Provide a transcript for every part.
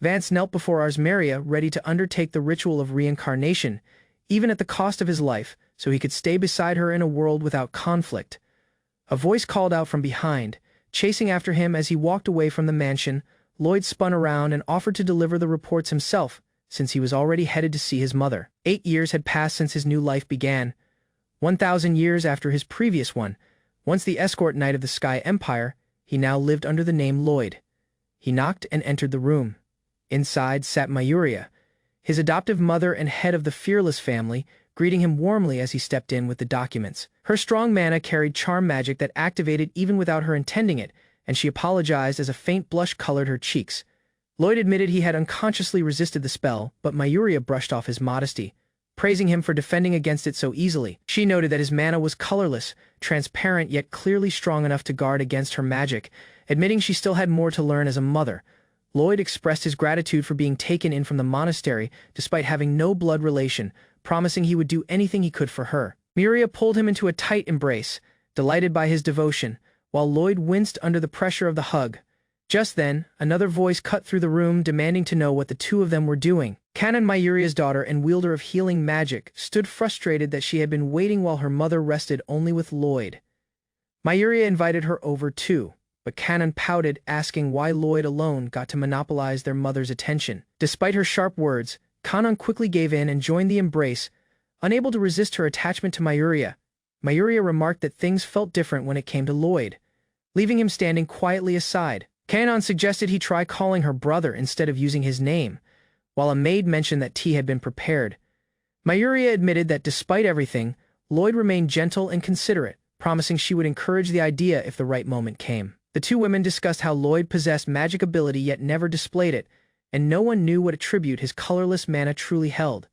Vance knelt before Arsmeria, ready to undertake the ritual of reincarnation, even at the cost of his life, so he could stay beside her in a world without conflict. A voice called out from behind, chasing after him as he walked away from the mansion. Lloyd spun around and offered to deliver the reports himself, since he was already headed to see his mother. 8 years had passed since his new life began, 1,000 years after his previous one. Once the escort knight of the Sky Empire, he now lived under the name Lloyd. He knocked and entered the room. Inside sat Mayuria, his adoptive mother and head of the Fearless family, greeting him warmly as he stepped in with the documents. Her strong mana carried charm magic that activated even without her intending it, and she apologized as a faint blush colored her cheeks. Lloyd admitted he had unconsciously resisted the spell, but Mayuria brushed off his modesty, praising him for defending against it so easily. She noted that his mana was colorless, transparent yet clearly strong enough to guard against her magic, admitting she still had more to learn as a mother. Lloyd expressed his gratitude for being taken in from the monastery despite having no blood relation, promising he would do anything he could for her. Mayuria pulled him into a tight embrace, delighted by his devotion, while Lloyd winced under the pressure of the hug. Just then, another voice cut through the room demanding to know what the two of them were doing. Kanon, Mayuria's daughter and wielder of healing magic, stood frustrated that she had been waiting while her mother rested only with Lloyd. Mayuria invited her over too, but Kanon pouted, asking why Lloyd alone got to monopolize their mother's attention. Despite her sharp words, Kanon quickly gave in and joined the embrace, unable to resist her attachment to Mayuria. Mayuria remarked that things felt different when it came to Lloyd, leaving him standing quietly aside. Kanon suggested he try calling her brother instead of using his name, while a maid mentioned that tea had been prepared. Mayuria admitted that despite everything, Lloyd remained gentle and considerate, promising she would encourage the idea if the right moment came. The two women discussed how Lloyd possessed magic ability yet never displayed it, and no one knew what attribute his colorless mana truly held.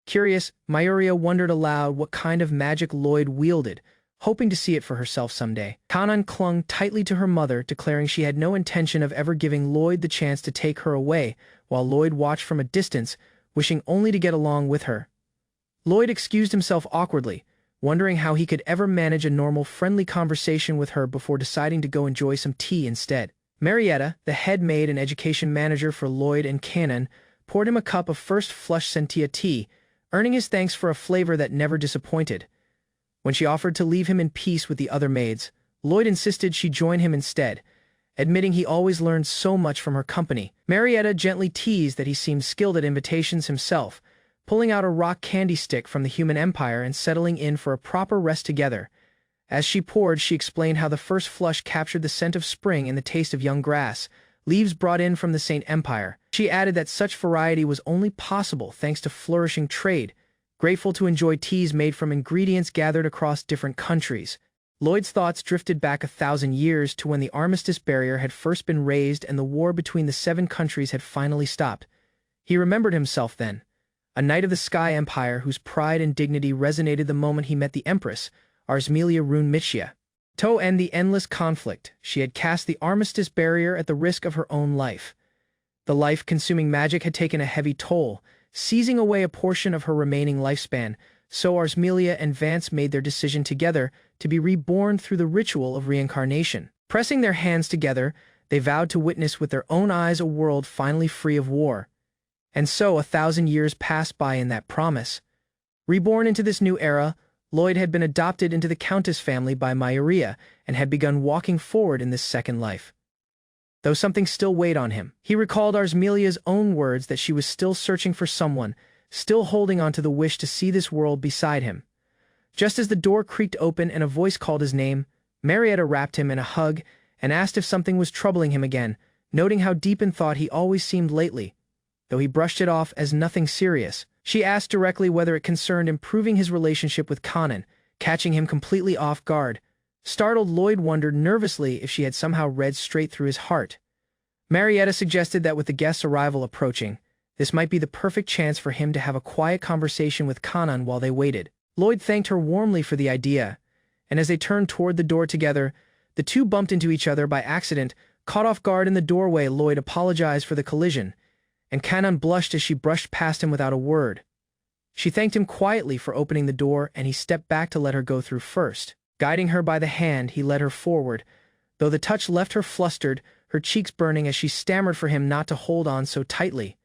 Curious, Mayuria wondered aloud what kind of magic Lloyd wielded, hoping to see it for herself someday. Kanon clung tightly to her mother, declaring she had no intention of ever giving Lloyd the chance to take her away, while Lloyd watched from a distance, wishing only to get along with her. Lloyd excused himself awkwardly, wondering how he could ever manage a normal, friendly conversation with her before deciding to go enjoy some tea instead. Marietta, the head maid and education manager for Lloyd and Kanon, poured him a cup of first flush Sentia tea, earning his thanks for a flavor that never disappointed. When she offered to leave him in peace with the other maids, Lloyd insisted she join him instead, admitting he always learned so much from her company. Marietta gently teased that he seemed skilled at invitations himself, pulling out a rock candy stick from the human empire and settling in for a proper rest together. As she poured, she explained how the first flush captured the scent of spring and the taste of young grass, leaves brought in from the Saint Empire. She added that such variety was only possible thanks to flourishing trade, grateful to enjoy teas made from ingredients gathered across different countries. Lloyd's thoughts drifted back 1,000 years to when the armistice barrier had first been raised and the war between the 7 countries had finally stopped. He remembered himself then, a knight of the Sky Empire whose pride and dignity resonated the moment he met the Empress, Arsmelia Rune-Michia. To end the endless conflict, she had cast the armistice barrier at the risk of her own life. The life-consuming magic had taken a heavy toll, seizing away a portion of her remaining lifespan, so Arsmelia and Vance made their decision together to be reborn through the ritual of reincarnation. Pressing their hands together, they vowed to witness with their own eyes a world finally free of war. And so 1,000 years passed by in that promise. Reborn into this new era, Lloyd had been adopted into the Countess family by Mayuria and had begun walking forward in this second life. Though something still weighed on him, he recalled Arsmelia's own words that she was still searching for someone, still holding on to the wish to see this world beside him. Just as the door creaked open and a voice called his name, Marietta wrapped him in a hug and asked if something was troubling him again, noting how deep in thought he always seemed lately. Though he brushed it off as nothing serious, she asked directly whether it concerned improving his relationship with Kanon, catching him completely off guard. Startled, Lloyd wondered nervously if she had somehow read straight through his heart. Marietta suggested that with the guest's arrival approaching, this might be the perfect chance for him to have a quiet conversation with Kanon while they waited. Lloyd thanked her warmly for the idea, and as they turned toward the door together, the two bumped into each other by accident. Caught off guard in the doorway, Lloyd apologized for the collision, and Kanon blushed as she brushed past him without a word. She thanked him quietly for opening the door, and he stepped back to let her go through first. Guiding her by the hand, he led her forward. Though the touch left her flustered, her cheeks burning as she stammered for him not to hold on so tightly.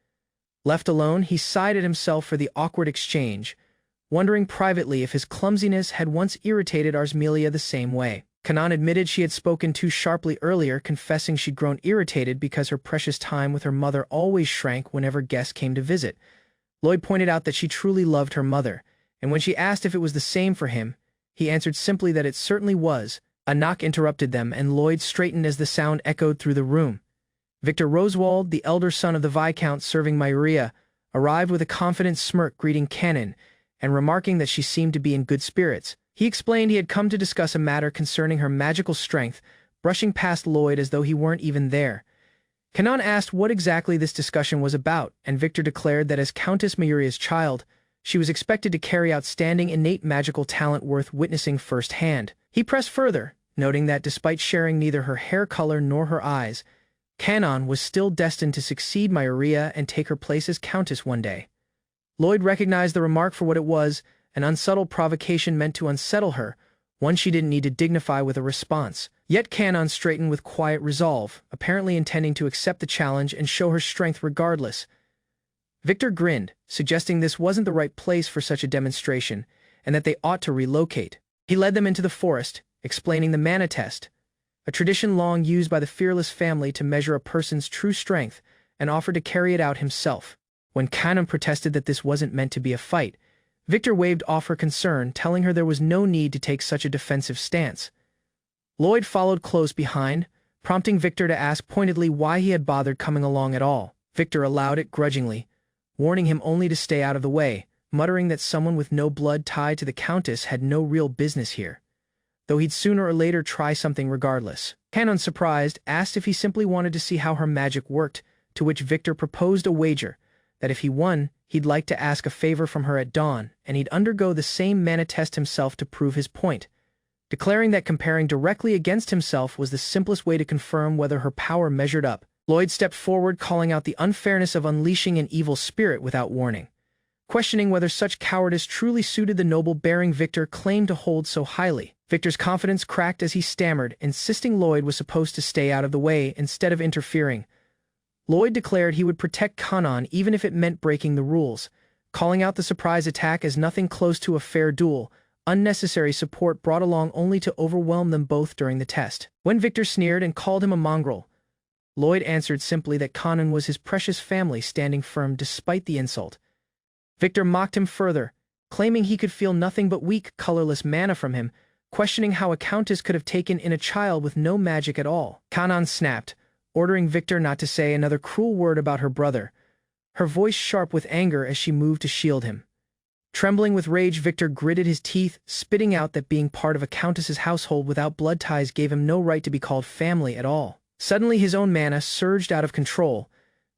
Left alone, he sighed at himself for the awkward exchange, wondering privately if his clumsiness had once irritated Arsmelia the same way. Kanan admitted she had spoken too sharply earlier, confessing she'd grown irritated because her precious time with her mother always shrank whenever guests came to visit. Lloyd pointed out that she truly loved her mother, and when she asked if it was the same for him, he answered simply that it certainly was. A knock interrupted them, and Lloyd straightened as the sound echoed through the room. Victor Roswald, the elder son of the Viscount serving Maria, arrived with a confident smirk greeting Kanan, and remarking that she seemed to be in good spirits. He explained he had come to discuss a matter concerning her magical strength, brushing past Lloyd as though he weren't even there. Kanan asked what exactly this discussion was about, and Victor declared that as Countess Mayuria's child, she was expected to carry outstanding innate magical talent worth witnessing firsthand. He pressed further, noting that despite sharing neither her hair color nor her eyes, Kanan was still destined to succeed Mayuria and take her place as Countess one day. Lloyd recognized the remark for what it was, an unsubtle provocation meant to unsettle her, one she didn't need to dignify with a response. Yet Kanan straightened with quiet resolve, apparently intending to accept the challenge and show her strength regardless. Victor grinned, suggesting this wasn't the right place for such a demonstration, and that they ought to relocate. He led them into the forest, explaining the mana test, a tradition long used by the fearless family to measure a person's true strength, and offered to carry it out himself. When Kanan protested that this wasn't meant to be a fight, Victor waved off her concern, telling her there was no need to take such a defensive stance. Lloyd followed close behind, prompting Victor to ask pointedly why he had bothered coming along at all. Victor allowed it grudgingly, warning him only to stay out of the way, muttering that someone with no blood tied to the Countess had no real business here, though he'd sooner or later try something regardless. Kanan, surprised, asked if he simply wanted to see how her magic worked, to which Victor proposed a wager, that if he won, he'd like to ask a favor from her at dawn, and he'd undergo the same mana test himself to prove his point, declaring that comparing directly against himself was the simplest way to confirm whether her power measured up. Lloyd stepped forward, calling out the unfairness of unleashing an evil spirit without warning, questioning whether such cowardice truly suited the noble bearing Victor claimed to hold so highly. Victor's confidence cracked as he stammered, insisting Lloyd was supposed to stay out of the way instead of interfering. Lloyd declared he would protect Kanan even if it meant breaking the rules, calling out the surprise attack as nothing close to a fair duel, unnecessary support brought along only to overwhelm them both during the test. When Victor sneered and called him a mongrel, Lloyd answered simply that Kanan was his precious family standing firm despite the insult. Victor mocked him further, claiming he could feel nothing but weak, colorless mana from him, questioning how a countess could have taken in a child with no magic at all. Kanan snapped, ordering Victor not to say another cruel word about her brother, her voice sharp with anger as she moved to shield him. Trembling with rage, Victor gritted his teeth, spitting out that being part of a countess's household without blood ties gave him no right to be called family at all. Suddenly his own mana surged out of control,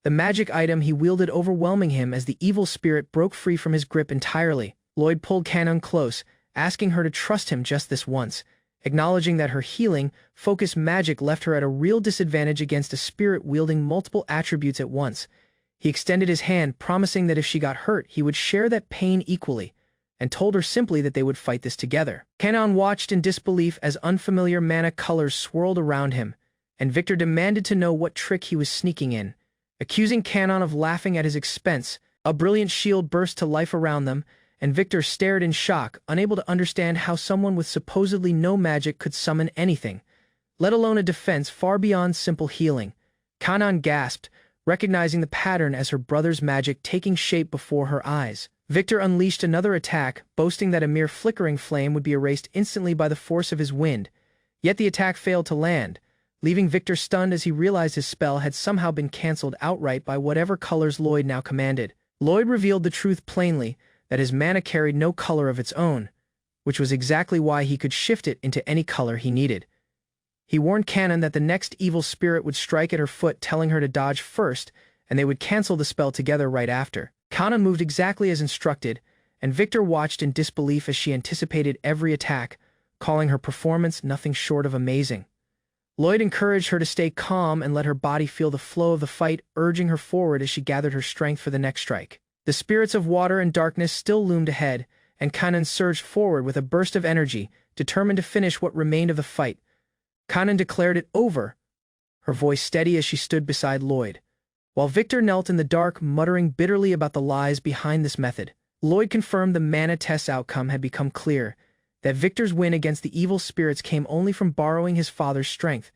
the magic item he wielded overwhelming him as the evil spirit broke free from his grip entirely. Lloyd pulled Kanan close, asking her to trust him just this once, acknowledging that her healing, focused magic left her at a real disadvantage against a spirit wielding multiple attributes at once. He extended his hand, promising that if she got hurt, he would share that pain equally, and told her simply that they would fight this together. Kanan watched in disbelief as unfamiliar mana colors swirled around him, and Victor demanded to know what trick he was sneaking in, accusing Kanan of laughing at his expense. A brilliant shield burst to life around them, and Victor stared in shock, unable to understand how someone with supposedly no magic could summon anything, let alone a defense far beyond simple healing. Kanan gasped, recognizing the pattern as her brother's magic taking shape before her eyes. Victor unleashed another attack, boasting that a mere flickering flame would be erased instantly by the force of his wind, yet the attack failed to land, leaving Victor stunned as he realized his spell had somehow been cancelled outright by whatever colors Lloyd now commanded. Lloyd revealed the truth plainly, that his mana carried no color of its own, which was exactly why he could shift it into any color he needed. He warned Kanan that the next evil spirit would strike at her foot, telling her to dodge first, and they would cancel the spell together right after. Kanan moved exactly as instructed, and Victor watched in disbelief as she anticipated every attack, calling her performance nothing short of amazing. Lloyd encouraged her to stay calm and let her body feel the flow of the fight, urging her forward as she gathered her strength for the next strike. The spirits of water and darkness still loomed ahead, and Kanan surged forward with a burst of energy, determined to finish what remained of the fight. Kanan declared it over, her voice steady as she stood beside Lloyd. While Victor knelt in the dark, muttering bitterly about the lies behind this method, Lloyd confirmed the mana test's outcome had become clear, that Victor's win against the evil spirits came only from borrowing his father's strength.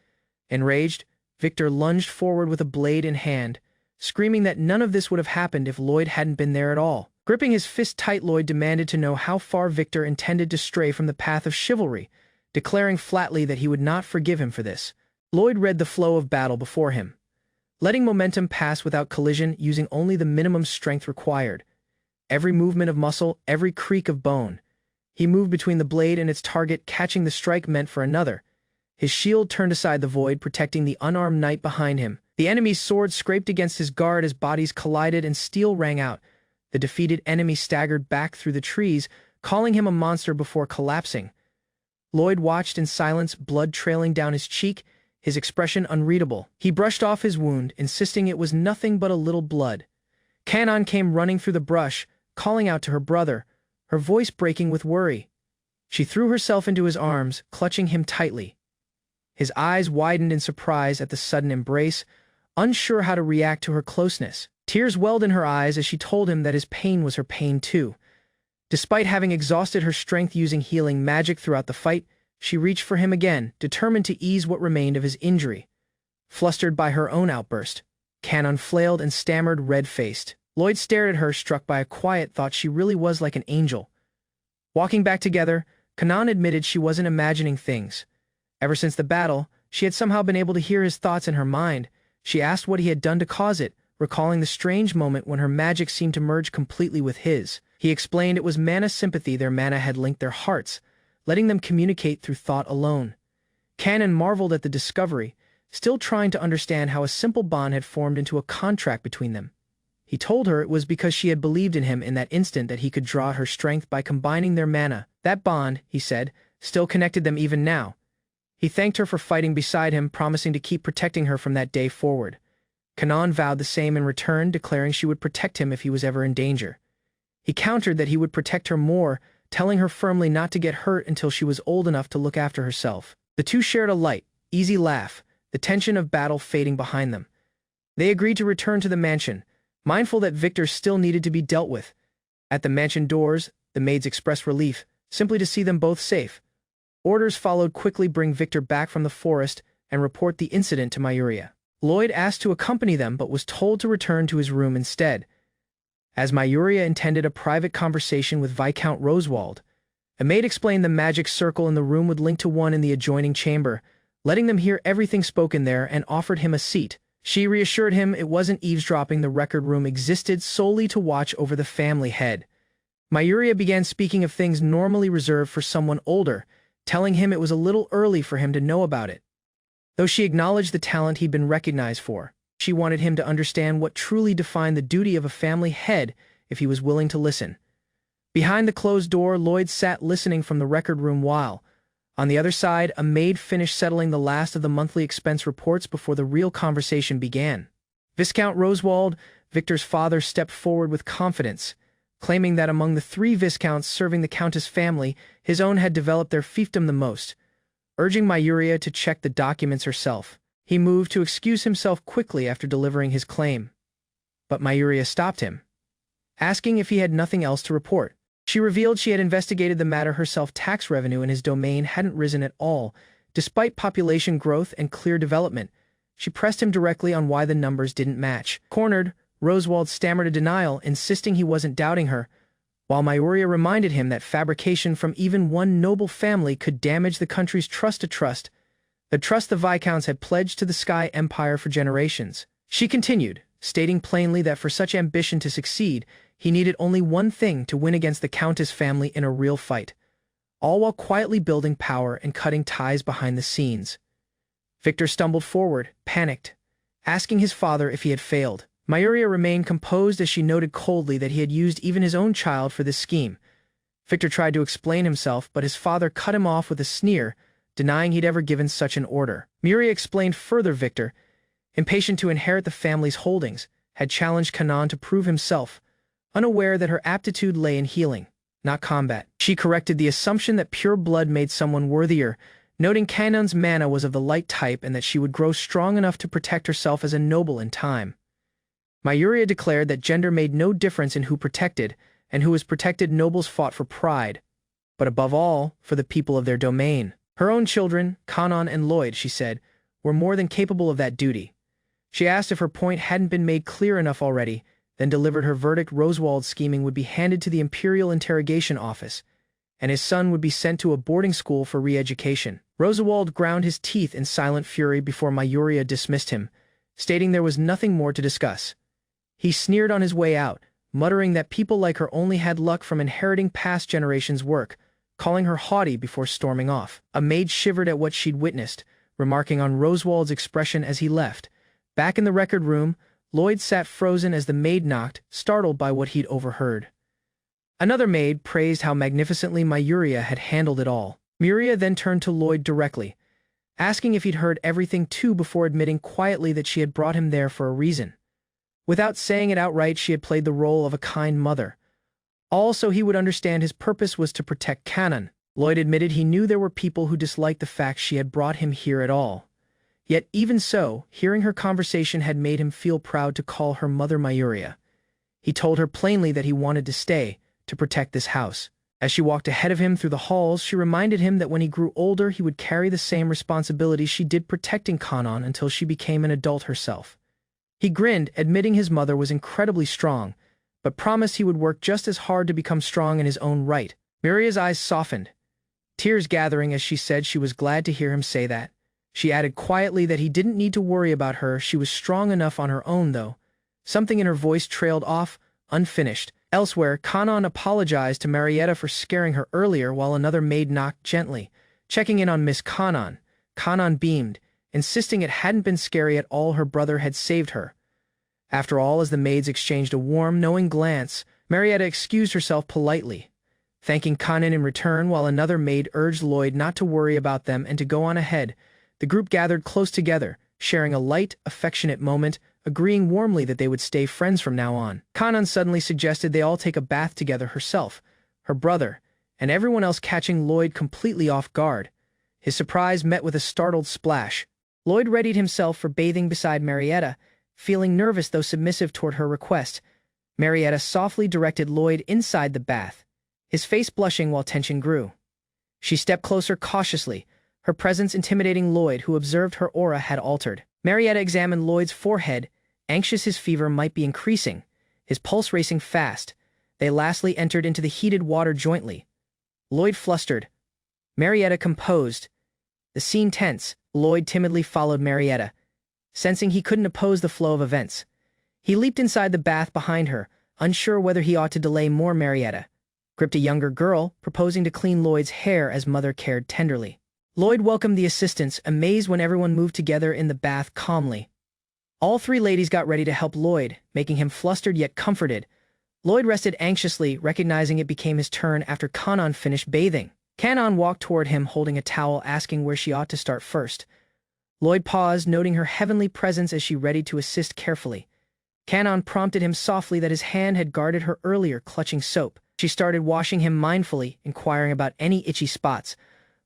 Enraged, Victor lunged forward with a blade in hand, screaming that none of this would have happened if Lloyd hadn't been there at all. Gripping his fist tight, Lloyd demanded to know how far Victor intended to stray from the path of chivalry, declaring flatly that he would not forgive him for this. Lloyd read the flow of battle before him, letting momentum pass without collision, using only the minimum strength required. Every movement of muscle, every creak of bone. He moved between the blade and its target, catching the strike meant for another. His shield turned aside the void, protecting the unarmed knight behind him. The enemy's sword scraped against his guard as bodies collided and steel rang out. The defeated enemy staggered back through the trees, calling him a monster before collapsing. Lloyd watched in silence, blood trailing down his cheek, his expression unreadable. He brushed off his wound, insisting it was nothing but a little blood. Kanon came running through the brush, calling out to her brother, her voice breaking with worry. She threw herself into his arms, clutching him tightly. His eyes widened in surprise at the sudden embrace, unsure how to react to her closeness. Tears welled in her eyes as she told him that his pain was her pain too. Despite having exhausted her strength using healing magic throughout the fight, she reached for him again, determined to ease what remained of his injury. Flustered by her own outburst, Kanon flailed and stammered, red-faced. Lloyd stared at her, struck by a quiet thought. She really was like an angel. Walking back together, Kanon admitted she wasn't imagining things. Ever since the battle, she had somehow been able to hear his thoughts in her mind. She asked what he had done to cause it, recalling the strange moment when her magic seemed to merge completely with his. He explained it was mana sympathy. Their mana had linked their hearts, letting them communicate through thought alone. Kanon marveled at the discovery, still trying to understand how a simple bond had formed into a contract between them. He told her it was because she had believed in him in that instant that he could draw her strength by combining their mana. That bond, he said, still connected them even now. He thanked her for fighting beside him, promising to keep protecting her from that day forward. Kanon vowed the same in return, declaring she would protect him if he was ever in danger. He countered that he would protect her more, telling her firmly not to get hurt until she was old enough to look after herself. The two shared a light, easy laugh, the tension of battle fading behind them. They agreed to return to the mansion, mindful that Victor still needed to be dealt with. At the mansion doors, the maids expressed relief, simply to see them both safe. Orders followed quickly: bring Victor back from the forest and report the incident to Mayuria. Lloyd asked to accompany them but was told to return to his room instead, as Mayuria intended a private conversation with Viscount Rosewald. A maid explained the magic circle in the room would link to one in the adjoining chamber, letting them hear everything spoken there, and offered him a seat. She reassured him it wasn't eavesdropping. The record room existed solely to watch over the family head. Mayuria began speaking of things normally reserved for someone older, telling him it was a little early for him to know about it. Though she acknowledged the talent he'd been recognized for, she wanted him to understand what truly defined the duty of a family head if he was willing to listen. Behind the closed door, Lloyd sat listening from the record room while, on the other side, a maid finished settling the last of the monthly expense reports before the real conversation began. Viscount Rosewald, Victor's father, stepped forward with confidence, claiming that among the 3 viscounts serving the Countess family, his own had developed their fiefdom the most. Urging Mayuria to check the documents herself, he moved to excuse himself quickly after delivering his claim. But Mayuria stopped him, asking if he had nothing else to report. She revealed she had investigated the matter herself. Tax revenue in his domain hadn't risen at all, despite population growth and clear development. She pressed him directly on why the numbers didn't match. Cornered, Rosewald stammered a denial, insisting he wasn't doubting her, while Mayuria reminded him that fabrication from even one noble family could damage the country's trust, the trust the Viscounts had pledged to the Sky Empire for generations. She continued, stating plainly that for such ambition to succeed, he needed only one thing: to win against the Countess family in a real fight, all while quietly building power and cutting ties behind the scenes. Victor stumbled forward, panicked, asking his father if he had failed. Mayuria remained composed as she noted coldly that he had used even his own child for this scheme. Victor tried to explain himself, but his father cut him off with a sneer, denying he'd ever given such an order. Mayuria explained further: Victor, impatient to inherit the family's holdings, had challenged Kanon to prove himself, unaware that her aptitude lay in healing, not combat. She corrected the assumption that pure blood made someone worthier, noting Kanon's mana was of the light type and that she would grow strong enough to protect herself as a noble in time. Mayuria declared that gender made no difference in who protected, and who was protected nobles fought for pride, but above all, for the people of their domain. Her own children, Kanon and Lloyd, she said, were more than capable of that duty. She asked if her point hadn't been made clear enough already, then delivered her verdict. Rosewald's scheming would be handed to the Imperial Interrogation Office, and his son would be sent to a boarding school for re-education. Rosewald ground his teeth in silent fury before Mayuria dismissed him, stating there was nothing more to discuss. He sneered on his way out, muttering that people like her only had luck from inheriting past generations' work, calling her haughty before storming off. A maid shivered at what she'd witnessed, remarking on Rosewald's expression as he left. Back in the record room, Lloyd sat frozen as the maid knocked, startled by what he'd overheard. Another maid praised how magnificently Mayuria had handled it all. Mayuria then turned to Lloyd directly, asking if he'd heard everything too before admitting quietly that she had brought him there for a reason. Without saying it outright, she had played the role of a kind mother. Also, he would understand his purpose was to protect Kanon. Lloyd admitted he knew there were people who disliked the fact she had brought him here at all. Yet even so, hearing her conversation had made him feel proud to call her mother Mayuria. He told her plainly that he wanted to stay, to protect this house. As she walked ahead of him through the halls, she reminded him that when he grew older he would carry the same responsibility she did protecting Kanon until she became an adult herself. He grinned, admitting his mother was incredibly strong, but promised he would work just as hard to become strong in his own right. Miria's eyes softened, tears gathering as she said she was glad to hear him say that. She added quietly that he didn't need to worry about her, she was strong enough on her own though. Something in her voice trailed off, unfinished. Elsewhere, Kanon apologized to Marietta for scaring her earlier while another maid knocked gently, checking in on Miss Kanon. Kanon beamed, insisting it hadn't been scary at all, her brother had saved her. After all, as the maids exchanged a warm, knowing glance, Marietta excused herself politely, thanking Kanon in return while another maid urged Lloyd not to worry about them and to go on ahead. The group gathered close together, sharing a light, affectionate moment, agreeing warmly that they would stay friends from now on. Kanon suddenly suggested they all take a bath together, herself, her brother, and everyone else, catching Lloyd completely off guard. His surprise met with a startled splash. Lloyd readied himself for bathing beside Marietta, feeling nervous though submissive toward her request. Marietta softly directed Lloyd inside the bath, his face blushing while tension grew. She stepped closer cautiously, her presence intimidating Lloyd, who observed her aura had altered. Marietta examined Lloyd's forehead, anxious his fever might be increasing, his pulse racing fast. They lastly entered into the heated water jointly. Lloyd flustered, Marietta composed. The scene tense. Lloyd timidly followed Marietta, sensing he couldn't oppose the flow of events. He leaped inside the bath behind her, unsure whether he ought to delay more. Marietta gripped a younger girl, proposing to clean Lloyd's hair as mother cared tenderly. Lloyd welcomed the assistance, amazed when everyone moved together in the bath calmly. All three ladies got ready to help Lloyd, making him flustered yet comforted. Lloyd rested anxiously, recognizing it became his turn after Kanon finished bathing. Kanon walked toward him holding a towel, asking where she ought to start first. Lloyd paused, noting her heavenly presence as she readied to assist carefully. Kanon prompted him softly that his hand had guarded her earlier, clutching soap. She started washing him mindfully, inquiring about any itchy spots.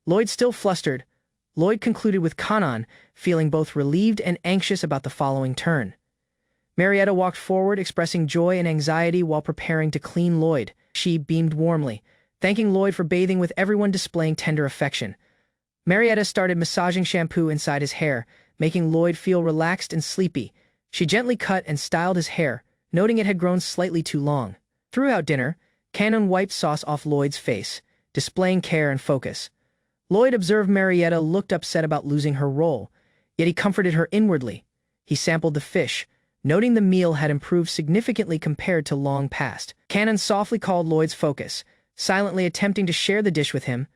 Lloyd still flustered. Lloyd concluded with Kanon, feeling both relieved and anxious about the following turn. Marietta walked forward, expressing joy and anxiety while preparing to clean Lloyd. She beamed warmly, thanking Lloyd for bathing, with everyone displaying tender affection. Marietta started massaging shampoo inside his hair, making Lloyd feel relaxed and sleepy. She gently cut and styled his hair, noting it had grown slightly too long. Throughout dinner, Kanon wiped sauce off Lloyd's face, displaying care and focus. Lloyd observed Marietta looked upset about losing her role, yet he comforted her inwardly. He sampled the fish, noting the meal had improved significantly compared to long past. Kanon softly called Lloyd's focus, silently attempting to share the dish with him.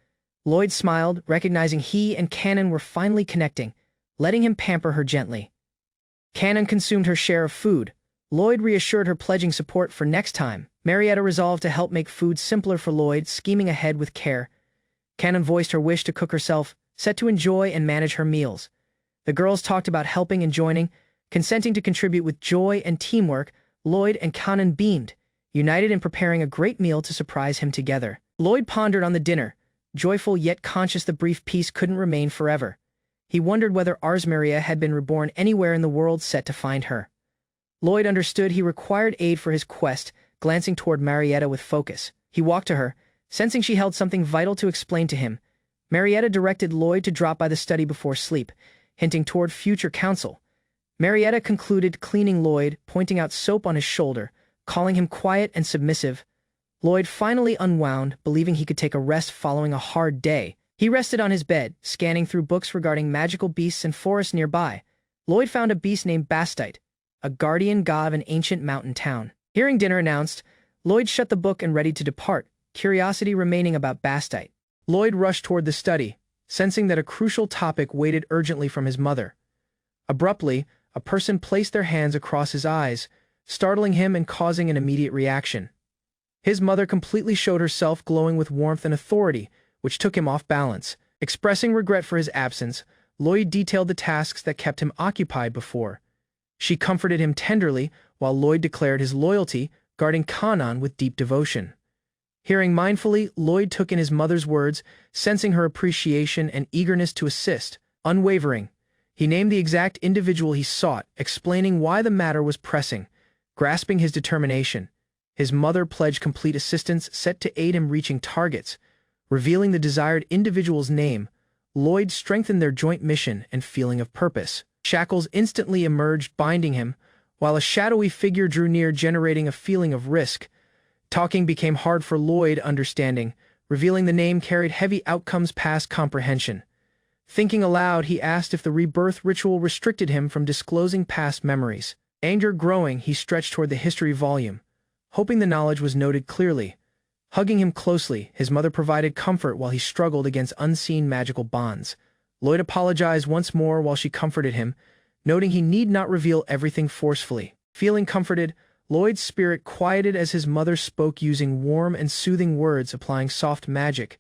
Lloyd smiled, recognizing he and Kanon were finally connecting, letting him pamper her gently. Kanon consumed her share of food. Lloyd reassured her, pledging support for next time. Marietta resolved to help make food simpler for Lloyd, scheming ahead with care. Kanon voiced her wish to cook herself, set to enjoy and manage her meals. The girls talked about helping and joining, consenting to contribute with joy and teamwork. Lloyd and Kanon beamed, united in preparing a great meal to surprise him together. Lloyd pondered on the dinner, joyful yet conscious the brief peace couldn't remain forever. He wondered whether Arsmaria had been reborn anywhere in the world set to find her. Lloyd understood he required aid for his quest, glancing toward Marietta with focus. He walked to her, sensing she held something vital to explain to him. Marietta directed Lloyd to drop by the study before sleep, hinting toward future counsel. Marietta concluded, cleaning Lloyd, pointing out soap on his shoulder, calling him quiet and submissive. Lloyd finally unwound, believing he could take a rest following a hard day. He rested on his bed, scanning through books regarding magical beasts and forests nearby. Lloyd found a beast named Bastite, a guardian god of an ancient mountain town. Hearing dinner announced, Lloyd shut the book and ready to depart, curiosity remaining about Bastite. Lloyd rushed toward the study, sensing that a crucial topic waited urgently from his mother. Abruptly, a person placed their hands across his eyes, startling him and causing an immediate reaction. His mother completely showed herself, glowing with warmth and authority, which took him off balance. Expressing regret for his absence, Lloyd detailed the tasks that kept him occupied before. She comforted him tenderly, while Lloyd declared his loyalty, guarding Kanan with deep devotion. Hearing mindfully, Lloyd took in his mother's words, sensing her appreciation and eagerness to assist. Unwavering, he named the exact individual he sought, explaining why the matter was pressing. Grasping his determination, his mother pledged complete assistance, set to aid him reaching targets. Revealing the desired individual's name, Lloyd strengthened their joint mission and feeling of purpose. Shackles instantly emerged, binding him, while a shadowy figure drew near, generating a feeling of risk. Talking became hard for Lloyd, understanding, revealing the name carried heavy outcomes past comprehension. Thinking aloud, he asked if the rebirth ritual restricted him from disclosing past memories. Anger growing, he stretched toward the history volume, hoping the knowledge was noted clearly. Hugging him closely, his mother provided comfort while he struggled against unseen magical bonds. Lloyd apologized once more while she comforted him, noting he need not reveal everything forcefully. Feeling comforted, Lloyd's spirit quieted as his mother spoke, using warm and soothing words, applying soft magic.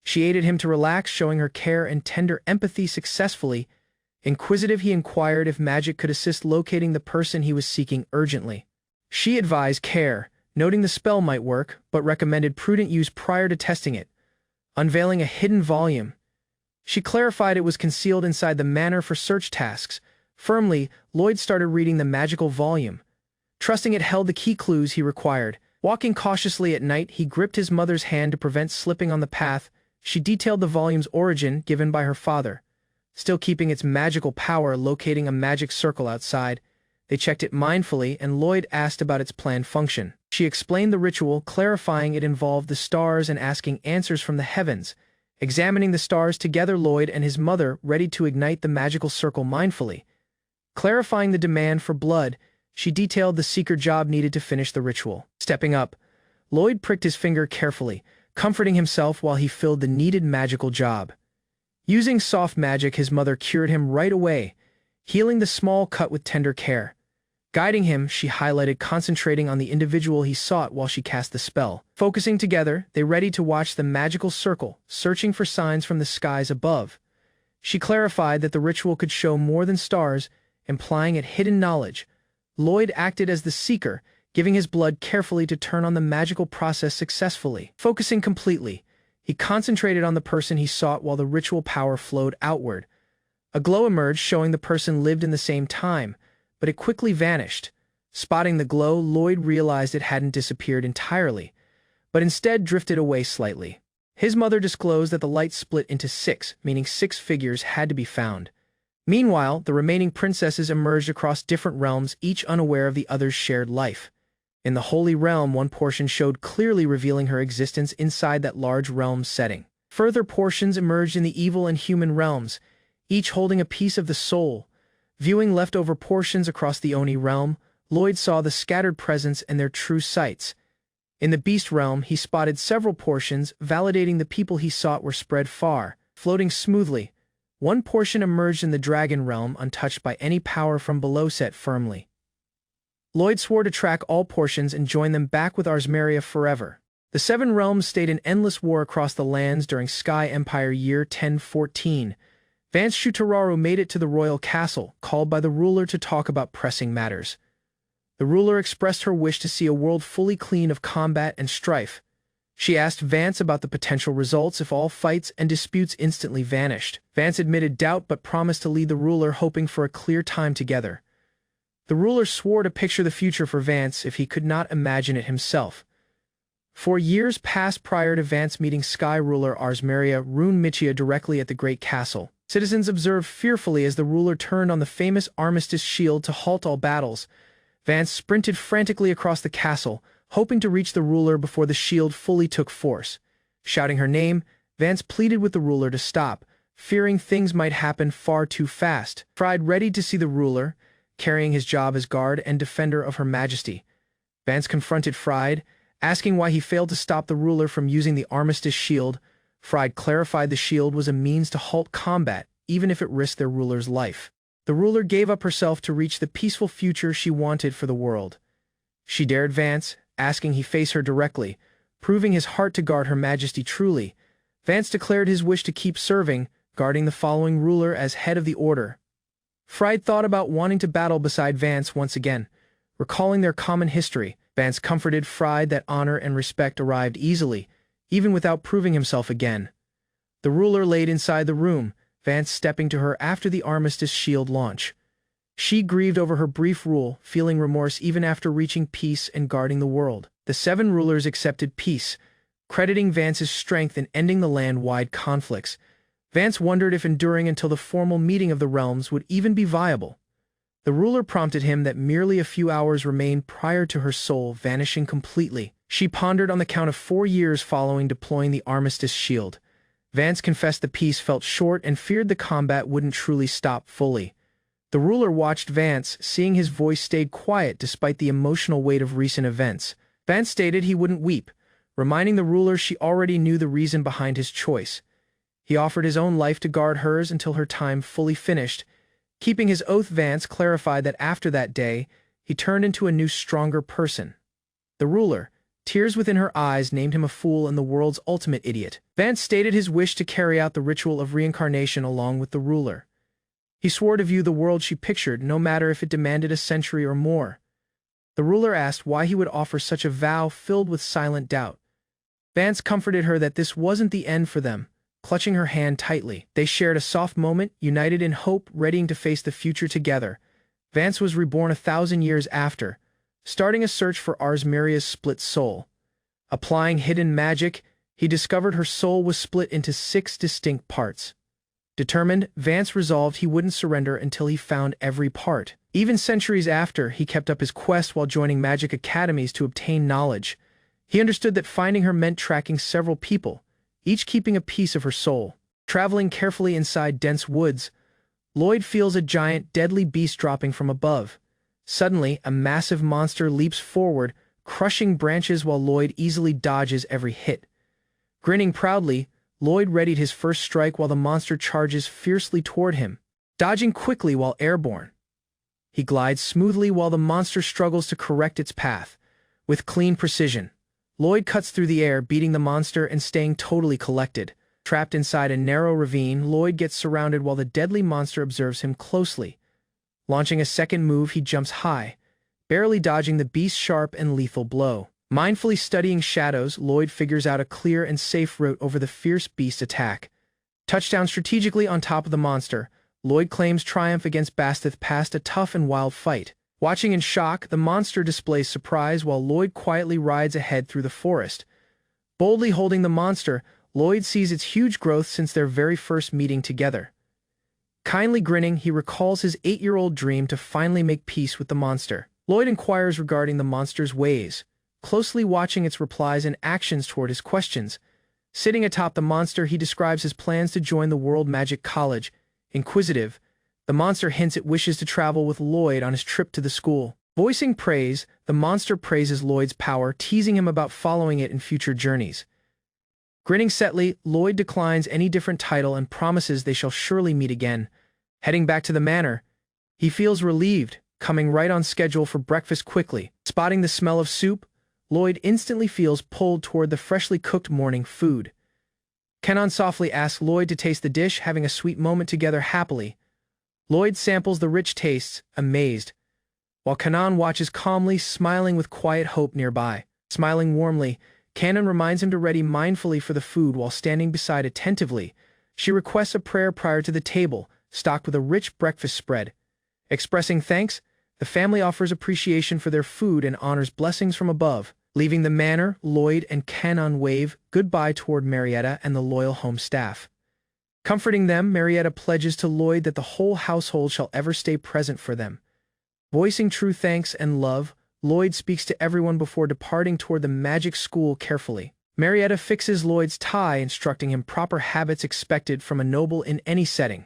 She aided him to relax, showing her care and tender empathy successfully. Inquisitive, he inquired if magic could assist locating the person he was seeking urgently. She advised care, noting the spell might work, but recommended prudent use prior to testing it. Unveiling a hidden volume, she clarified it was concealed inside the manor for search tasks. Firmly, Lloyd started reading the magical volume, trusting it held the key clues he required. Walking cautiously at night, he gripped his mother's hand to prevent slipping on the path. She detailed the volume's origin, given by her father, still keeping its magical power, locating a magic circle outside. They checked it mindfully, and Lloyd asked about its planned function. She explained the ritual, clarifying it involved the stars and asking answers from the heavens. Examining the stars together, Lloyd and his mother ready to ignite the magical circle mindfully. Clarifying the demand for blood, she detailed the secret job needed to finish the ritual. Stepping up, Lloyd pricked his finger carefully, comforting himself while he filled the needed magical job. Using soft magic, his mother cured him right away, healing the small cut with tender care. Guiding him, she highlighted, concentrating on the individual he sought while she cast the spell. Focusing together, they ready to watch the magical circle, searching for signs from the skies above. She clarified that the ritual could show more than stars, implying it hidden knowledge. Lloyd acted as the seeker, giving his blood carefully to turn on the magical process successfully. Focusing completely, he concentrated on the person he sought while the ritual power flowed outward. A glow emerged, showing the person lived in the same time, but it quickly vanished. Spotting the glow, Lloyd realized it hadn't disappeared entirely, but instead drifted away slightly. His mother disclosed that the light split into 6, meaning 6 figures had to be found. Meanwhile, the remaining princesses emerged across different realms, each unaware of the other's shared life. In the Holy Realm, one portion showed clearly, revealing her existence inside that large realm setting. Further portions emerged in the evil and human realms, each holding a piece of the soul. Viewing leftover portions across the Oni realm, Lloyd saw the scattered presence and their true sights. In the beast realm, he spotted several portions, validating the people he sought were spread far. Floating smoothly, one portion emerged in the dragon realm, untouched by any power from below, set firmly. Lloyd swore to track all portions and join them back with Arsmaria forever. The 7 realms stayed in endless war across the lands during Sky Empire year 1014. Vance Shutararu made it to the royal castle, called by the ruler to talk about pressing matters. The ruler expressed her wish to see a world fully clean of combat and strife. She asked Vance about the potential results if all fights and disputes instantly vanished. Vance admitted doubt but promised to lead the ruler, hoping for a clear time together. The ruler swore to picture the future for Vance if he could not imagine it himself. 4 years passed prior to Vance meeting Sky Ruler Arsmeria Rune Michia directly at the Great Castle. Citizens observed fearfully as the ruler turned on the famous Armistice Shield to halt all battles. Vance sprinted frantically across the castle, hoping to reach the ruler before the shield fully took force. Shouting her name, Vance pleaded with the ruler to stop, fearing things might happen far too fast. Fried readied to see the ruler, carrying his job as guard and defender of Her Majesty. Vance confronted Fried, asking why he failed to stop the ruler from using the Armistice Shield. Fried clarified the shield was a means to halt combat, even if it risked their ruler's life. The ruler gave up herself to reach the peaceful future she wanted for the world. She dared Vance, asking he face her directly, proving his heart to guard Her Majesty truly. Vance declared his wish to keep serving, guarding the following ruler as head of the order. Fried thought about wanting to battle beside Vance once again. Recalling their common history, Vance comforted Fried that honor and respect arrived easily, even without proving himself again. The ruler laid inside the room, Vance stepping to her after the Armistice Shield launch. She grieved over her brief rule, feeling remorse even after reaching peace and guarding the world. The 7 rulers accepted peace, crediting Vance's strength in ending the land-wide conflicts. Vance wondered if enduring until the formal meeting of the realms would even be viable. The ruler prompted him that merely a few hours remained prior to her soul vanishing completely. She pondered on the count of 4 years following deploying the Armistice Shield. Vance confessed the peace felt short and feared the combat wouldn't truly stop fully. The ruler watched Vance, seeing his voice stayed quiet despite the emotional weight of recent events. Vance stated he wouldn't weep, reminding the ruler she already knew the reason behind his choice. He offered his own life to guard hers until her time fully finished. Keeping his oath, Vance clarified that after that day, he turned into a new, stronger person. The ruler, tears within her eyes, named him a fool and the world's ultimate idiot. Vance stated his wish to carry out the ritual of reincarnation along with the ruler. He swore to view the world she pictured, no matter if it demanded a century or more. The ruler asked why he would offer such a vow filled with silent doubt. Vance comforted her that this wasn't the end for them, clutching her hand tightly. They shared a soft moment, united in hope, readying to face the future together. Vance was reborn 1,000 years after, starting a search for Arsmeria's split soul. Applying hidden magic, he discovered her soul was split into 6 distinct parts. Determined, Vance resolved he wouldn't surrender until he found every part. Even centuries after, he kept up his quest while joining magic academies to obtain knowledge. He understood that finding her meant tracking several people, each keeping a piece of her soul. Traveling carefully inside dense woods, Lloyd feels a giant, deadly beast dropping from above. Suddenly, a massive monster leaps forward, crushing branches while Lloyd easily dodges every hit. Grinning proudly, Lloyd readied his first strike while the monster charges fiercely toward him, dodging quickly while airborne. He glides smoothly while the monster struggles to correct its path. With clean precision, Lloyd cuts through the air, beating the monster and staying totally collected. Trapped inside a narrow ravine, Lloyd gets surrounded while the deadly monster observes him closely. Launching a second move, he jumps high, barely dodging the beast's sharp and lethal blow. Mindfully studying shadows, Lloyd figures out a clear and safe route over the fierce beast's attack. Touchdown strategically on top of the monster, Lloyd claims triumph against Bastith past a tough and wild fight. Watching in shock, the monster displays surprise while Lloyd quietly rides ahead through the forest. Boldly holding the monster, Lloyd sees its huge growth since their very first meeting together. Kindly grinning, he recalls his 8-year-old dream to finally make peace with the monster. Lloyd inquires regarding the monster's ways, closely watching its replies and actions toward his questions. Sitting atop the monster, he describes his plans to join the World Magic College. Inquisitive, the monster hints it wishes to travel with Lloyd on his trip to the school. Voicing praise, the monster praises Lloyd's power, teasing him about following it in future journeys. Grinning setly, Lloyd declines any different title and promises they shall surely meet again. Heading back to the manor, he feels relieved, coming right on schedule for breakfast quickly. Spotting the smell of soup, Lloyd instantly feels pulled toward the freshly cooked morning food. Kenan softly asks Lloyd to taste the dish, having a sweet moment together happily. Lloyd samples the rich tastes, amazed, while Kenan watches calmly, smiling with quiet hope nearby. Smiling warmly, Kanon reminds him to ready mindfully for the food while standing beside attentively. She requests a prayer prior to the table, stocked with a rich breakfast spread. Expressing thanks, the family offers appreciation for their food and honors blessings from above. Leaving the manor, Lloyd and Kanon wave goodbye toward Marietta and the loyal home staff. Comforting them, Marietta pledges to Lloyd that the whole household shall ever stay present for them. Voicing true thanks and love, Lloyd speaks to everyone before departing toward the magic school carefully. Marietta fixes Lloyd's tie, instructing him proper habits expected from a noble in any setting.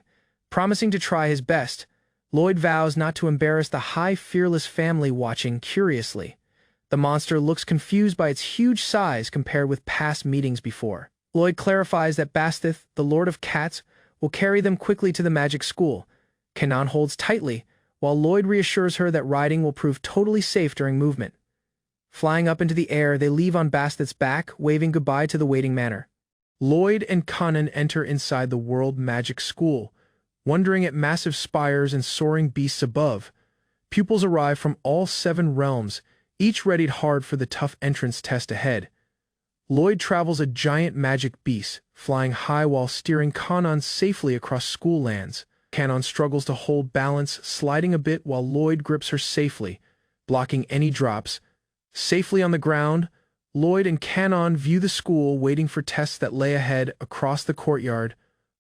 Promising to try his best, Lloyd vows not to embarrass the high, fearless family watching curiously. The monster looks confused by its huge size compared with past meetings before. Lloyd clarifies that Bastith, the Lord of Cats, will carry them quickly to the magic school. Kanon holds tightly, while Lloyd reassures her that riding will prove totally safe during movement. Flying up into the air, they leave on Bastith's back, waving goodbye to the waiting manor. Lloyd and Kanon enter inside the World Magic School, wondering at massive spires and soaring beasts above. Pupils arrive from all 7 realms, each readied hard for the tough entrance test ahead. Lloyd travels a giant magic beast, flying high while steering Kanon safely across school lands. Kanon struggles to hold balance, sliding a bit while Lloyd grips her safely, blocking any drops. Safely on the ground, Lloyd and Kanon view the school, waiting for tests that lay ahead across the courtyard.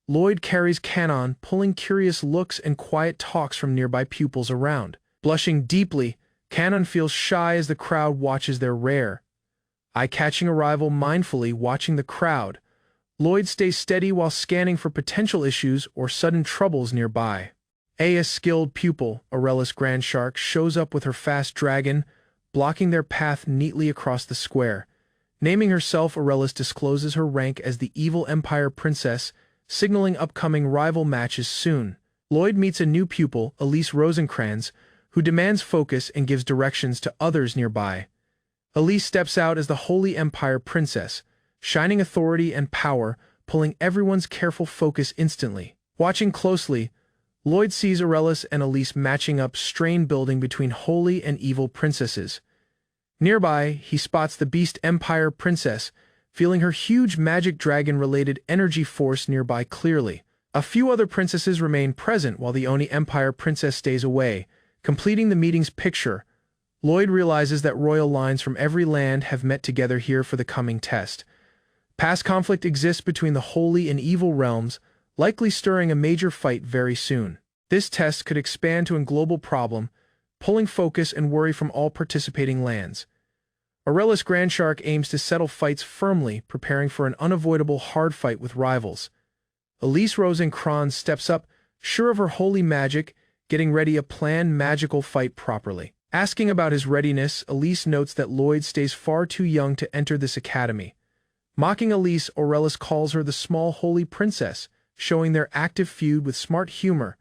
Lloyd carries Kanon, pulling curious looks and quiet talks from nearby pupils around. Blushing deeply, Kanon feels shy as the crowd watches their rare, eye-catching arrival mindfully watching the crowd. Lloyd stays steady while scanning for potential issues or sudden troubles nearby. A skilled pupil, Aurelis Grandshark, shows up with her fast dragon, blocking their path neatly across the square. Naming herself, Aurelis discloses her rank as the Evil Empire Princess, signaling upcoming rival matches soon. Lloyd meets a new pupil, Elise Rosencrantz, who demands focus and gives directions to others nearby. Elise steps out as the Holy Empire Princess, shining authority and power, pulling everyone's careful focus instantly. Watching closely, Lloyd sees Aurelis and Elise matching up, strain building between holy and evil princesses. Nearby, he spots the Beast Empire Princess, feeling her huge magic dragon-related energy force nearby clearly. A few other princesses remain present while the Oni Empire Princess stays away. Completing the meeting's picture, Lloyd realizes that royal lines from every land have met together here for the coming test. Past conflict exists between the holy and evil realms, likely stirring a major fight very soon. This test could expand to a global problem, pulling focus and worry from all participating lands. Aurelis Grandshark aims to settle fights firmly, preparing for an unavoidable hard fight with rivals. Elise Rosencrantz steps up, sure of her holy magic, getting ready a planned magical fight properly. Asking about his readiness, Elise notes that Lloyd stays far too young to enter this academy. Mocking Elise, Aurelis calls her the small holy princess, showing their active feud with smart humor.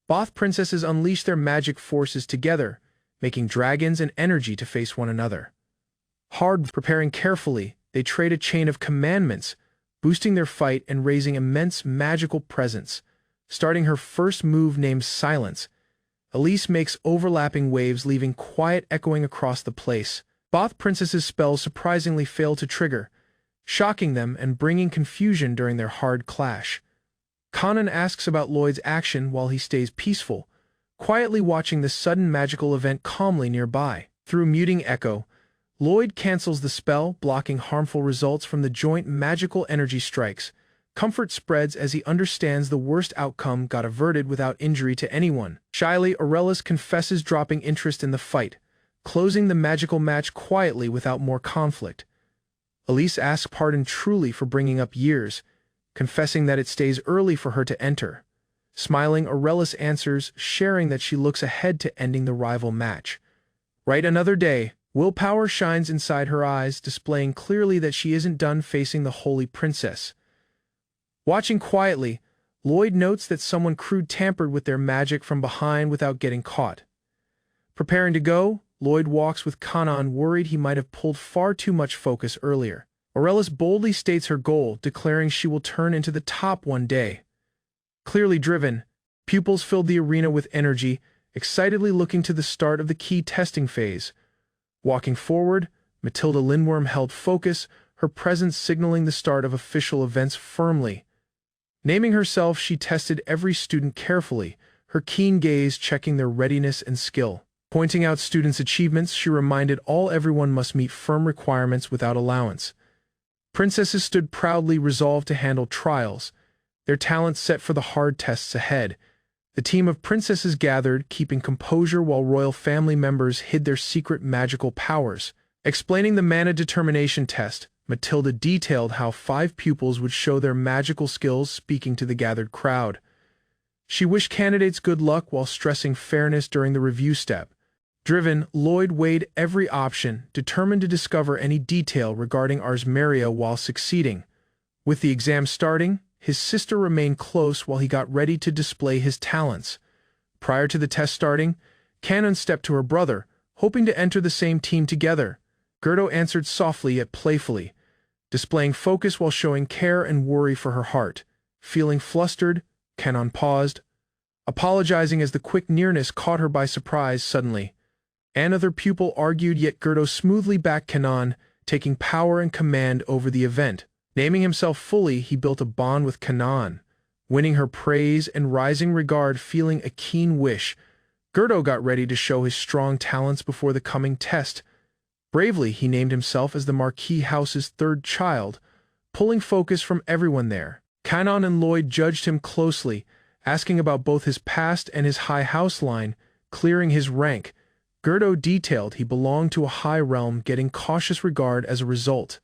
Both princesses unleash their magic forces together, making dragons and energy to face one another. Hard preparing carefully, they trade a chain of commandments, boosting their fight and raising immense magical presence. Starting her first move named Silence, Elise makes overlapping waves, leaving quiet echoing across the place. Both princesses' spells surprisingly fail to trigger, shocking them and bringing confusion during their hard clash. Kanon asks about Lloyd's action while he stays peaceful, quietly watching the sudden magical event calmly nearby. Through muting echo, Lloyd cancels the spell, blocking harmful results from the joint magical energy strikes. Comfort spreads as he understands the worst outcome got averted without injury to anyone. Shyly, Aurelis confesses dropping interest in the fight, closing the magical match quietly without more conflict. Elise asks pardon truly for bringing up years, confessing that it stays early for her to enter. Smiling, Aurelis answers, sharing that she looks ahead to ending the rival match. Right another day, willpower shines inside her eyes, displaying clearly that she isn't done facing the Holy Princess. Watching quietly, Lloyd notes that someone crude tampered with their magic from behind without getting caught. Preparing to go, Lloyd walks with Kanon, worried he might have pulled far too much focus earlier. Aurelis boldly states her goal, declaring she will turn into the top one day. Clearly driven, pupils filled the arena with energy, excitedly looking to the start of the key testing phase. Walking forward, Matilda Lindworm held focus, her presence signaling the start of official events firmly. Naming herself, she tested every student carefully, her keen gaze checking their readiness and skill. Pointing out students' achievements, she reminded everyone must meet firm requirements without allowance. Princesses stood proudly resolved to handle trials, their talents set for the hard tests ahead. The team of princesses gathered, keeping composure while royal family members hid their secret magical powers. Explaining the mana determination test, Matilda detailed how 5 pupils would show their magical skills, speaking to the gathered crowd. She wished candidates good luck while stressing fairness during the review step. Driven, Lloyd weighed every option, determined to discover any detail regarding Ars Maria while succeeding. With the exam starting, his sister remained close while he got ready to display his talents. Prior to the test starting, Kanon stepped to her brother, hoping to enter the same team together. Gerdo answered softly yet playfully, displaying focus while showing care and worry for her heart. Feeling flustered, Kanon paused, apologizing as the quick nearness caught her by surprise suddenly. Another pupil argued, yet Gerdo smoothly backed Kanon, taking power and command over the event. Naming himself fully, he built a bond with Kanon, winning her praise and rising regard. Feeling a keen wish, Gerdo got ready to show his strong talents before the coming test. Bravely, he named himself as the Marquis House's 3rd child, pulling focus from everyone there. Kanon and Lloyd judged him closely, asking about both his past and his high house line, clearing his rank. Gerdo detailed he belonged to a high realm, getting cautious regard as a result.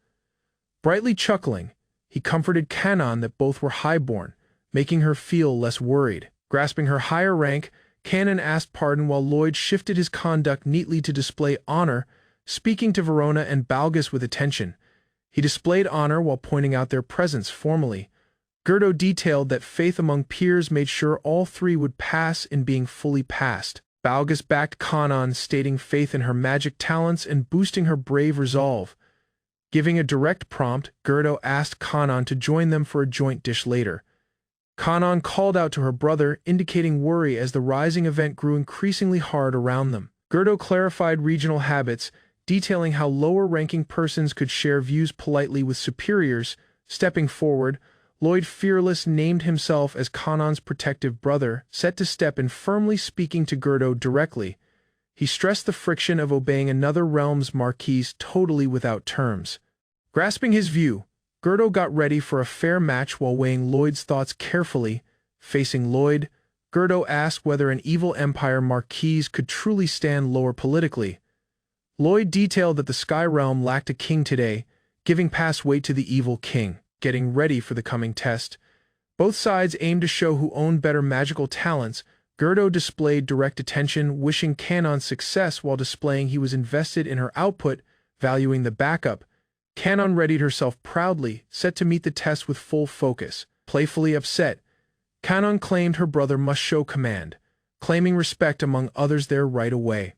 Brightly chuckling, he comforted Kanon that both were highborn, making her feel less worried. Grasping her higher rank, Kanon asked pardon while Lloyd shifted his conduct neatly to display honor, speaking to Verona and Balgus with attention. He displayed honor while pointing out their presence formally. Gerdo detailed that faith among peers made sure all 3 would pass in being fully passed. Balgus backed Kanon, stating faith in her magic talents and boosting her brave resolve. Giving a direct prompt, Gerdo asked Kanon to join them for a joint dish later. Kanon called out to her brother, indicating worry as the rising event grew increasingly hard around them. Gerdo clarified regional habits, detailing how lower-ranking persons could share views politely with superiors. Stepping forward, Lloyd Fearless named himself as Kanon's protective brother, set to step in firmly, speaking to Gerdo directly. He stressed the friction of obeying another realm's marquis totally without terms. Grasping his view, Gerdo got ready for a fair match while weighing Lloyd's thoughts carefully. Facing Lloyd, Gerdo asked whether an evil empire marquis could truly stand lower politically. Lloyd detailed that the Sky Realm lacked a king today, giving past weight to the evil king. Getting ready for the coming test, both sides aimed to show who owned better magical talents. Gerdo displayed direct attention, wishing Kanon success while displaying he was invested in her output, valuing the backup. Kanon readied herself proudly, set to meet the test with full focus. Playfully upset, Kanon claimed her brother must show command, claiming respect among others there right away.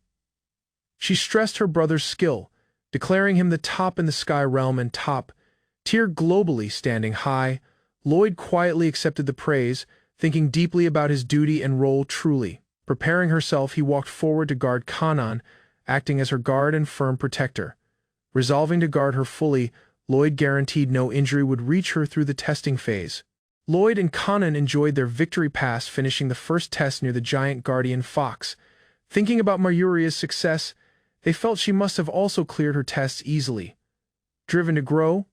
She stressed her brother's skill, declaring him the top in the Sky Realm and top tier globally, standing high. Lloyd quietly accepted the praise, thinking deeply about his duty and role truly. Preparing herself, he walked forward to guard Kanon, acting as her guard and firm protector. Resolving to guard her fully, Lloyd guaranteed no injury would reach her through the testing phase. Lloyd and Kanon enjoyed their victory pass, finishing the first test near the giant guardian fox. Thinking about Mayuria's success, they felt she must have also cleared her tests easily. Driven to grow,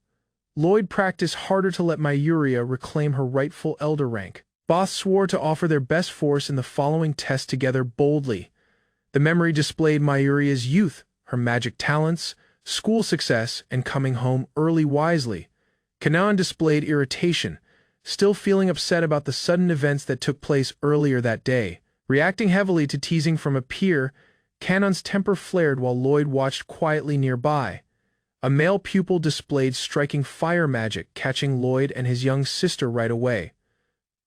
Lloyd practiced harder to let Mayuria reclaim her rightful elder rank. Both swore to offer their best force in the following test together boldly. The memory displayed Mayuria's youth, her magic talents, school success, and coming home early wisely. Kanon displayed irritation, still feeling upset about the sudden events that took place earlier that day. Reacting heavily to teasing from a peer, Kanon's temper flared while Lloyd watched quietly nearby. A male pupil displayed striking fire magic, catching Lloyd and his young sister right away.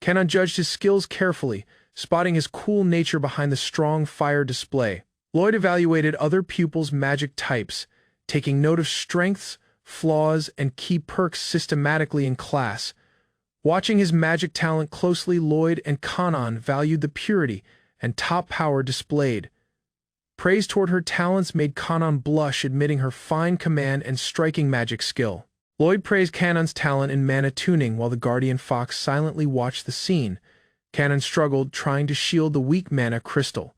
Kanon judged his skills carefully, spotting his cool nature behind the strong fire display. Lloyd evaluated other pupils' magic types, taking note of strengths, flaws, and key perks systematically in class. Watching his magic talent closely, Lloyd and Kanon valued the purity and top power displayed. Praise toward her talents made Kanon blush, admitting her fine command and striking magic skill. Lloyd praised Kanon's talent in mana tuning while the guardian fox silently watched the scene. Kanon struggled, trying to shield the weak mana crystal,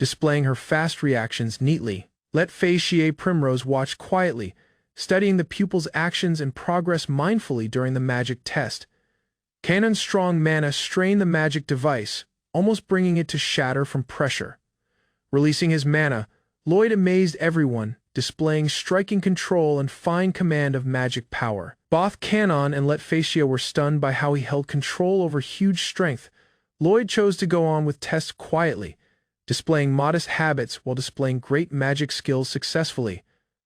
displaying her fast reactions neatly. Let Fiancée Primrose watched quietly, studying the pupil's actions and progress mindfully during the magic test. Kanon's strong mana strained the magic device, almost bringing it to shatter from pressure. Releasing his mana, Lloyd amazed everyone, displaying striking control and fine command of magic power. Both Kanon and Let Fiancée were stunned by how he held control over huge strength. Lloyd chose to go on with tests quietly, displaying modest habits while displaying great magic skills successfully.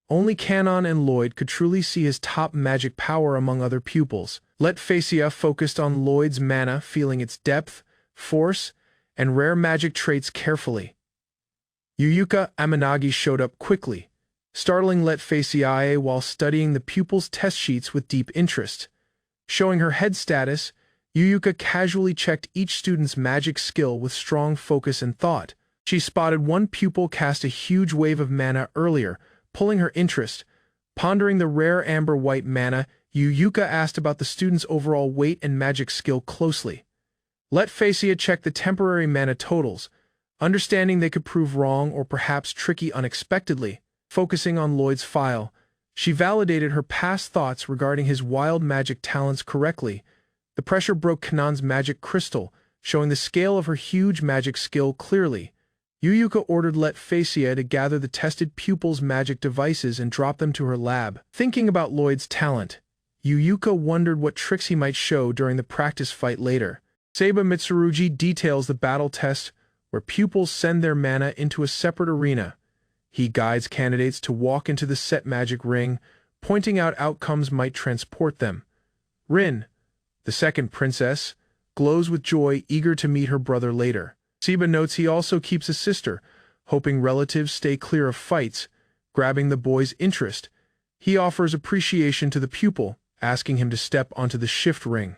Only Kanon and Lloyd could truly see his top magic power among other pupils. Let Fiancée focused on Lloyd's mana, feeling its depth, force, and rare magic traits carefully. Yuyuka Amanagi showed up quickly, startling Let Fiancée while studying the pupil's test sheets with deep interest. Showing her head status, Yuyuka casually checked each student's magic skill with strong focus and thought. She spotted one pupil cast a huge wave of mana earlier, pulling her interest. Pondering the rare amber-white mana, Yuyuka asked about the student's overall weight and magic skill closely. Let Fiancée check the temporary mana totals, understanding they could prove wrong or perhaps tricky unexpectedly. Focusing on Lloyd's file, she validated her past thoughts regarding his wild magic talents correctly. The pressure broke Kanon's magic crystal, showing the scale of her huge magic skill clearly. Yuyuka ordered Let Fiancée to gather the tested pupils' magic devices and drop them to her lab. Thinking about Lloyd's talent, Yuyuka wondered what tricks he might show during the practice fight later. Seiba Mitsurugi details the battle test, where pupils send their mana into a separate arena. He guides candidates to walk into the set magic ring, pointing out outcomes might transport them. Rin, the second princess, glows with joy, eager to meet her brother later. Seiba notes he also keeps a sister, hoping relatives stay clear of fights. Grabbing the boy's interest, he offers appreciation to the pupil, asking him to step onto the shift ring.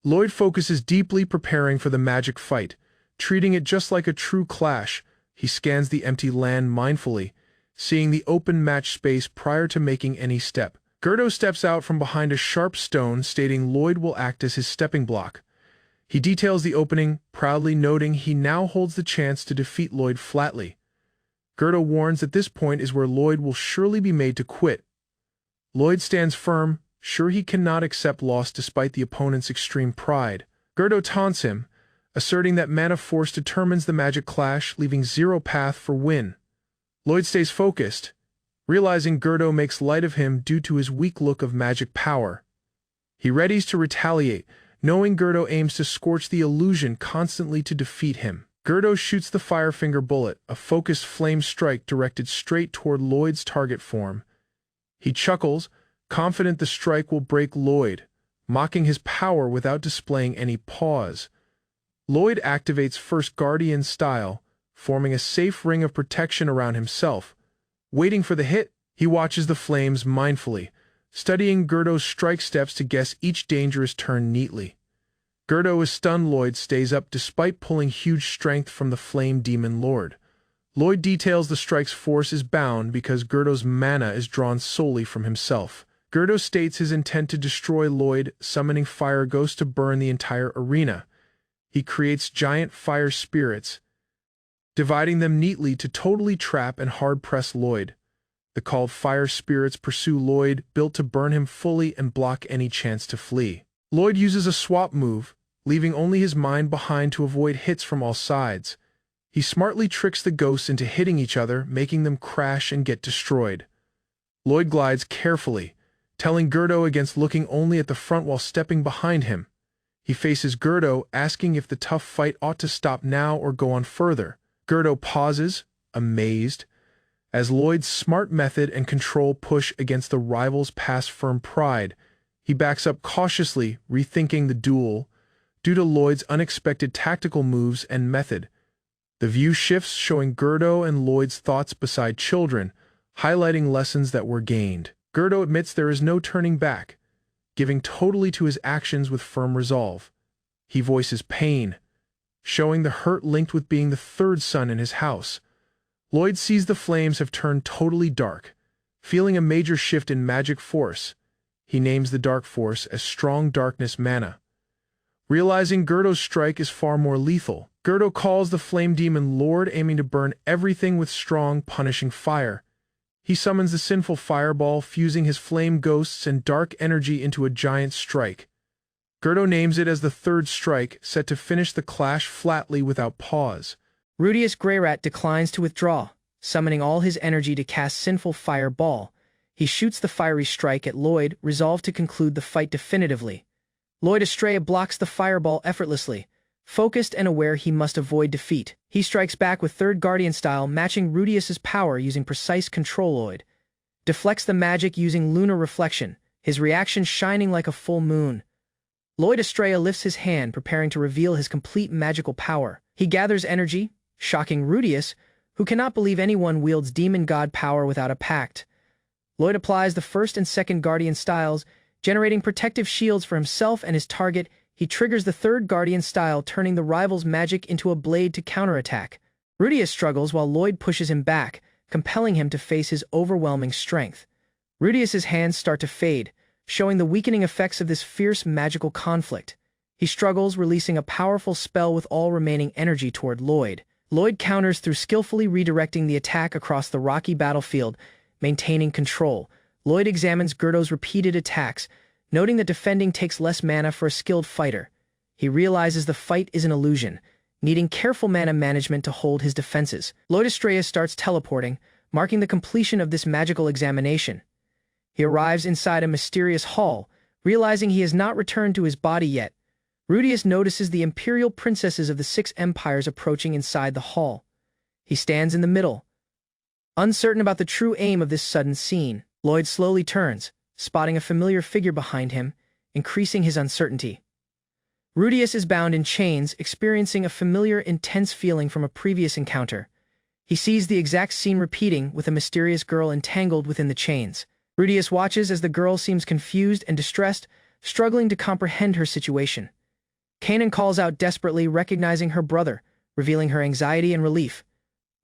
Lloyd focuses deeply, preparing for the magic fight, treating it just like a true clash. He scans the empty land mindfully, seeing the open match space prior to making any step. Gerdo steps out from behind a sharp stone, stating Lloyd will act as his stepping block. He details the opening, proudly noting he now holds the chance to defeat Lloyd flatly. Gerdo warns that this point is where Lloyd will surely be made to quit. Lloyd stands firm, sure he cannot accept loss despite the opponent's extreme pride. Gerdo taunts him, asserting that mana force determines the magic clash, leaving zero path for win. Lloyd stays focused, realizing Gerdo makes light of him due to his weak look of magic power. He readies to retaliate, knowing Gerdo aims to scorch the illusion constantly to defeat him. Gerdo shoots the Firefinger bullet, a focused flame strike directed straight toward Lloyd's target form. He chuckles, confident the strike will break Lloyd, mocking his power without displaying any pause. Lloyd activates First Guardian style, forming a safe ring of protection around himself. Waiting for the hit, he watches the flames mindfully, studying Gerdo's strike steps to guess each dangerous turn neatly. Gerdo is stunned. Lloyd stays up despite pulling huge strength from the Flame Demon Lord. Lloyd details the strike's force is bound because Gerdo's mana is drawn solely from himself. Gerdo states his intent to destroy Lloyd, summoning Fire Ghost to burn the entire arena. He creates giant fire spirits, dividing them neatly to totally trap and hard-press Lloyd. The called fire spirits pursue Lloyd, built to burn him fully and block any chance to flee. Lloyd uses a swap move, leaving only his mind behind to avoid hits from all sides. He smartly tricks the ghosts into hitting each other, making them crash and get destroyed. Lloyd glides carefully, telling Gerdo against looking only at the front while stepping behind him. He faces Gerdo, asking if the tough fight ought to stop now or go on further. Gerdo pauses, amazed, as Lloyd's smart method and control push against the rival's past firm pride. He backs up cautiously, rethinking the duel, due to Lloyd's unexpected tactical moves and method. The view shifts, showing Gerdo and Lloyd's thoughts beside children, highlighting lessons that were gained. Gerdo admits there is no turning back, giving totally to his actions with firm resolve. He voices pain, showing the hurt linked with being the third son in his house. Lloyd sees the flames have turned totally dark, feeling a major shift in magic force. he names the dark force as strong darkness mana. Realizing Gerdo's strike is far more lethal, Gerdo calls the flame demon Lord, aiming to burn everything with strong, punishing fire. He summons the sinful fireball, fusing his flame ghosts and dark energy into a giant strike. Gerdo names it as the third strike, set to finish the clash flatly without pause. Rudius Greyrat declines to withdraw, summoning all his energy to cast Sinful Fireball. He shoots the fiery strike at Lloyd, resolved to conclude the fight definitively. Lloyd Estrella blocks the fireball effortlessly, focused and aware he must avoid defeat. He strikes back with Third Guardian style, matching Rudius's power using precise control. Lloyd deflects the magic using Lunar Reflection, his reaction shining like a full moon. Lloyd Estrella lifts his hand, preparing to reveal his complete magical power. He gathers energy, shocking Rudius, who cannot believe anyone wields demon god power without a pact. Lloyd applies the first and second Guardian styles, generating protective shields for himself and his target. He triggers the Third Guardian style, turning the rival's magic into a blade to counterattack. Rudius struggles while Lloyd pushes him back, compelling him to face his overwhelming strength. Rudius's hands start to fade, showing the weakening effects of this fierce magical conflict. He struggles, releasing a powerful spell with all remaining energy toward Lloyd. Lloyd counters through skillfully redirecting the attack across the rocky battlefield, maintaining control. Lloyd examines Gerdo's repeated attacks, noting that defending takes less mana for a skilled fighter. He realizes the fight is an illusion, needing careful mana management to hold his defenses. Lloyd Estrella starts teleporting, marking the completion of this magical examination. He arrives inside a mysterious hall, realizing he has not returned to his body yet. Rudius notices the imperial princesses of the 6 empires approaching inside the hall. He stands in the middle, uncertain about the true aim of this sudden scene. Lloyd slowly turns, spotting a familiar figure behind him, increasing his uncertainty. Rudius is bound in chains, experiencing a familiar, intense feeling from a previous encounter. He sees the exact scene repeating, with a mysterious girl entangled within the chains. Rudius watches as the girl seems confused and distressed, struggling to comprehend her situation. Kanan calls out desperately, recognizing her brother, revealing her anxiety and relief.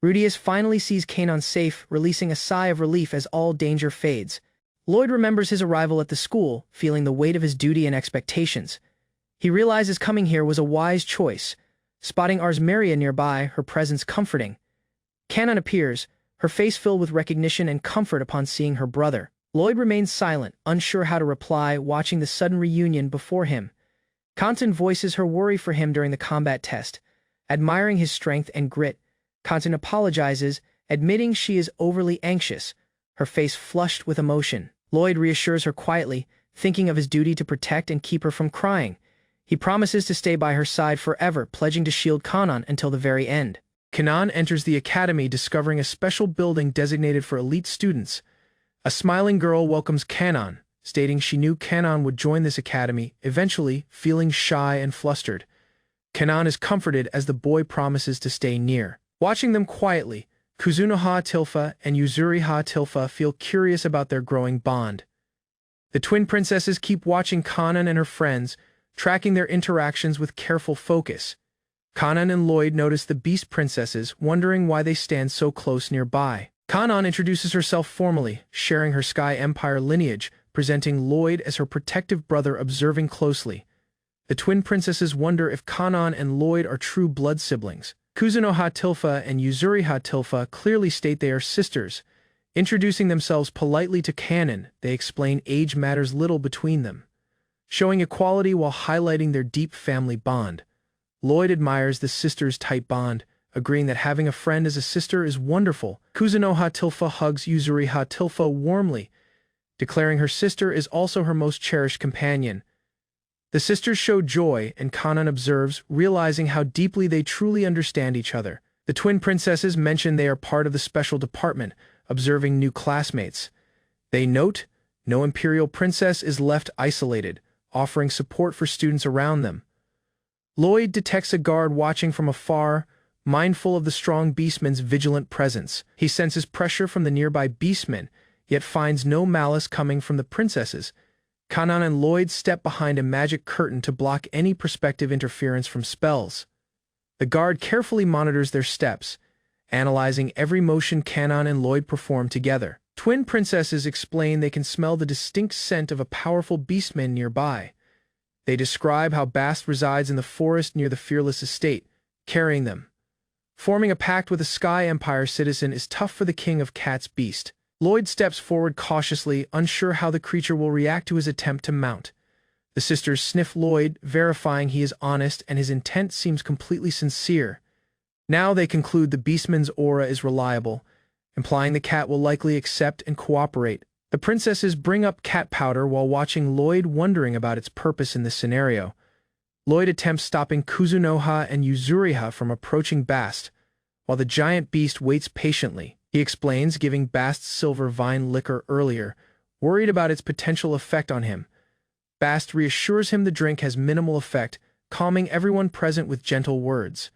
Rudius finally sees Kanan safe, releasing a sigh of relief as all danger fades. Lloyd remembers his arrival at the school, feeling the weight of his duty and expectations. He realizes coming here was a wise choice, spotting Arsmeria nearby, her presence comforting. Kanan appears, her face filled with recognition and comfort upon seeing her brother. Lloyd remains silent, unsure how to reply, watching the sudden reunion before him. Kantan voices her worry for him during the combat test. Admiring his strength and grit, Kantan apologizes, admitting she is overly anxious, her face flushed with emotion. Lloyd reassures her quietly, thinking of his duty to protect and keep her from crying. He promises to stay by her side forever, pledging to shield Kanan until the very end. Kanan enters the academy, discovering a special building designated for elite students. A smiling girl welcomes Kanan, stating she knew Kanan would join this academy, eventually feeling shy and flustered. Kanan is comforted as the boy promises to stay near. Watching them quietly, Kuzunoha Tilfa and Yuzuriha Tilfa feel curious about their growing bond. The twin princesses keep watching Kanan and her friends, tracking their interactions with careful focus. Kanan and Lloyd notice the beast princesses, wondering why they stand so close nearby. Kanan introduces herself formally, sharing her Sky Empire lineage, presenting Lloyd as her protective brother, observing closely. The twin princesses wonder if Kanan and Lloyd are true blood siblings. Kuzunoha Tilfa and Yuzuriha Tilfa clearly state they are sisters. Introducing themselves politely to Kanan, they explain age matters little between them, showing equality while highlighting their deep family bond. Lloyd admires the sisters' tight bond, agreeing that having a friend as a sister is wonderful. Kuzunoha Tilfa hugs Yuzuriha Tilfa warmly, declaring her sister is also her most cherished companion. The sisters show joy, and Kanan observes, realizing how deeply they truly understand each other. The twin princesses mention they are part of the special department, observing new classmates. They note, no imperial princess is left isolated, offering support for students around them. Lloyd detects a guard watching from afar, mindful of the strong beastman's vigilant presence. He senses pressure from the nearby beastmen, yet finds no malice coming from the princesses. Kanan and Lloyd step behind a magic curtain to block any prospective interference from spells. The guard carefully monitors their steps, analyzing every motion Kanan and Lloyd perform together. Twin princesses explain they can smell the distinct scent of a powerful beastman nearby. They describe how Bast resides in the forest near the Fearless estate, carrying them. Forming a pact with a Sky Empire citizen is tough for the king of Cat's beast. Lloyd steps forward cautiously, unsure how the creature will react to his attempt to mount. The sisters sniff Lloyd, verifying he is honest and his intent seems completely sincere. Now they conclude the beastman's aura is reliable, implying the cat will likely accept and cooperate. The princesses bring up cat powder while watching Lloyd, wondering about its purpose in this scenario. Lloyd attempts stopping Kuzunoha and Yuzuriha from approaching Bast, while the giant beast waits patiently. He explains, giving Bast silver vine liquor earlier, worried about its potential effect on him. Bast reassures him the drink has minimal effect, calming everyone present with gentle words.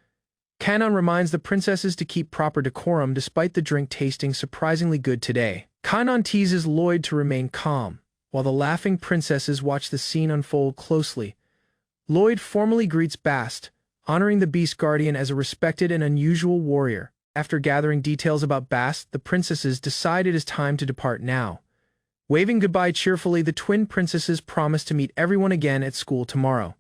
Kanon reminds the princesses to keep proper decorum despite the drink tasting surprisingly good today. Kanon teases Lloyd to remain calm, while the laughing princesses watch the scene unfold closely. Lloyd formally greets Bast, honoring the beast guardian as a respected and unusual warrior. After gathering details about Bast, the princesses decide it is time to depart now. Waving goodbye cheerfully, the twin princesses promise to meet everyone again at school tomorrow.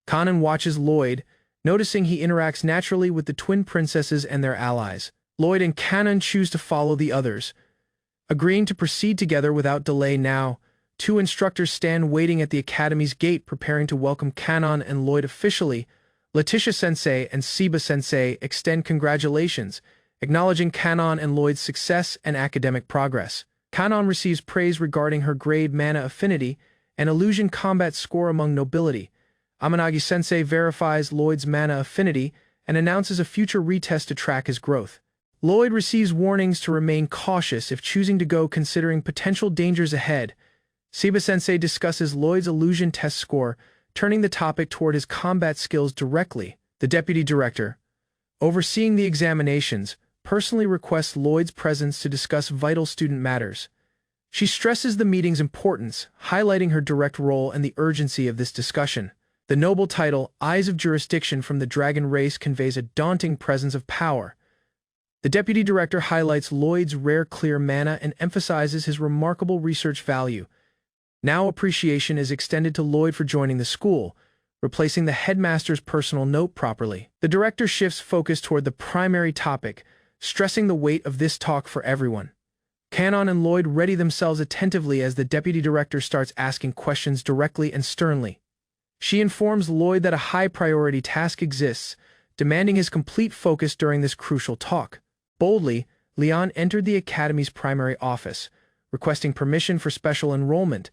Kanon watches Lloyd, noticing he interacts naturally with the twin princesses and their allies. Lloyd and Kanon choose to follow the others. Agreeing to proceed together without delay now, two instructors stand waiting at the academy's gate preparing to welcome Kanon and Lloyd officially. Letitia-sensei and Seba-sensei extend congratulations, acknowledging Kanon and Lloyd's success and academic progress. Kanon receives praise regarding her grade mana affinity and illusion combat score among nobility. Amanagi-sensei verifies Lloyd's mana affinity and announces a future retest to track his growth. Lloyd receives warnings to remain cautious if choosing to go, considering potential dangers ahead. Seba-sensei discusses Lloyd's illusion test score, turning the topic toward his combat skills directly. The deputy director, overseeing the examinations, personally requests Lloyd's presence to discuss vital student matters. She stresses the meeting's importance, highlighting her direct role and the urgency of this discussion. The noble title, Eyes of Jurisdiction from the Dragon Race, conveys a daunting presence of power. The deputy director highlights Lloyd's rare clear mana and emphasizes his remarkable research value. Now appreciation is extended to Lloyd for joining the school, replacing the headmaster's personal note properly. The director shifts focus toward the primary topic, stressing the weight of this talk for everyone. Kanon and Lloyd ready themselves attentively as the deputy director starts asking questions directly and sternly. She informs Lloyd that a high-priority task exists, demanding his complete focus during this crucial talk. Boldly, Leon entered the academy's primary office, requesting permission for special enrollment.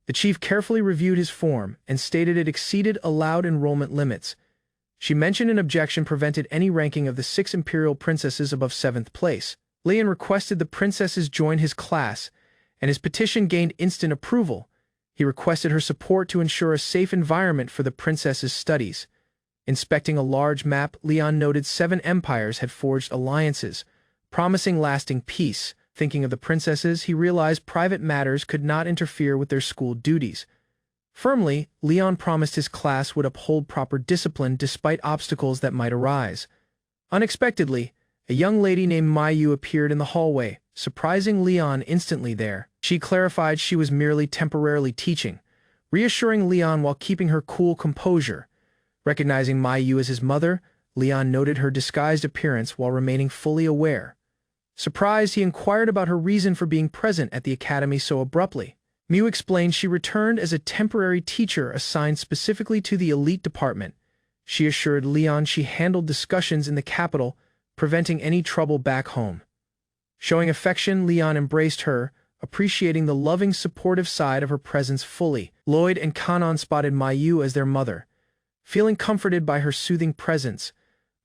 The chief carefully reviewed his form and stated it exceeded allowed enrollment limits. She mentioned an objection prevented any ranking of the 6 imperial princesses above 7th place. Leon requested the princesses join his class, and his petition gained instant approval. He requested her support to ensure a safe environment for the princesses' studies. Inspecting a large map, Leon noted 7 empires had forged alliances, promising lasting peace. Thinking of the princesses, he realized private matters could not interfere with their school duties. Firmly, Leon promised his class would uphold proper discipline despite obstacles that might arise. Unexpectedly, a young lady named Mayu appeared in the hallway, surprising Leon instantly there. She clarified she was merely temporarily teaching, reassuring Leon while keeping her cool composure. Recognizing Mayu as his mother, Leon noted her disguised appearance while remaining fully aware. Surprised, he inquired about her reason for being present at the academy so abruptly. Miu explained she returned as a temporary teacher assigned specifically to the elite department. She assured Leon she handled discussions in the capital, preventing any trouble back home. Showing affection, Leon embraced her, appreciating the loving, supportive side of her presence fully. Lloyd and Kanon spotted Mayu as their mother. Feeling comforted by her soothing presence,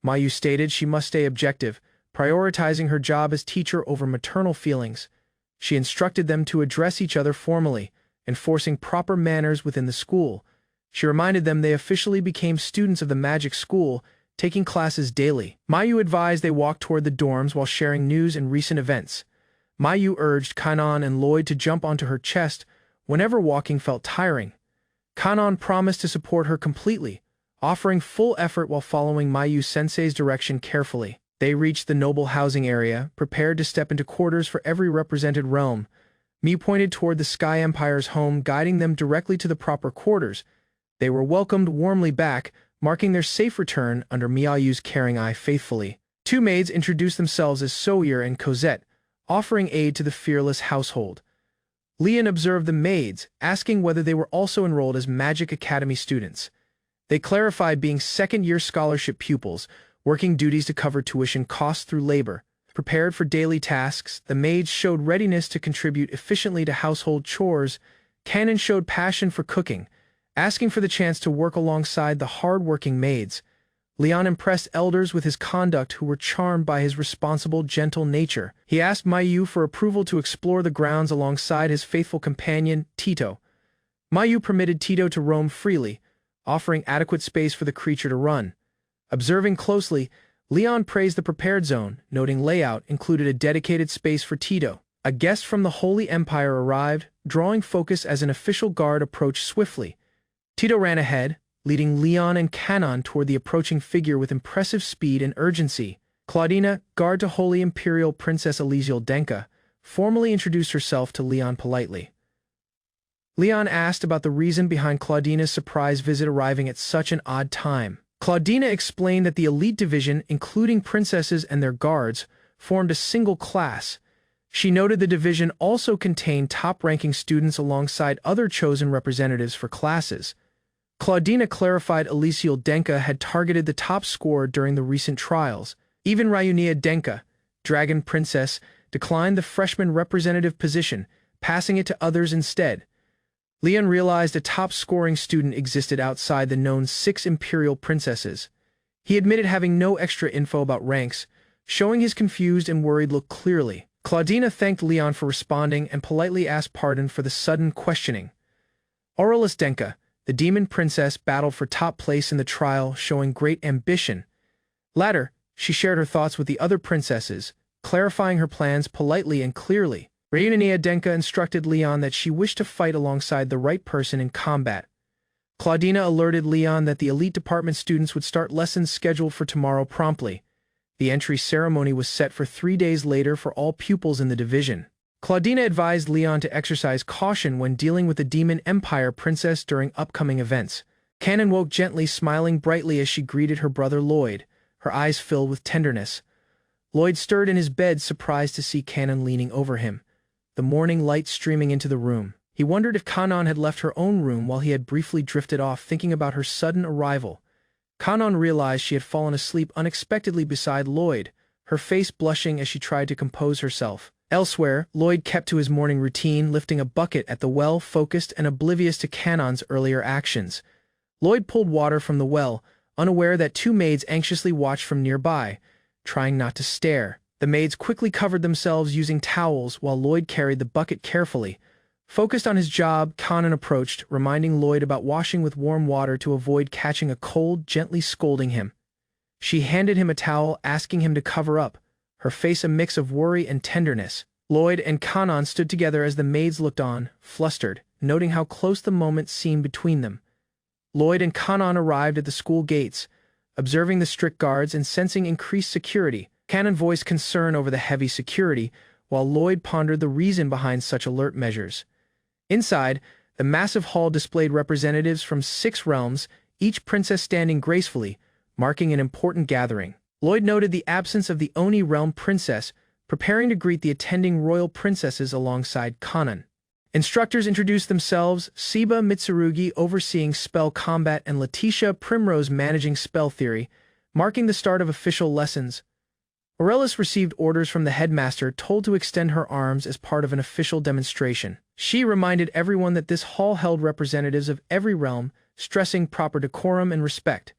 Mayu stated she must stay objective, prioritizing her job as teacher over maternal feelings. She instructed them to address each other formally, enforcing proper manners within the school. She reminded them they officially became students of the magic school, taking classes daily. Mayu advised they walk toward the dorms while sharing news and recent events. Mayu urged Kanon and Lloyd to jump onto her chest whenever walking felt tiring. Kanon promised to support her completely, offering full effort while following Mayu-sensei's direction carefully. They reached the noble housing area, prepared to step into quarters for every represented realm. Mi pointed toward the Sky Empire's home, guiding them directly to the proper quarters. They were welcomed warmly back, marking their safe return under Miayu's caring eye faithfully. Two maids introduced themselves as Soyer and Cosette, offering aid to the fearless household. Leon observed the maids, asking whether they were also enrolled as Magic Academy students. They clarified being second-year scholarship pupils, working duties to cover tuition costs through labor. Prepared for daily tasks, the maids showed readiness to contribute efficiently to household chores. Kanon showed passion for cooking, asking for the chance to work alongside the hard-working maids. Leon impressed elders with his conduct who were charmed by his responsible, gentle nature. He asked Mayu for approval to explore the grounds alongside his faithful companion, Tito. Mayu permitted Tito to roam freely, offering adequate space for the creature to run. Observing closely, Leon praised the prepared zone, noting layout included a dedicated space for Tito. A guest from the Holy Empire arrived, drawing focus as an official guard approached swiftly. Tito ran ahead, leading Leon and Kanon toward the approaching figure with impressive speed and urgency. Claudina, guard to Holy Imperial Princess Elysial Denka, formally introduced herself to Leon politely. Leon asked about the reason behind Claudina's surprise visit arriving at such an odd time. Claudina explained that the elite division, including princesses and their guards, formed a single class. She noted the division also contained top-ranking students alongside other chosen representatives for classes. Claudina clarified Elysial Denka had targeted the top scorer during the recent trials. Even Ryunia Denka, Dragon Princess, declined the freshman representative position, passing it to others instead. Leon realized a top-scoring student existed outside the known 6 imperial princesses. He admitted having no extra info about ranks, showing his confused and worried look clearly. Claudina thanked Leon for responding and politely asked pardon for the sudden questioning. Aurelius Denka, the demon princess, battled for top place in the trial, showing great ambition. Later, she shared her thoughts with the other princesses, clarifying her plans politely and clearly. Ryunia Denka instructed Leon that she wished to fight alongside the right person in combat. Claudina alerted Leon that the elite department students would start lessons scheduled for tomorrow promptly. The entry ceremony was set for 3 days later for all pupils in the division. Claudina advised Leon to exercise caution when dealing with the Demon Empire princess during upcoming events. Kanon woke gently, smiling brightly as she greeted her brother Lloyd, her eyes filled with tenderness. Lloyd stirred in his bed, surprised to see Kanon leaning over him, the morning light streaming into the room. He wondered if Kanon had left her own room while he had briefly drifted off, thinking about her sudden arrival. Kanon realized she had fallen asleep unexpectedly beside Lloyd, her face blushing as she tried to compose herself. Elsewhere, Lloyd kept to his morning routine, lifting a bucket at the well, focused and oblivious to Kanon's earlier actions. Lloyd pulled water from the well, unaware that 2 maids anxiously watched from nearby, trying not to stare. The maids quickly covered themselves using towels while Lloyd carried the bucket carefully. Focused on his job, Kanon approached, reminding Lloyd about washing with warm water to avoid catching a cold, gently scolding him. She handed him a towel, asking him to cover up, her face a mix of worry and tenderness. Lloyd and Kanon stood together as the maids looked on, flustered, noting how close the moment seemed between them. Lloyd and Kanon arrived at the school gates, observing the strict guards and sensing increased security. Kanon voiced concern over the heavy security, while Lloyd pondered the reason behind such alert measures. Inside, the massive hall displayed representatives from 6 realms, each princess standing gracefully, marking an important gathering. Lloyd noted the absence of the Oni realm princess, preparing to greet the attending royal princesses alongside Kanon. Instructors introduced themselves, Seba Mitsurugi overseeing spell combat and Letitia Primrose managing spell theory, marking the start of official lessons. Aurelius received orders from the headmaster, told to extend her arms as part of an official demonstration. She reminded everyone that this hall held representatives of every realm, stressing proper decorum and respect.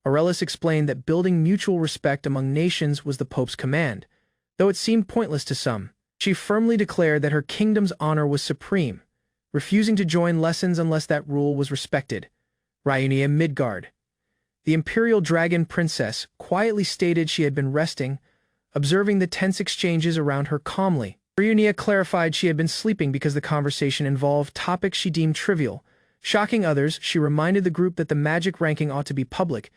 Aurelius explained that building mutual respect among nations was the Pope's command, though it seemed pointless to some. She firmly declared that her kingdom's honor was supreme, refusing to join lessons unless that rule was respected. Ryunia Midgard, the Imperial Dragon Princess, quietly stated she had been resting, observing the tense exchanges around her calmly. Ryunia clarified she had been sleeping because the conversation involved topics she deemed trivial. Shocking others, she reminded the group that the magic ranking ought to be public,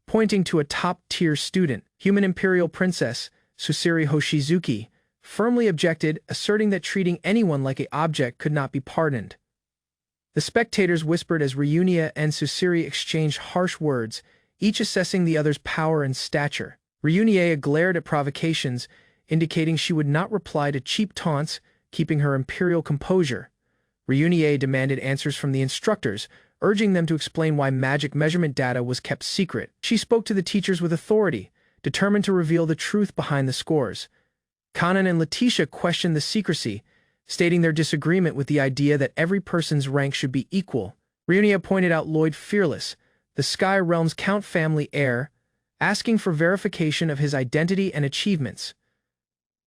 pointing to a top-tier student. Human Imperial Princess, Susiri Hoshizuki, firmly objected, asserting that treating anyone like an object could not be pardoned. The spectators whispered as Ryunia and Susiri exchanged harsh words, each assessing the other's power and stature. Ryunia glared at provocations, indicating she would not reply to cheap taunts, keeping her imperial composure. Ryunia demanded answers from the instructors, urging them to explain why magic measurement data was kept secret. She spoke to the teachers with authority, determined to reveal the truth behind the scores. Kanan and Letitia questioned the secrecy, stating their disagreement with the idea that every person's rank should be equal. Ryunia pointed out Lloyd Fearless, the Sky Realm's Count family heir, asking for verification of his identity and achievements.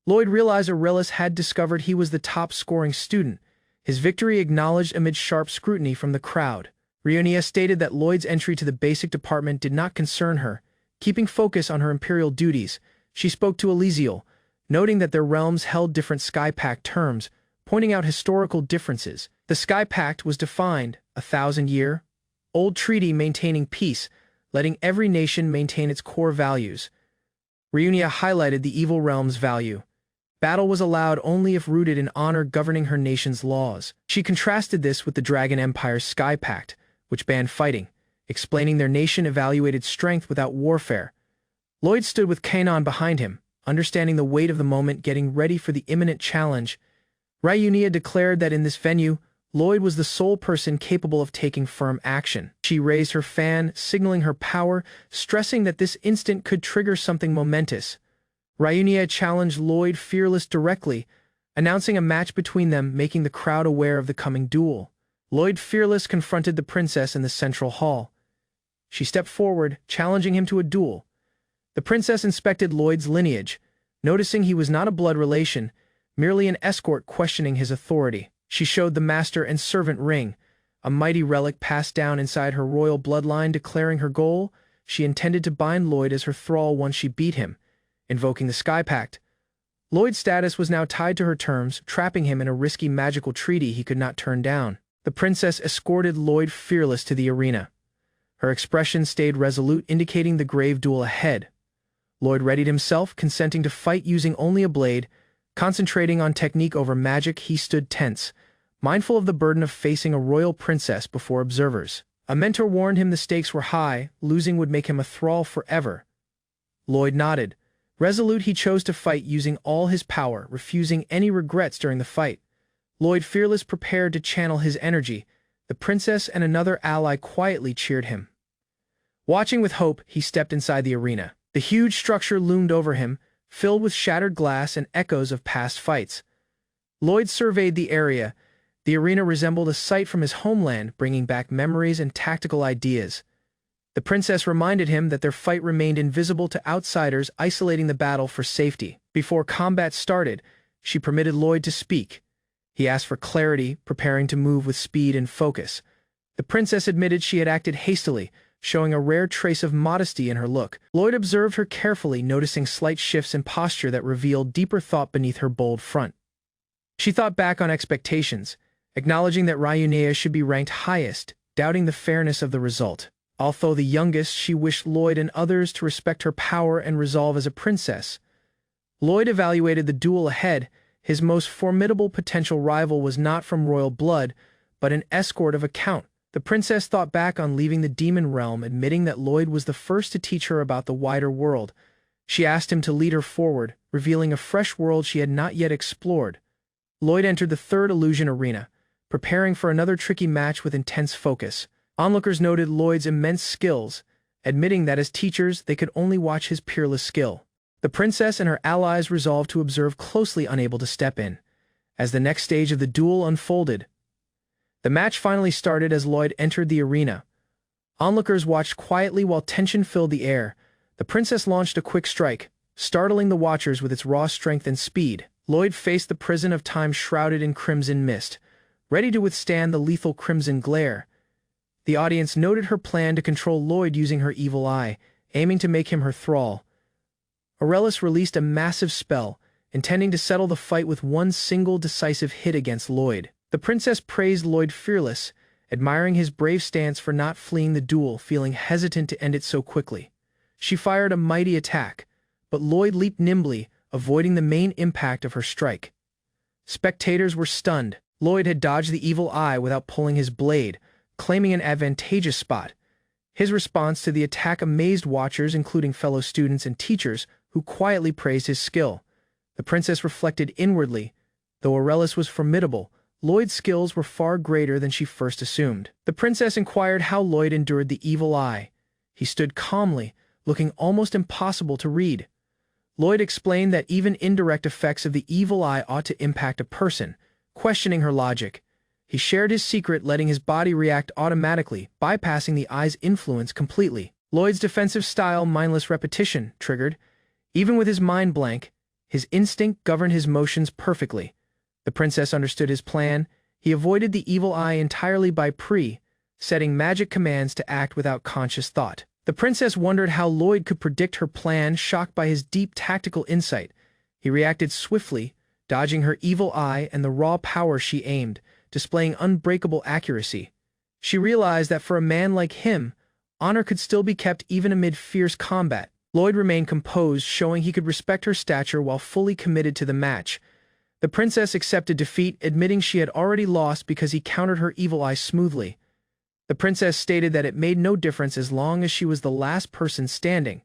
Lloyd realized Aurelius had discovered he was the top-scoring student, his victory acknowledged amid sharp scrutiny from the crowd. Ryunia stated that Lloyd's entry to the basic department did not concern her, keeping focus on her imperial duties. She spoke to Elysiel, noting that their realms held different Sky Pact terms, pointing out historical differences. The Sky Pact was defined, a 1,000-year-old treaty maintaining peace, letting every nation maintain its core values. Ryunia highlighted the evil realm's value. Battle was allowed only if rooted in honor governing her nation's laws. She contrasted this with the Dragon Empire's Sky Pact, which banned fighting, explaining their nation evaluated strength without warfare. Lloyd stood with Kanan behind him, understanding the weight of the moment, getting ready for the imminent challenge. Ryunia declared that in this venue, Lloyd was the sole person capable of taking firm action. She raised her fan, signaling her power, stressing that this instant could trigger something momentous. Ryunia challenged Lloyd Fearless directly, announcing a match between them, making the crowd aware of the coming duel. Lloyd Fearless confronted the princess in the central hall. She stepped forward, challenging him to a duel. The princess inspected Lloyd's lineage, noticing he was not a blood relation, merely an escort, questioning his authority. She showed the master and servant ring, a mighty relic passed down inside her royal bloodline, declaring her goal. She intended to bind Lloyd as her thrall once she beat him, invoking the Sky Pact. Lloyd's status was now tied to her terms, trapping him in a risky magical treaty he could not turn down. The princess escorted Lloyd Fearless to the arena. Her expression stayed resolute, indicating the grave duel ahead. Lloyd readied himself, consenting to fight using only a blade. Concentrating on technique over magic, he stood tense, mindful of the burden of facing a royal princess before observers. A mentor warned him the stakes were high, losing would make him a thrall forever. Lloyd nodded. Resolute, he chose to fight using all his power, refusing any regrets during the fight. Lloyd Fearless prepared to channel his energy. The princess and another ally quietly cheered him. Watching with hope, he stepped inside the arena. The huge structure loomed over him, filled with shattered glass and echoes of past fights. Lloyd surveyed the area. The arena resembled a sight from his homeland, bringing back memories and tactical ideas. The princess reminded him that their fight remained invisible to outsiders, isolating the battle for safety. Before combat started, she permitted Lloyd to speak. He asked for clarity, preparing to move with speed and focus. The princess admitted she had acted hastily, showing a rare trace of modesty in her look. Lloyd observed her carefully, noticing slight shifts in posture that revealed deeper thought beneath her bold front. She thought back on expectations, acknowledging that Ryunia should be ranked highest, doubting the fairness of the result. Although the youngest, she wished Lloyd and others to respect her power and resolve as a princess. Lloyd evaluated the duel ahead. His most formidable potential rival was not from royal blood, but an escort of a count. The princess thought back on leaving the demon realm, admitting that Lloyd was the first to teach her about the wider world. She asked him to lead her forward, revealing a fresh world she had not yet explored. Lloyd entered the third illusion arena, preparing for another tricky match with intense focus. Onlookers noted Lloyd's immense skills, admitting that as teachers they could only watch his peerless skill. The princess and her allies resolved to observe closely, unable to step in. As the next stage of the duel unfolded, the match finally started as Lloyd entered the arena. Onlookers watched quietly while tension filled the air. The princess launched a quick strike, startling the watchers with its raw strength and speed. Lloyd faced the prison of time shrouded in crimson mist, ready to withstand the lethal crimson glare. The audience noted her plan to control Lloyd using her evil eye, aiming to make him her thrall. Aurelius released a massive spell, intending to settle the fight with one single decisive hit against Lloyd. The princess praised Lloyd Fearless, admiring his brave stance for not fleeing the duel, feeling hesitant to end it so quickly. She fired a mighty attack, but Lloyd leaped nimbly, avoiding the main impact of her strike. Spectators were stunned. Lloyd had dodged the evil eye without pulling his blade, claiming an advantageous spot. His response to the attack amazed watchers, including fellow students and teachers, who quietly praised his skill. The princess reflected inwardly. Though Aurelius was formidable, Lloyd's skills were far greater than she first assumed. The princess inquired how Lloyd endured the evil eye. He stood calmly, looking almost impossible to read. Lloyd explained that even indirect effects of the evil eye ought to impact a person, questioning her logic. He shared his secret, letting his body react automatically, bypassing the eye's influence completely. Lloyd's defensive style, mindless repetition, triggered. Even with his mind blank, his instinct governed his motions perfectly. The princess understood his plan. He avoided the evil eye entirely by setting magic commands to act without conscious thought. The princess wondered how Lloyd could predict her plan, shocked by his deep tactical insight. He reacted swiftly, dodging her evil eye and the raw power she aimed, displaying unbreakable accuracy. She realized that for a man like him, honor could still be kept even amid fierce combat. Lloyd remained composed, showing he could respect her stature while fully committed to the match. The princess accepted defeat, admitting she had already lost because he countered her evil eye smoothly. The princess stated that it made no difference as long as she was the last person standing.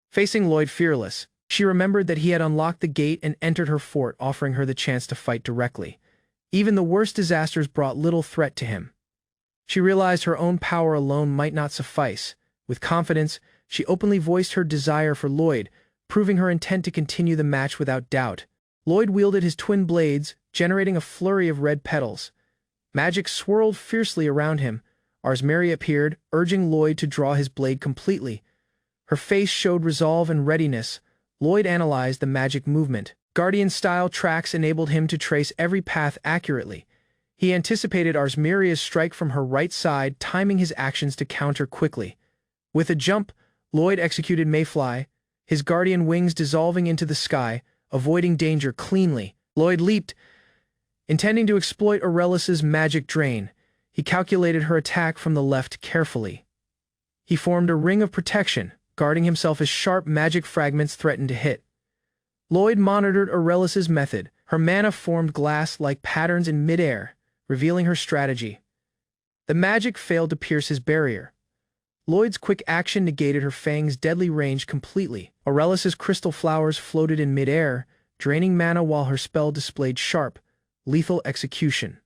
Facing Lloyd fearless, she remembered that he had unlocked the gate and entered her fort, offering her the chance to fight directly. Even the worst disasters brought little threat to him. She realized her own power alone might not suffice. With confidence, she openly voiced her desire for Lloyd, proving her intent to continue the match without doubt. Lloyd wielded his twin blades, generating a flurry of red petals. Magic swirled fiercely around him. Arsmeri appeared, urging Lloyd to draw his blade completely. Her face showed resolve and readiness. Lloyd analyzed the magic movement. Guardian-style tracks enabled him to trace every path accurately. He anticipated Arsmeria's strike from her right side, timing his actions to counter quickly. With a jump, Lloyd executed Mayfly, his guardian wings dissolving into the sky, avoiding danger cleanly. Lloyd leaped, intending to exploit Aurelius's magic drain. He calculated her attack from the left carefully. He formed a ring of protection, guarding himself as sharp magic fragments threatened to hit. Lloyd monitored Aurelius's method. Her mana formed glass-like patterns in midair, revealing her strategy. The magic failed to pierce his barrier. Lloyd's quick action negated her fang's deadly range completely. Aurelius's crystal flowers floated in midair, draining mana while her spell displayed sharp, lethal execution.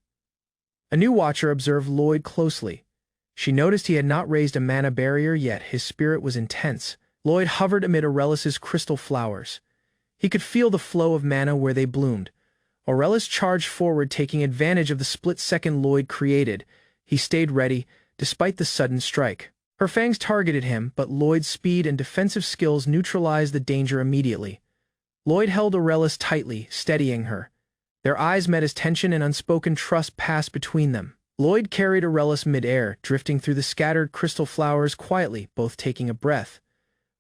A new watcher observed Lloyd closely. She noticed he had not raised a mana barrier yet. His spirit was intense. Lloyd hovered amid Aurelius's crystal flowers. He could feel the flow of mana where they bloomed. Aurelius charged forward, taking advantage of the split-second Lloyd created. He stayed ready, despite the sudden strike. Her fangs targeted him, but Lloyd's speed and defensive skills neutralized the danger immediately. Lloyd held Aurelius tightly, steadying her. Their eyes met as tension and unspoken trust passed between them. Lloyd carried Aurelius mid-air, drifting through the scattered crystal flowers quietly, both taking a breath.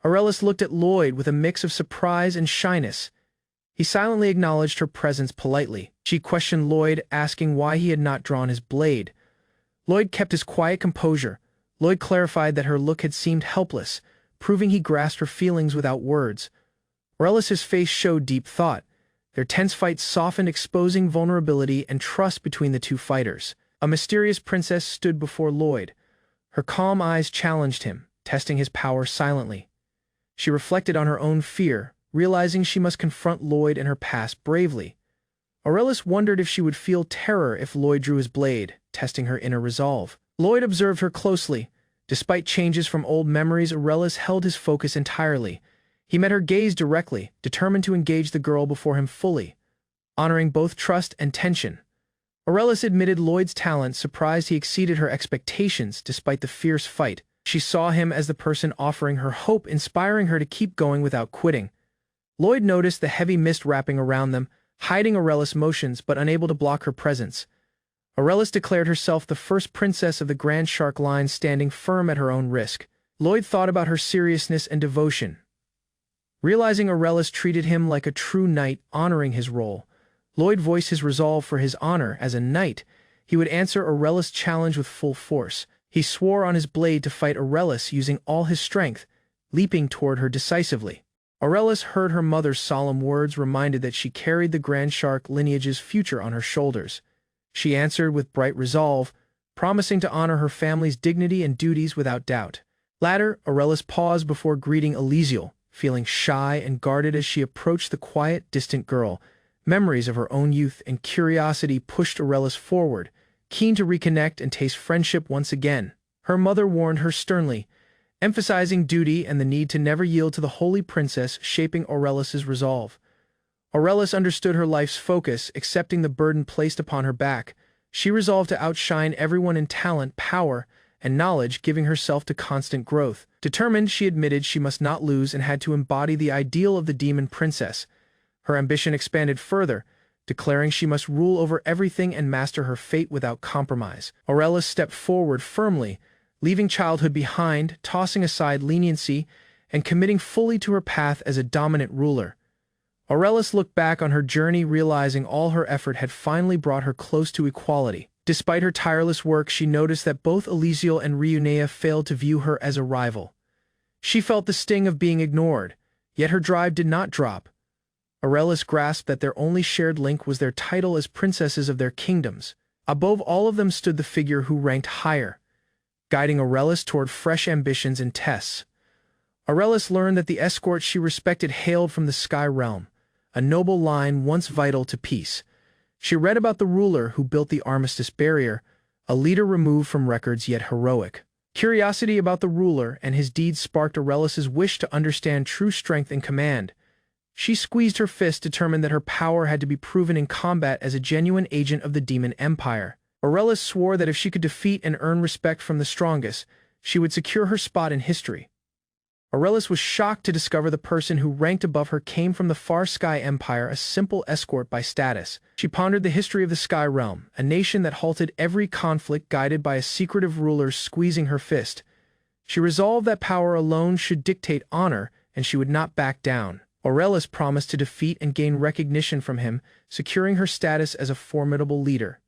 Aurelius looked at Lloyd with a mix of surprise and shyness. He silently acknowledged her presence politely. She questioned Lloyd, asking why he had not drawn his blade. Lloyd kept his quiet composure. Lloyd clarified that her look had seemed helpless, proving he grasped her feelings without words. Aurelius's face showed deep thought. Their tense fight softened, exposing vulnerability and trust between the two fighters. A mysterious princess stood before Lloyd. Her calm eyes challenged him, testing his power silently. She reflected on her own fear, realizing she must confront Lloyd and her past bravely. Aurelius wondered if she would feel terror if Lloyd drew his blade, testing her inner resolve. Lloyd observed her closely. Despite changes from old memories, Aurelius held his focus entirely. He met her gaze directly, determined to engage the girl before him fully, honoring both trust and tension. Aurelius admitted Lloyd's talent, surprised he exceeded her expectations despite the fierce fight. She saw him as the person offering her hope, inspiring her to keep going without quitting. Lloyd noticed the heavy mist wrapping around them, hiding Aurelius' motions but unable to block her presence. Aurelius declared herself the first princess of the Grand Shark line, standing firm at her own risk. Lloyd thought about her seriousness and devotion. Realizing Aurelius treated him like a true knight, honoring his role, Lloyd voiced his resolve for his honor. As a knight, he would answer Aurelius' challenge with full force. He swore on his blade to fight Aurelius using all his strength, leaping toward her decisively. Aurelius heard her mother's solemn words, reminded that she carried the Grand Shark lineage's future on her shoulders. She answered with bright resolve, promising to honor her family's dignity and duties without doubt. Later, Aurelius paused before greeting Elysiel, feeling shy and guarded as she approached the quiet, distant girl. Memories of her own youth and curiosity pushed Aurelius forward, keen to reconnect and taste friendship once again. Her mother warned her sternly, emphasizing duty and the need to never yield to the holy princess, shaping Aurelius's resolve. Aurelius understood her life's focus, accepting the burden placed upon her back. She resolved to outshine everyone in talent, power, and knowledge, giving herself to constant growth. Determined, she admitted she must not lose and had to embody the ideal of the demon princess. Her ambition expanded further, declaring she must rule over everything and master her fate without compromise. Aurelius stepped forward firmly, leaving childhood behind, tossing aside leniency, and committing fully to her path as a dominant ruler. Aurelius looked back on her journey, realizing all her effort had finally brought her close to equality. Despite her tireless work, she noticed that both Elysiel and Ryunea failed to view her as a rival. She felt the sting of being ignored, yet her drive did not drop. Aurelius grasped that their only shared link was their title as princesses of their kingdoms. Above all of them stood the figure who ranked higher, guiding Aurelius toward fresh ambitions and tests. Aurelius learned that the escort she respected hailed from the Sky Realm, a noble line once vital to peace. She read about the ruler who built the Armistice Barrier, a leader removed from records yet heroic. Curiosity about the ruler and his deeds sparked Aurelius's wish to understand true strength and command. She squeezed her fist, determined that her power had to be proven in combat as a genuine agent of the Demon Empire. Aurelius swore that if she could defeat and earn respect from the strongest, she would secure her spot in history. Aurelius was shocked to discover the person who ranked above her came from the far Sky Empire, a simple escort by status. She pondered the history of the Sky Realm, a nation that halted every conflict, guided by a secretive ruler squeezing her fist. She resolved that power alone should dictate honor, and she would not back down. Aurelius promised to defeat and gain recognition from him, securing her status as a formidable leader.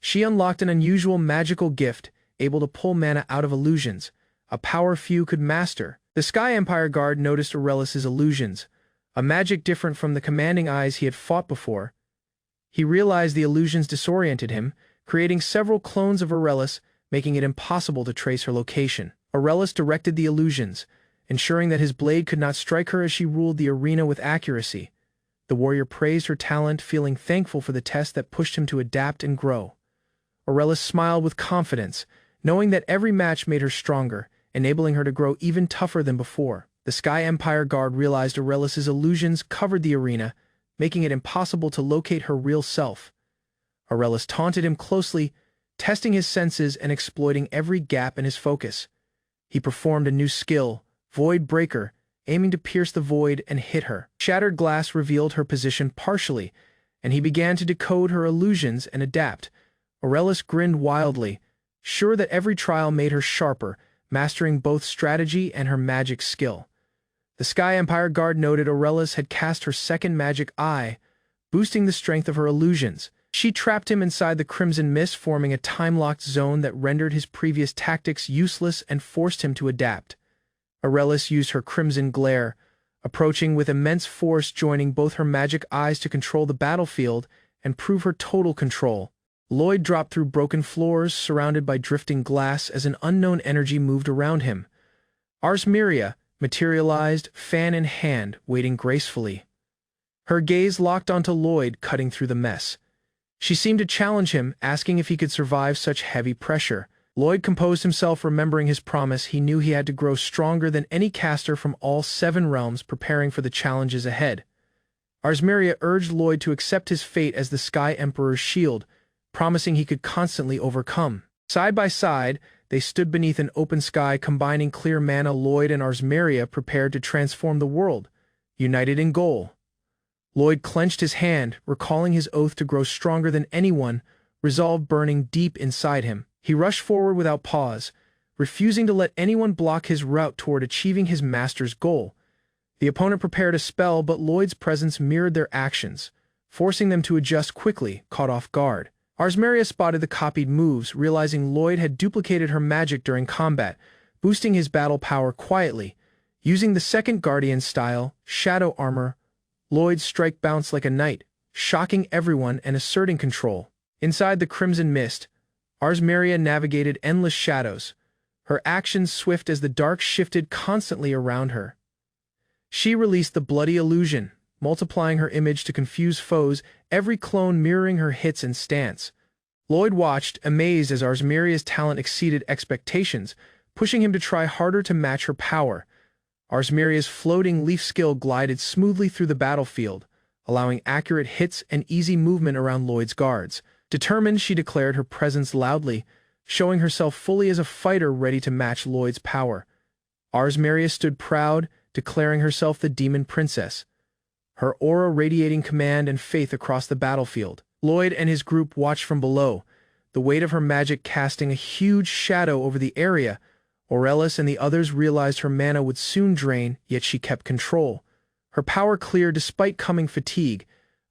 She unlocked an unusual magical gift, able to pull mana out of illusions, a power few could master. The Sky Empire Guard noticed Aurelius's illusions, a magic different from the commanding eyes he had fought before. He realized the illusions disoriented him, creating several clones of Aurelius, making it impossible to trace her location. Aurelius directed the illusions, ensuring that his blade could not strike her as she ruled the arena with accuracy. The warrior praised her talent, feeling thankful for the test that pushed him to adapt and grow. Aurelius smiled with confidence, knowing that every match made her stronger, enabling her to grow even tougher than before. The Sky Empire Guard realized Aurelius's illusions covered the arena, making it impossible to locate her real self. Aurelius taunted him closely, testing his senses and exploiting every gap in his focus. He performed a new skill, Void Breaker, aiming to pierce the void and hit her. Shattered glass revealed her position partially, and he began to decode her illusions and adapt. Aurelius grinned wildly, sure that every trial made her sharper, mastering both strategy and her magic skill. The Sky Empire Guard noted Aurelius had cast her second magic eye, boosting the strength of her illusions. She trapped him inside the Crimson Mist, forming a time-locked zone that rendered his previous tactics useless and forced him to adapt. Aurelius used her Crimson Glare, approaching with immense force, joining both her magic eyes to control the battlefield and prove her total control. Lloyd dropped through broken floors, surrounded by drifting glass as an unknown energy moved around him. Ars Miria materialized, fan in hand, waiting gracefully. Her gaze locked onto Lloyd, cutting through the mess. She seemed to challenge him, asking if he could survive such heavy pressure. Lloyd composed himself, remembering his promise. He knew he had to grow stronger than any caster from all 7 realms, preparing for the challenges ahead. Ars Miria urged Lloyd to accept his fate as the Sky Emperor's shield, promising he could constantly overcome. Side by side, they stood beneath an open sky, combining clear mana. Lloyd and Ars Miria prepared to transform the world, united in goal. Lloyd clenched his hand, recalling his oath to grow stronger than anyone, resolve burning deep inside him. He rushed forward without pause, refusing to let anyone block his route toward achieving his master's goal. The opponent prepared a spell, but Lloyd's presence mirrored their actions, forcing them to adjust quickly, caught off guard. Ars Miria spotted the copied moves, realizing Lloyd had duplicated her magic during combat, boosting his battle power quietly. Using the second Guardian style, Shadow Armor, Lloyd's strike bounced like a knight, shocking everyone and asserting control. Inside the Crimson Mist, Ars Meria navigated endless shadows, her actions swift as the dark shifted constantly around her. She released the Bloody Illusion, multiplying her image to confuse foes, every clone mirroring her hits and stance. Lloyd watched, amazed as Ars Meria's talent exceeded expectations, pushing him to try harder to match her power. Ars Meria's floating leaf skill glided smoothly through the battlefield, allowing accurate hits and easy movement around Lloyd's guards. Determined, she declared her presence loudly, showing herself fully as a fighter ready to match Lloyd's power. Ars Meria stood proud, declaring herself the Demon Princess, her aura radiating command and faith across the battlefield. Lloyd and his group watched from below, the weight of her magic casting a huge shadow over the area. Aurelis and the others realized her mana would soon drain, yet she kept control. Her power clear despite coming fatigue.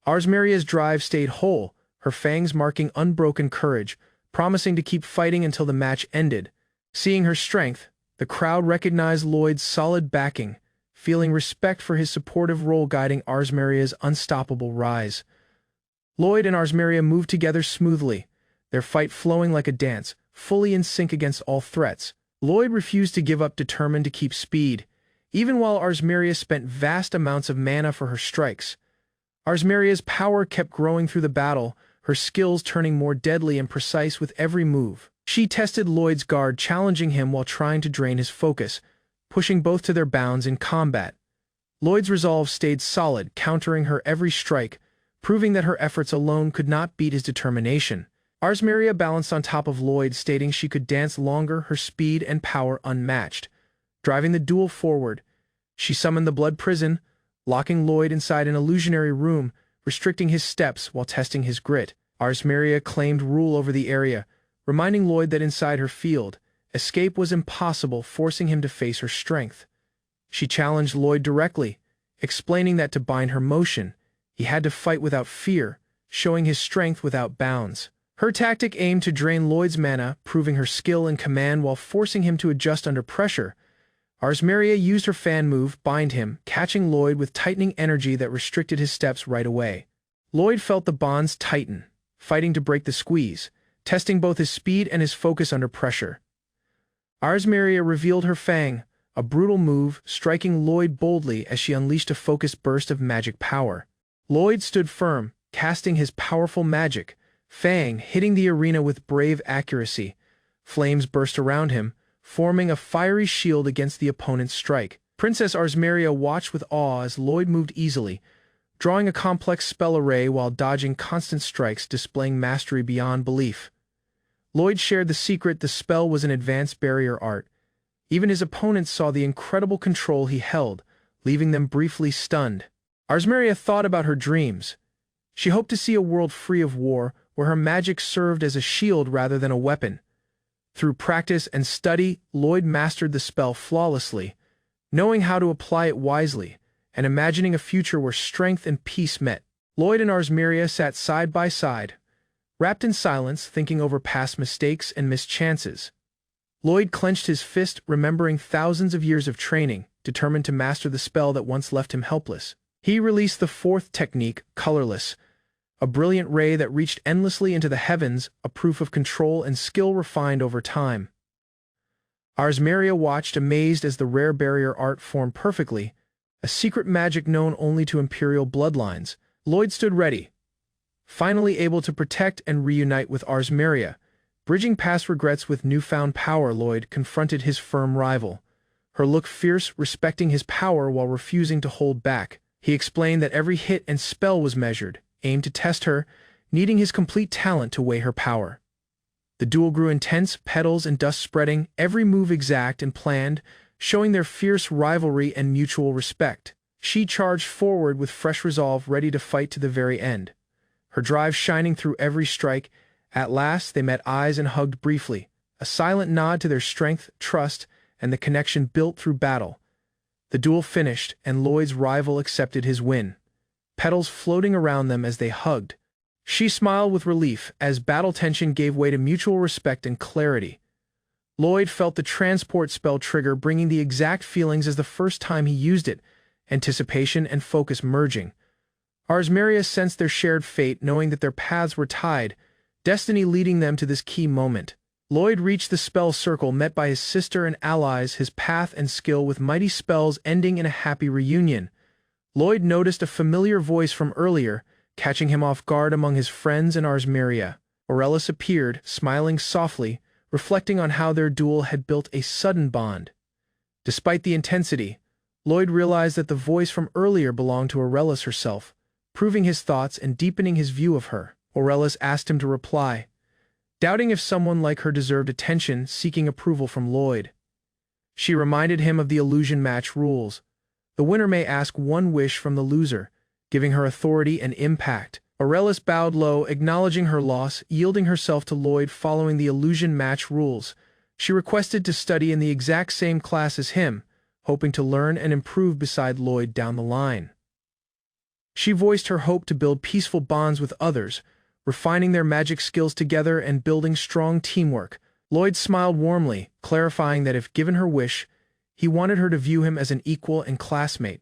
Ars Meria's drive stayed whole, her fangs marking unbroken courage, promising to keep fighting until the match ended. Seeing her strength, the crowd recognized Lloyd's solid backing, feeling respect for his supportive role guiding Ars Meria's unstoppable rise. Lloyd and Ars Meria moved together smoothly, their fight flowing like a dance, fully in sync against all threats. Lloyd refused to give up, determined to keep speed, even while Ars Meria spent vast amounts of mana for her strikes. Ars Meria's power kept growing through the battle, her skills turning more deadly and precise with every move. She tested Lloyd's guard, challenging him while trying to drain his focus, pushing both to their bounds in combat. Lloyd's resolve stayed solid, countering her every strike, proving that her efforts alone could not beat his determination. Ars Meria balanced on top of Lloyd, stating she could dance longer, her speed and power unmatched. Driving the duel forward, she summoned the Blood Prison, locking Lloyd inside an illusionary room, restricting his steps while testing his grit. Ars Meria claimed rule over the area, reminding Lloyd that inside her field, escape was impossible, forcing him to face her strength. She challenged Lloyd directly, explaining that to bind her motion, he had to fight without fear, showing his strength without bounds. Her tactic aimed to drain Lloyd's mana, proving her skill and command while forcing him to adjust under pressure. Ars Meria used her fan move, Bind Him, catching Lloyd with tightening energy that restricted his steps right away. Lloyd felt the bonds tighten, fighting to break the squeeze, testing both his speed and his focus under pressure. Ars Meria revealed her Fang, a brutal move, striking Lloyd boldly as she unleashed a focused burst of magic power. Lloyd stood firm, casting his powerful magic, Fang hitting the arena with brave accuracy. Flames burst around him, forming a fiery shield against the opponent's strike. Princess Ars Meria watched with awe as Lloyd moved easily, drawing a complex spell array while dodging constant strikes, displaying mastery beyond belief. Lloyd shared the secret: the spell was an advanced barrier art. Even his opponents saw the incredible control he held, leaving them briefly stunned. Ars Meria thought about her dreams. She hoped to see a world free of war, where her magic served as a shield rather than a weapon. Through practice and study, Lloyd mastered the spell flawlessly, knowing how to apply it wisely, and imagining a future where strength and peace met. Lloyd and Ars Meria sat side by side, wrapped in silence, thinking over past mistakes and missed chances. Lloyd clenched his fist, remembering thousands of years of training, determined to master the spell that once left him helpless. He released the fourth technique, Colorless, a brilliant ray that reached endlessly into the heavens, a proof of control and skill refined over time. Ars Meria watched, amazed as the rare barrier art formed perfectly, a secret magic known only to imperial bloodlines. Lloyd stood ready, finally able to protect and reunite with Ars Meria. Bridging past regrets with newfound power, Lloyd confronted his firm rival, her look fierce, respecting his power while refusing to hold back. He explained that every hit and spell was measured, aimed to test her, needing his complete talent to weigh her power. The duel grew intense, petals and dust spreading, every move exact and planned, showing their fierce rivalry and mutual respect. She charged forward with fresh resolve, ready to fight to the very end, her drive shining through every strike. At last they met eyes and hugged briefly, a silent nod to their strength, trust, and the connection built through battle. The duel finished, and Lloyd's rival accepted his win, petals floating around them as they hugged. She smiled with relief as battle tension gave way to mutual respect and clarity. Lloyd felt the transport spell trigger, bringing the exact feelings as the first time he used it, anticipation and focus merging. Arsmeria sensed their shared fate, knowing that their paths were tied, destiny leading them to this key moment. Lloyd reached the spell circle, met by his sister and allies, his path and skill with mighty spells ending in a happy reunion. Lloyd noticed a familiar voice from earlier, catching him off guard among his friends and Arsmeria. Aurelius appeared, smiling softly, reflecting on how their duel had built a sudden bond. Despite the intensity, Lloyd realized that the voice from earlier belonged to Aurelius herself, proving his thoughts and deepening his view of her. Aurelius asked him to reply, doubting if someone like her deserved attention, seeking approval from Lloyd. She reminded him of the illusion match rules. The winner may ask one wish from the loser, giving her authority and impact. Aurelius bowed low, acknowledging her loss, yielding herself to Lloyd following the illusion match rules. She requested to study in the exact same class as him, hoping to learn and improve beside Lloyd down the line. She voiced her hope to build peaceful bonds with others, refining their magic skills together and building strong teamwork. Lloyd smiled warmly, clarifying that if given her wish, he wanted her to view him as an equal and classmate.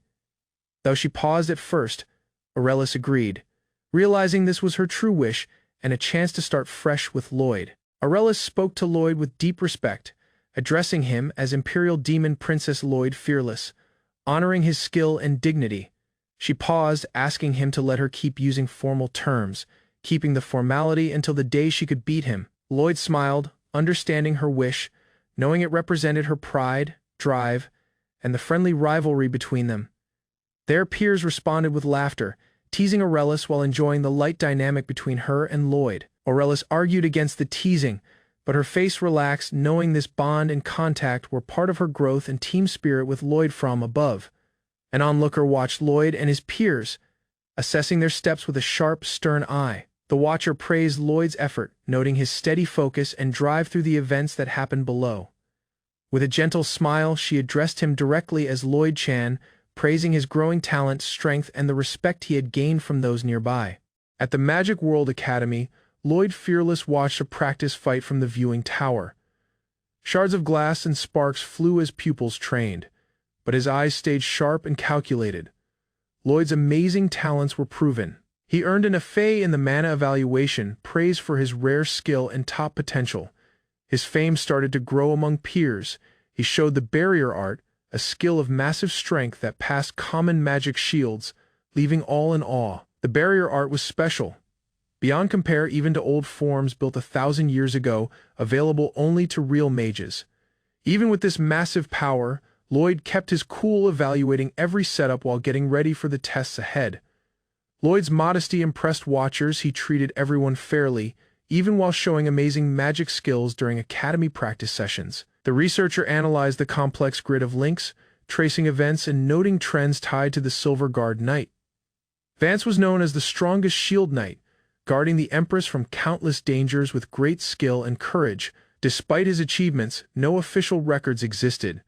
Though she paused at first, Aurelius agreed, realizing this was her true wish and a chance to start fresh with Lloyd. Aurelius spoke to Lloyd with deep respect, addressing him as Imperial Demon Princess Lloyd Fearless, honoring his skill and dignity. She paused, asking him to let her keep using formal terms, keeping the formality until the day she could beat him. Lloyd smiled, understanding her wish, knowing it represented her pride, drive, and the friendly rivalry between them. Their peers responded with laughter, teasing Aurelius while enjoying the light dynamic between her and Lloyd. Aurelius argued against the teasing, but her face relaxed, knowing this bond and contact were part of her growth and team spirit with Lloyd from above. An onlooker watched Lloyd and his peers, assessing their steps with a sharp, stern eye. The watcher praised Lloyd's effort, noting his steady focus and drive through the events that happened below. With a gentle smile, she addressed him directly as Lloyd-chan, praising his growing talent, strength, and the respect he had gained from those nearby. At the Magic World Academy, Lloyd Fearless watched a practice fight from the viewing tower. Shards of glass and sparks flew as pupils trained, but his eyes stayed sharp and calculated. Lloyd's amazing talents were proven. He earned an FA in the mana evaluation, praised for his rare skill and top potential. His fame started to grow among peers. He showed the barrier art, a skill of massive strength that passed common magic shields, leaving all in awe. The barrier art was special, beyond compare even to old forms built 1,000 years ago, available only to real mages. Even with this massive power, Lloyd kept his cool, evaluating every setup while getting ready for the tests ahead. Lloyd's modesty impressed watchers. He treated everyone fairly, even while showing amazing magic skills during academy practice sessions. The researcher analyzed the complex grid of links, tracing events and noting trends tied to the Silver Guard Knight. Vance was known as the strongest shield knight, guarding the Empress from countless dangers with great skill and courage. Despite his achievements, no official records existed,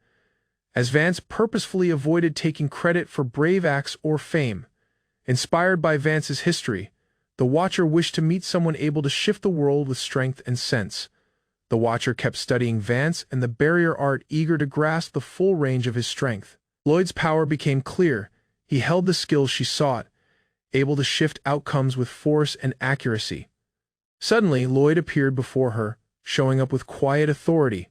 as Vance purposefully avoided taking credit for brave acts or fame. Inspired by Vance's history, the Watcher wished to meet someone able to shift the world with strength and sense. The Watcher kept studying Vance and the barrier art, eager to grasp the full range of his strength. Lloyd's power became clear. He held the skills she sought, able to shift outcomes with force and accuracy. Suddenly, Lloyd appeared before her, showing up with quiet authority,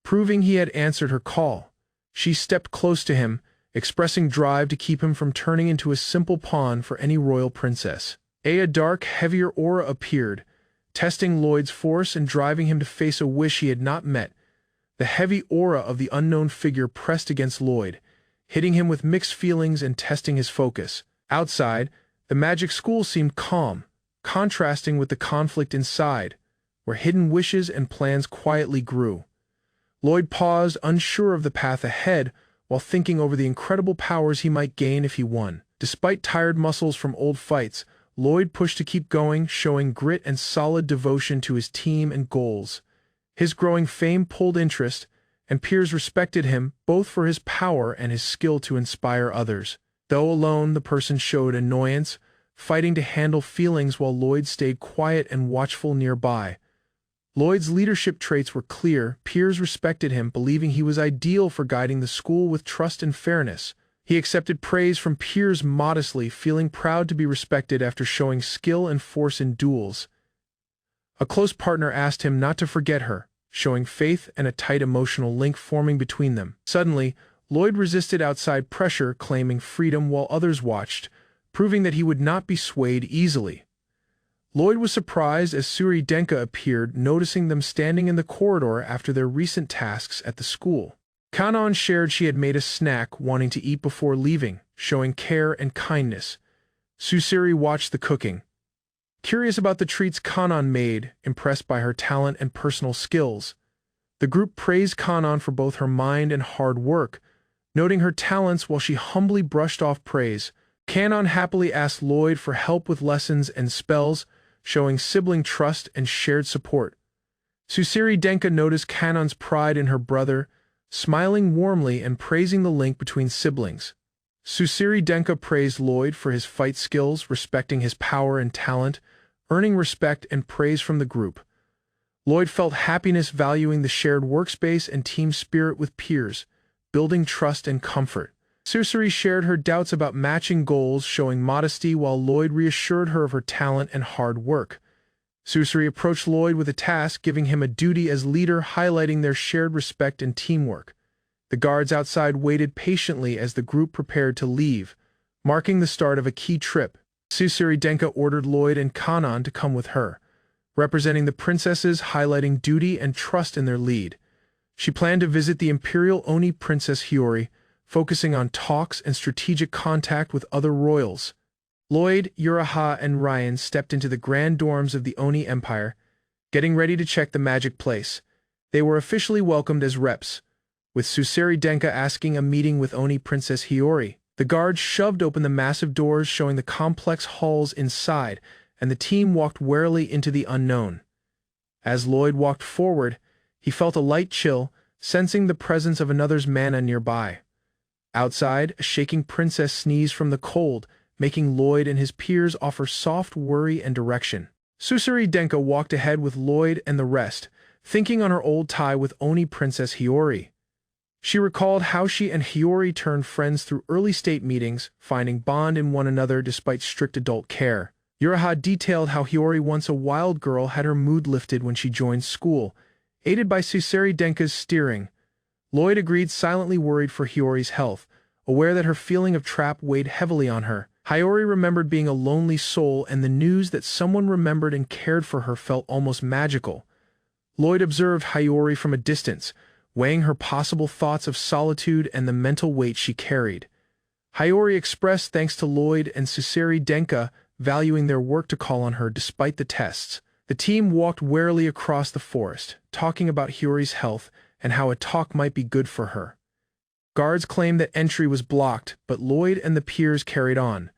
proving he had answered her call. She stepped close to him, expressing drive to keep him from turning into a simple pawn for any royal princess. A dark, heavier aura appeared, testing Lloyd's force and driving him to face a wish he had not met. The heavy aura of the unknown figure pressed against Lloyd, hitting him with mixed feelings and testing his focus. Outside, the magic school seemed calm, contrasting with the conflict inside, where hidden wishes and plans quietly grew. Lloyd paused, unsure of the path ahead, while thinking over the incredible powers he might gain if he won. Despite tired muscles from old fights, Lloyd pushed to keep going, showing grit and solid devotion to his team and goals. His growing fame pulled interest, and peers respected him both for his power and his skill to inspire others. Though alone, the person showed annoyance, fighting to handle feelings while Lloyd stayed quiet and watchful nearby. Lloyd's leadership traits were clear, peers respected him, believing he was ideal for guiding the school with trust and fairness. He accepted praise from peers modestly, feeling proud to be respected after showing skill and force in duels. A close partner asked him not to forget her, showing faith and a tight emotional link forming between them. Suddenly, Lloyd resisted outside pressure, claiming freedom while others watched, proving that he would not be swayed easily. Lloyd was surprised as Suri Denka appeared, noticing them standing in the corridor after their recent tasks at the school. Kanon shared she had made a snack, wanting to eat before leaving, showing care and kindness. Susiri watched the cooking, curious about the treats Kanon made, impressed by her talent and personal skills. The group praised Kanon for both her mind and hard work, noting her talents while she humbly brushed off praise. Kanon happily asked Lloyd for help with lessons and spells, showing sibling trust and shared support. Susiri Denka noticed Kanon's pride in her brother, smiling warmly and praising the link between siblings. Susiri Denka praised Lloyd for his fight skills, respecting his power and talent, earning respect and praise from the group. Lloyd felt happiness valuing the shared workspace and team spirit with peers, building trust and comfort. Susiri shared her doubts about matching goals, showing modesty while Lloyd reassured her of her talent and hard work. Susiri approached Lloyd with a task, giving him a duty as leader, highlighting their shared respect and teamwork. The guards outside waited patiently as the group prepared to leave, marking the start of a key trip. Susiri Denka ordered Lloyd and Kanon to come with her, representing the princesses, highlighting duty and trust in their lead. She planned to visit the Imperial Oni Princess Hiyori, focusing on talks and strategic contact with other royals. Lloyd, Uraha, and Ryan stepped into the grand dorms of the Oni Empire, getting ready to check the magic place. They were officially welcomed as reps, with Susiri Denka asking a meeting with Oni Princess Hiyori. The guards shoved open the massive doors, showing the complex halls inside, and the team walked warily into the unknown. As Lloyd walked forward, he felt a light chill, sensing the presence of another's mana nearby. Outside, a shaking princess sneezed from the cold, making Lloyd and his peers offer soft worry and direction. Susiri Denka walked ahead with Lloyd and the rest, thinking on her old tie with Oni Princess Hiyori. She recalled how she and Hiyori turned friends through early state meetings, finding bond in one another despite strict adult care. Uraha detailed how Hiyori, once a wild girl, had her mood lifted when she joined school, aided by Susiri Denka's steering. Lloyd agreed, silently worried for Hiyori's health, aware that her feeling of trap weighed heavily on her. Hiyori remembered being a lonely soul, and the news that someone remembered and cared for her felt almost magical. Lloyd observed Hiyori from a distance, weighing her possible thoughts of solitude and the mental weight she carried. Hiyori expressed thanks to Lloyd and Susiri Denka, valuing their work to call on her despite the tests. The team walked warily across the forest, talking about Hiyori's health and how a talk might be good for her. Guards claimed that entry was blocked, but Lloyd and the peers carried on.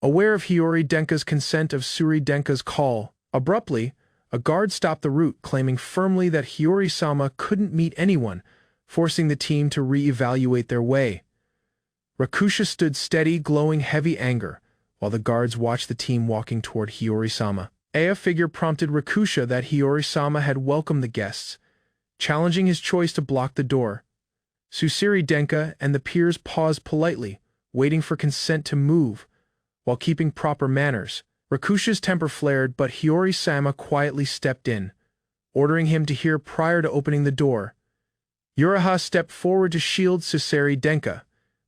Aware of Hiyori Denka's consent of Suri Denka's call, abruptly, a guard stopped the route, claiming firmly that Hiyori-sama couldn't meet anyone, forcing the team to re-evaluate their way. Rakusha stood steady, glowing heavy anger, while the guards watched the team walking toward Hiyori-sama. A figure prompted Rakusha that Hiyori-sama had welcomed the guests, challenging his choice to block the door. Susiri Denka and the peers paused politely, waiting for consent to move, while keeping proper manners. Rakusha's temper flared, but Hiyori-sama quietly stepped in, ordering him to hear prior to opening the door. Uraha stepped forward to shield Susiri Denka,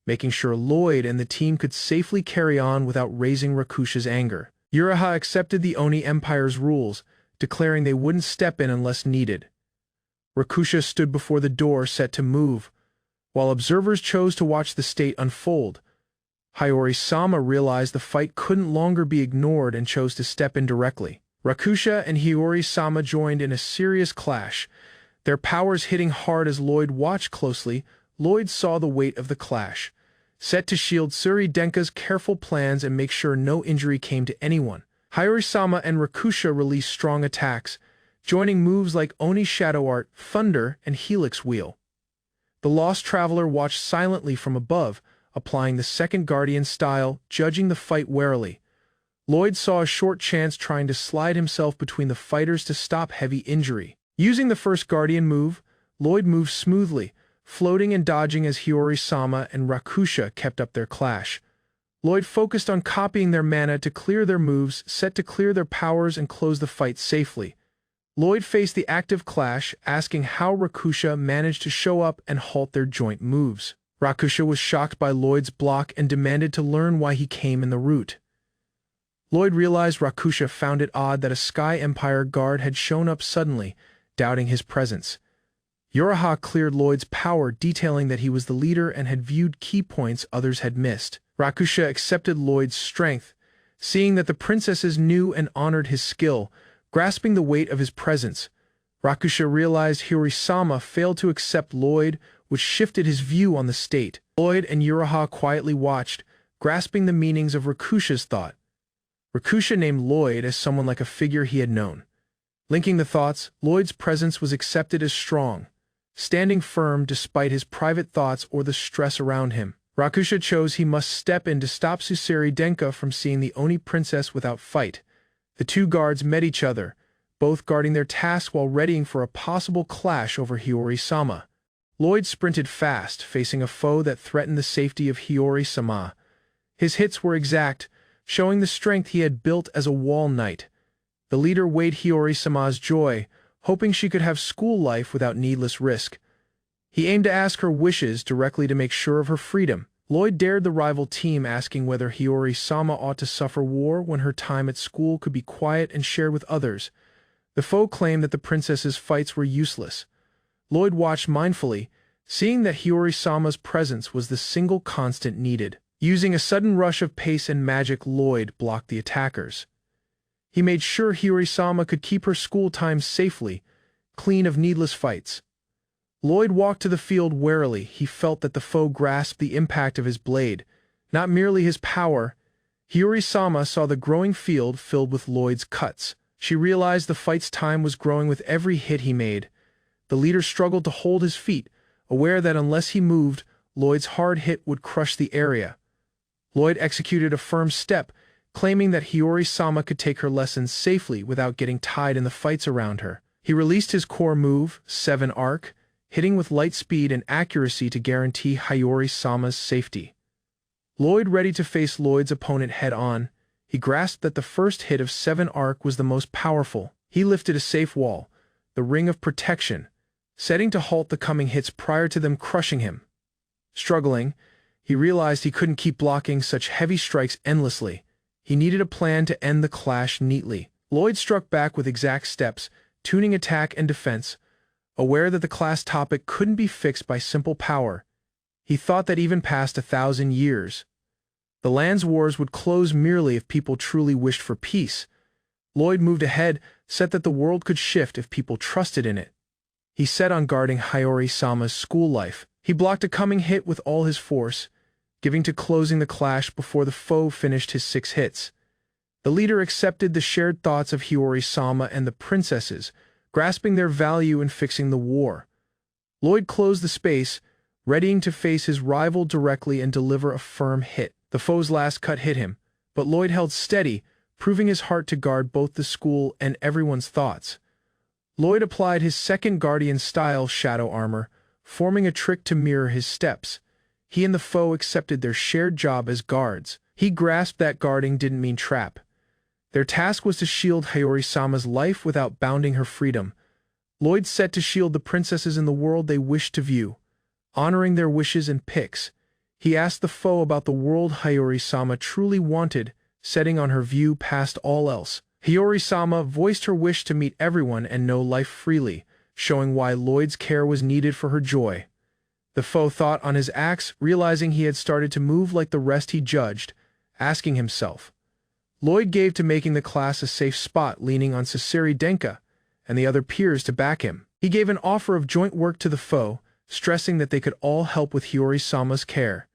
making sure Lloyd and the team could safely carry on without raising Rakusha's anger. Uraha accepted the Oni Empire's rules, declaring they wouldn't step in unless needed. Rakusha stood before the door set to move, while observers chose to watch the state unfold. Hiyori-sama realized the fight couldn't longer be ignored and chose to step in directly. Rakusha and Hiyori-sama joined in a serious clash, their powers hitting hard. As Lloyd watched closely, Lloyd saw the weight of the clash, set to shield Suri Denka's careful plans and make sure no injury came to anyone. Hiyori-sama and Rakusha released strong attacks, joining moves like Oni Shadow Art, Thunder, and Helix Wheel. The Lost Traveler watched silently from above, applying the Second Guardian style, judging the fight warily. Lloyd saw a short chance trying to slide himself between the fighters to stop heavy injury. Using the first Guardian move, Lloyd moved smoothly, floating and dodging as Hiyori-sama and Rakusha kept up their clash. Lloyd focused on copying their mana to clear their moves, set to clear their powers and close the fight safely. Lloyd faced the active clash, asking how Rakusha managed to show up and halt their joint moves. Rakusha was shocked by Lloyd's block and demanded to learn why he came in the route. Lloyd realized Rakusha found it odd that a Sky Empire guard had shown up suddenly, doubting his presence. Uraha cleared Lloyd's power, detailing that he was the leader and had viewed key points others had missed. Rakusha accepted Lloyd's strength, seeing that the princesses knew and honored his skill, grasping the weight of his presence. Rakusha realized Hiyori-sama failed to accept Lloyd, which shifted his view on the state. Lloyd and Uraha quietly watched, grasping the meanings of Rakusha's thought. Rakusha named Lloyd as someone like a figure he had known. Linking the thoughts, Lloyd's presence was accepted as strong, standing firm despite his private thoughts or the stress around him. Rakusha chose he must step in to stop Suseri Denka from seeing the Oni princess without fight. The two guards met each other, both guarding their task while readying for a possible clash over Hiyori-sama. Lloyd sprinted fast, facing a foe that threatened the safety of Hiyori-sama. His hits were exact, showing the strength he had built as a wall knight. The leader weighed Hiyori-sama's joy, hoping she could have school life without needless risk. He aimed to ask her wishes directly to make sure of her freedom. Lloyd dared the rival team, asking whether Hiyori-sama ought to suffer war when her time at school could be quiet and shared with others. The foe claimed that the princess's fights were useless. Lloyd watched mindfully, seeing that Hiyori-sama's presence was the single constant needed. Using a sudden rush of pace and magic, Lloyd blocked the attackers. He made sure Hiyori-sama could keep her school time safely, clean of needless fights. Lloyd walked to the field warily. He felt that the foe grasped the impact of his blade, not merely his power. Hiyori-sama saw the growing field filled with Lloyd's cuts. She realized the fight's time was growing with every hit he made. The leader struggled to hold his feet, aware that unless he moved, Lloyd's hard hit would crush the area. Lloyd executed a firm step, claiming that Hiyori-sama could take her lessons safely without getting tied in the fights around her. He released his core move, 7 Arc, hitting with light speed and accuracy to guarantee Hiyori-sama's safety. Lloyd ready to face Lloyd's opponent head-on, he grasped that the first hit of 7 Arc was the most powerful. He lifted a safe wall, the ring of protection, setting to halt the coming hits prior to them crushing him. Struggling, he realized he couldn't keep blocking such heavy strikes endlessly. He needed a plan to end the clash neatly. Lloyd struck back with exact steps, tuning attack and defense, aware that the class topic couldn't be fixed by simple power. He thought that even past 1,000 years, the land's wars would close merely if people truly wished for peace. Lloyd moved ahead, set that the world could shift if people trusted in it. He set on guarding Hiyori-sama's school life. He blocked a coming hit with all his force, giving to closing the clash before the foe finished his 6 hits. The leader accepted the shared thoughts of Hiyori-sama and the princesses, grasping their value in fixing the war. Lloyd closed the space, readying to face his rival directly and deliver a firm hit. The foe's last cut hit him, but Lloyd held steady, proving his heart to guard both the school and everyone's thoughts. Lloyd applied his second Guardian-style shadow armor, forming a trick to mirror his steps. He and the foe accepted their shared job as guards. He grasped that guarding didn't mean trap. Their task was to shield Hiyori-sama's life without bounding her freedom. Lloyd set to shield the princesses in the world they wished to view. Honoring their wishes and picks, he asked the foe about the world Hiyori-sama truly wanted, setting on her view past all else. Hiyori-sama voiced her wish to meet everyone and know life freely, showing why Lloyd's care was needed for her joy. The foe thought on his axe, realizing he had started to move like the rest he judged, asking himself. Lloyd gave to making the class a safe spot, leaning on Suseri Denka and the other peers to back him. He gave an offer of joint work to the foe, stressing that they could all help with Hiyori-sama's care.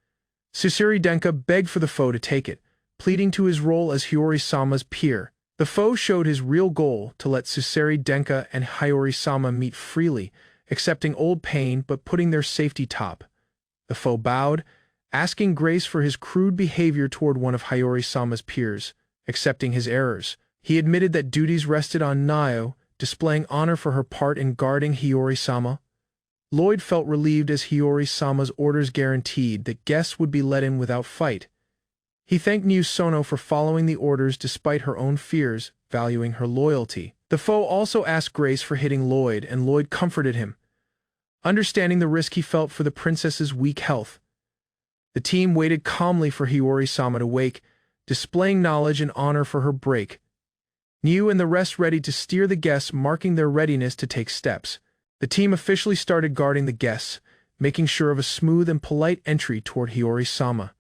Suseri Denka begged for the foe to take it, pleading to his role as Hiyori-sama's peer. The foe showed his real goal to let Suseri Denka and Hiyori-sama meet freely, accepting old pain but putting their safety top. The foe bowed, asking grace for his crude behavior toward one of Hiyori-sama's peers, accepting his errors. He admitted that duties rested on Nio, displaying honor for her part in guarding Hiyori-sama. Lloyd felt relieved as Hiyori-sama's orders guaranteed that guests would be let in without fight. He thanked Niu Sono for following the orders despite her own fears, valuing her loyalty. The foe also asked grace for hitting Lloyd, and Lloyd comforted him, understanding the risk he felt for the princess's weak health. The team waited calmly for Hiyori-sama to wake, displaying knowledge and honor for her break. Niu and the rest ready to steer the guests, marking their readiness to take steps. The team officially started guarding the guests, making sure of a smooth and polite entry toward Hiyori-sama.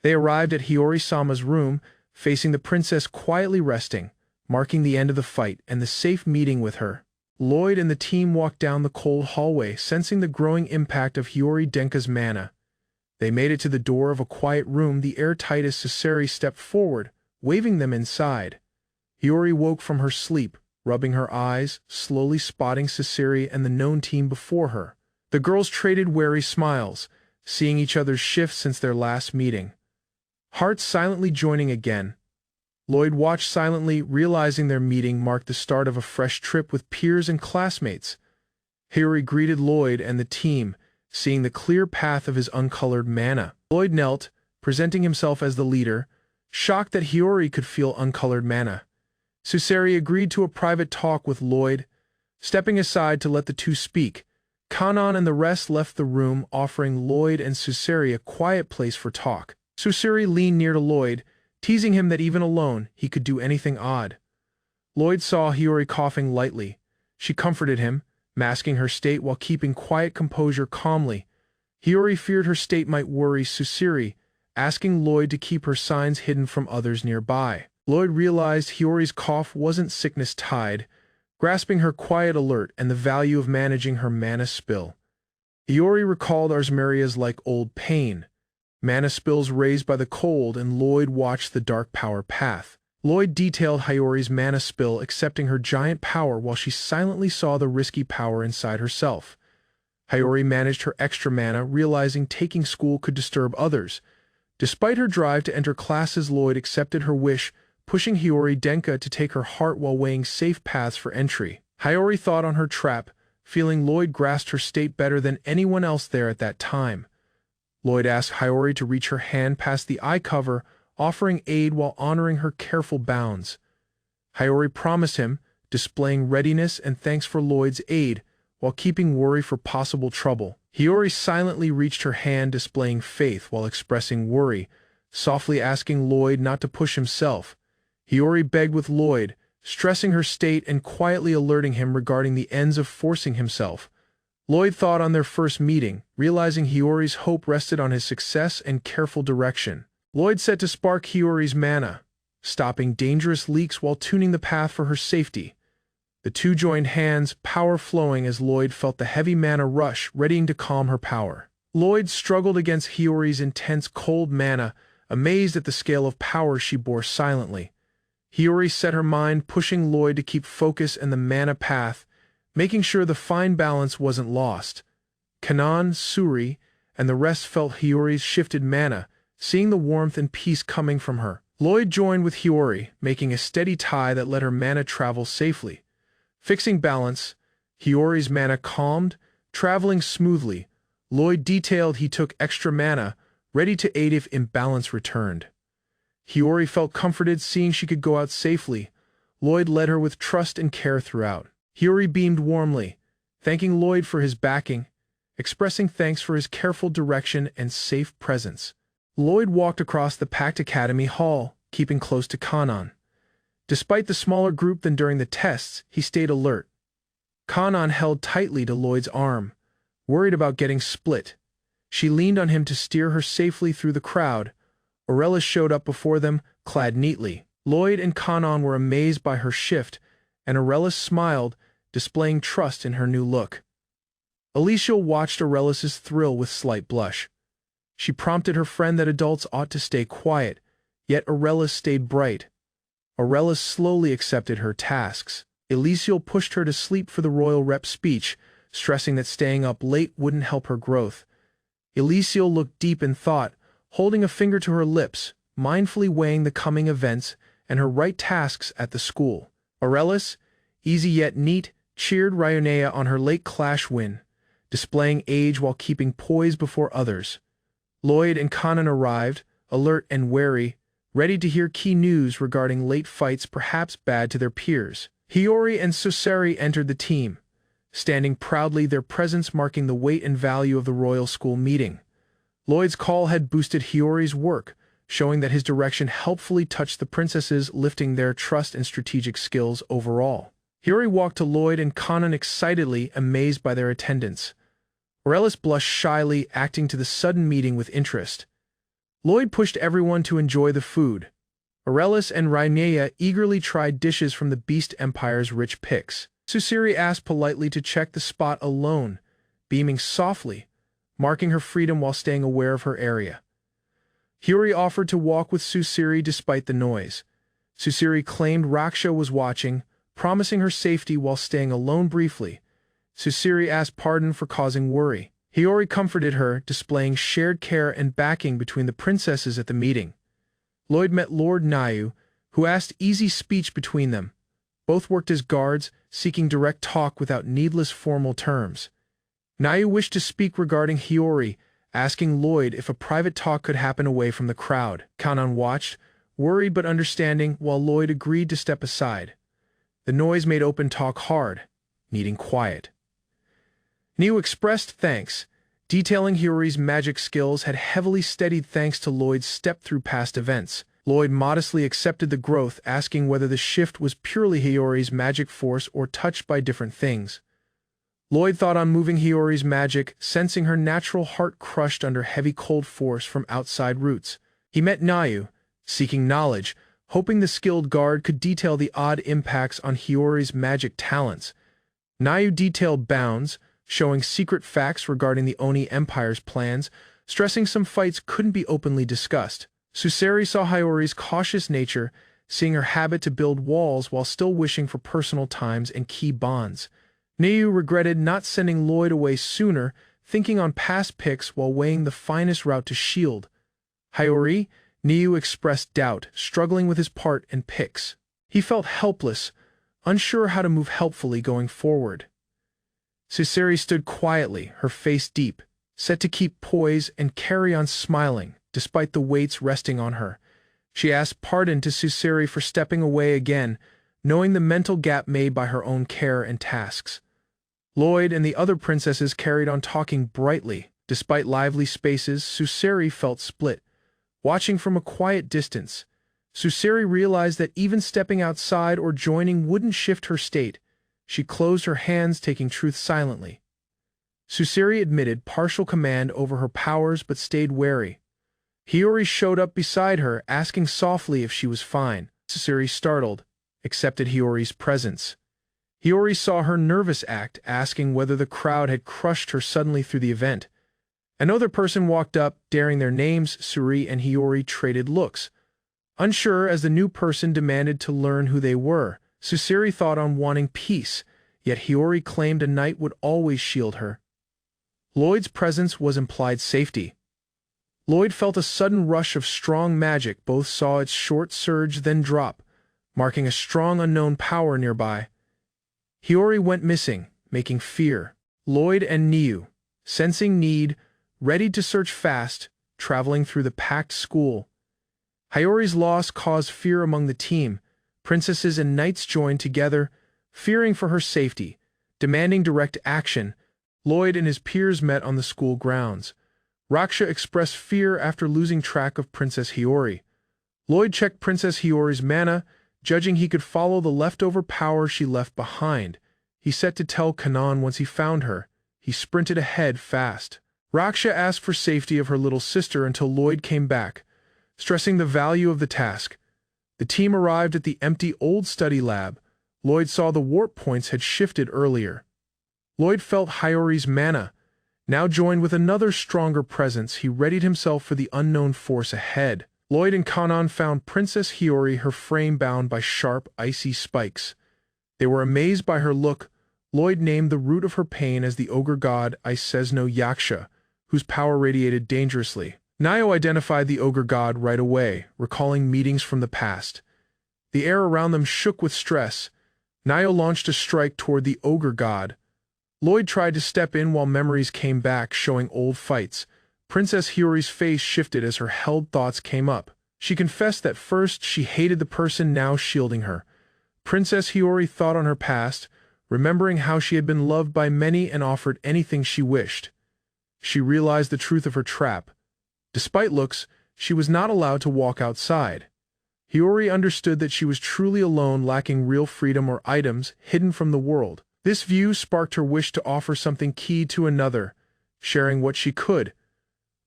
They arrived at Hiyori-sama's room, facing the princess quietly resting, marking the end of the fight and the safe meeting with her. Lloyd and the team walked down the cold hallway, sensing the growing impact of Hiyori Denka's mana. They made it to the door of a quiet room, the airtight as Suseri stepped forward, waving them inside. Hiyori woke from her sleep, rubbing her eyes, slowly spotting Suseri and the known team before her. The girls traded wary smiles, seeing each other's shift since their last meeting. Hearts silently joining again. Lloyd watched silently, realizing their meeting marked the start of a fresh trip with peers and classmates. Hiyori greeted Lloyd and the team, seeing the clear path of his uncolored mana. Lloyd knelt, presenting himself as the leader, shocked that Hiyori could feel uncolored mana. Suseri agreed to a private talk with Lloyd, stepping aside to let the two speak. Kanan and the rest left the room, offering Lloyd and Suseri a quiet place for talk. Suseri leaned near to Lloyd, teasing him that even alone, he could do anything odd. Lloyd saw Hiyori coughing lightly. She comforted him, masking her state while keeping quiet composure calmly. Hiyori feared her state might worry Suseri, asking Lloyd to keep her signs hidden from others nearby. Lloyd realized Hiyori's cough wasn't sickness-tied, grasping her quiet alert and the value of managing her mana spill. Hiyori recalled Arsmeria's like old pain, mana spills raised by the cold, and Lloyd watched the dark power path. Lloyd detailed Hiyori's mana spill, accepting her giant power while she silently saw the risky power inside herself. Hiyori managed her extra mana, realizing taking school could disturb others. Despite her drive to enter classes, Lloyd accepted her wish, pushing Hiyori Denka to take her heart while weighing safe paths for entry. Hiyori thought on her trap, feeling Lloyd grasped her state better than anyone else there at that time. Lloyd asked Hiyori to reach her hand past the eye cover, offering aid while honoring her careful bounds. Hiyori promised him, displaying readiness and thanks for Lloyd's aid, while keeping worry for possible trouble. Hiyori silently reached her hand, displaying faith while expressing worry, softly asking Lloyd not to push himself. Hiyori begged with Lloyd, stressing her state and quietly alerting him regarding the ends of forcing himself. Lloyd thought on their first meeting, realizing Hiyori's hope rested on his success and careful direction. Lloyd set to spark Hiyori's mana, stopping dangerous leaks while tuning the path for her safety. The two joined hands, power flowing as Lloyd felt the heavy mana rush, readying to calm her power. Lloyd struggled against Hiyori's intense cold mana, amazed at the scale of power she bore silently. Hiyori set her mind, pushing Lloyd to keep focus and the mana path, making sure the fine balance wasn't lost. Kanan, Suri, and the rest felt Hiyori's shifted mana, seeing the warmth and peace coming from her. Lloyd joined with Hiyori, making a steady tie that let her mana travel safely. Fixing balance, Hiyori's mana calmed, traveling smoothly. Lloyd detailed he took extra mana, ready to aid if imbalance returned. Hiyori felt comforted seeing she could go out safely. Lloyd led her with trust and care throughout. Hiyori beamed warmly, thanking Lloyd for his backing, expressing thanks for his careful direction and safe presence. Lloyd walked across the packed academy hall, keeping close to Kanan. Despite the smaller group than during the tests, he stayed alert. Kanan held tightly to Lloyd's arm, worried about getting split. She leaned on him to steer her safely through the crowd. Aurelis showed up before them, clad neatly. Lloyd and Kanan were amazed by her shift, and Aurelis smiled, displaying trust in her new look. Alicia watched Aurelis's thrill with slight blush. She prompted her friend that adults ought to stay quiet, yet Aurelis stayed bright. Aurelis slowly accepted her tasks. Elysiel pushed her to sleep for the royal rep speech, stressing that staying up late wouldn't help her growth. Elysiel looked deep in thought, holding a finger to her lips, mindfully weighing the coming events and her right tasks at the school. Aurelis, easy yet neat, cheered Rionea on her late clash win, displaying age while keeping poise before others. Lloyd and Kanan arrived, alert and wary, ready to hear key news regarding late fights perhaps bad to their peers. Hiyori and Suseri entered the team, standing proudly, their presence marking the weight and value of the royal school meeting. Lloyd's call had boosted Hiyori's work, showing that his direction helpfully touched the princesses, lifting their trust and strategic skills overall. Hiyori walked to Lloyd and Kanan excitedly, amazed by their attendance. Aurelis blushed shyly, acting to the sudden meeting with interest. Lloyd pushed everyone to enjoy the food. Aurelis and Reinea eagerly tried dishes from the Beast Empire's rich picks. Suseri asked politely to check the spot alone, beaming softly, marking her freedom while staying aware of her area. Hiyori offered to walk with Suseri despite the noise. Suseri claimed Raksha was watching, promising her safety while staying alone briefly. Suseri asked pardon for causing worry. Hiyori comforted her, displaying shared care and backing between the princesses at the meeting. Lloyd met Lord Nayu, who asked easy speech between them. Both worked as guards, seeking direct talk without needless formal terms. Nayu wished to speak regarding Hiyori, asking Lloyd if a private talk could happen away from the crowd. Kanan watched, worried but understanding, while Lloyd agreed to step aside. The noise made open talk hard, needing quiet. Nayu expressed thanks, detailing Hiyori's magic skills had heavily steadied thanks to Lloyd's step through past events. Lloyd modestly accepted the growth, asking whether the shift was purely Hiyori's magic force or touched by different things. Lloyd thought on moving Hiyori's magic, sensing her natural heart crushed under heavy cold force from outside roots. He met Nayu, seeking knowledge, hoping the skilled guard could detail the odd impacts on Hiyori's magic talents. Nayu detailed bounds, showing secret facts regarding the Oni Empire's plans, stressing some fights couldn't be openly discussed. Suseri saw Hiyori's cautious nature, seeing her habit to build walls while still wishing for personal times and key bonds. Nayu regretted not sending Lloyd away sooner, thinking on past picks while weighing the finest route to shield. Hiyori, Nayu expressed doubt, struggling with his part and picks. He felt helpless, unsure how to move helpfully going forward. Suseri stood quietly, her face deep, set to keep poise and carry on smiling, despite the weights resting on her. She asked pardon to Suseri for stepping away again, knowing the mental gap made by her own care and tasks. Lloyd and the other princesses carried on talking brightly. Despite lively spaces, Suseri felt split. Watching from a quiet distance, Suseri realized that even stepping outside or joining wouldn't shift her state. She closed her hands, taking truth silently. Suseri admitted partial command over her powers but stayed wary. Hiyori showed up beside her, asking softly if she was fine. Suseri, startled, accepted Hiyori's presence. Hiyori saw her nervous act, asking whether the crowd had crushed her suddenly through the event. Another person walked up, daring their names. Suru and Hiyori traded looks, unsure as the new person demanded to learn who they were. Suseri thought on wanting peace, yet Hiyori claimed a knight would always shield her. Lloyd's presence was implied safety. Lloyd felt a sudden rush of strong magic. Both saw its short surge then drop, marking a strong unknown power nearby. Hiyori went missing, making fear. Lloyd and Nayu, sensing need, readied to search fast, traveling through the packed school. Hiyori's loss caused fear among the team. Princesses and knights joined together, fearing for her safety, demanding direct action. Lloyd and his peers met on the school grounds. Raksha expressed fear after losing track of Princess Hiyori. Lloyd checked Princess Hiyori's mana, judging he could follow the leftover power she left behind. He set to tell Kanan once he found her. He sprinted ahead fast. Raksha asked for safety of her little sister until Lloyd came back, stressing the value of the task. The team arrived at the empty old study lab. Lloyd saw the warp points had shifted earlier. Lloyd felt Hiyori's mana. Now joined with another stronger presence, he readied himself for the unknown force ahead. Lloyd and Kanan found Princess Hiyori, her frame bound by sharp, icy spikes. They were amazed by her look. Lloyd named the root of her pain as the ogre god Isesno Yaksha, whose power radiated dangerously. Nayu identified the ogre god right away, recalling meetings from the past. The air around them shook with stress. Nio launched a strike toward the ogre god. Lloyd tried to step in while memories came back, showing old fights. Princess Hiyori's face shifted as her held thoughts came up. She confessed that first she hated the person now shielding her. Princess Hiyori thought on her past, remembering how she had been loved by many and offered anything she wished. She realized the truth of her trap. Despite looks, she was not allowed to walk outside. Hiyori understood that she was truly alone, lacking real freedom or items, hidden from the world. This view sparked her wish to offer something key to another, sharing what she could.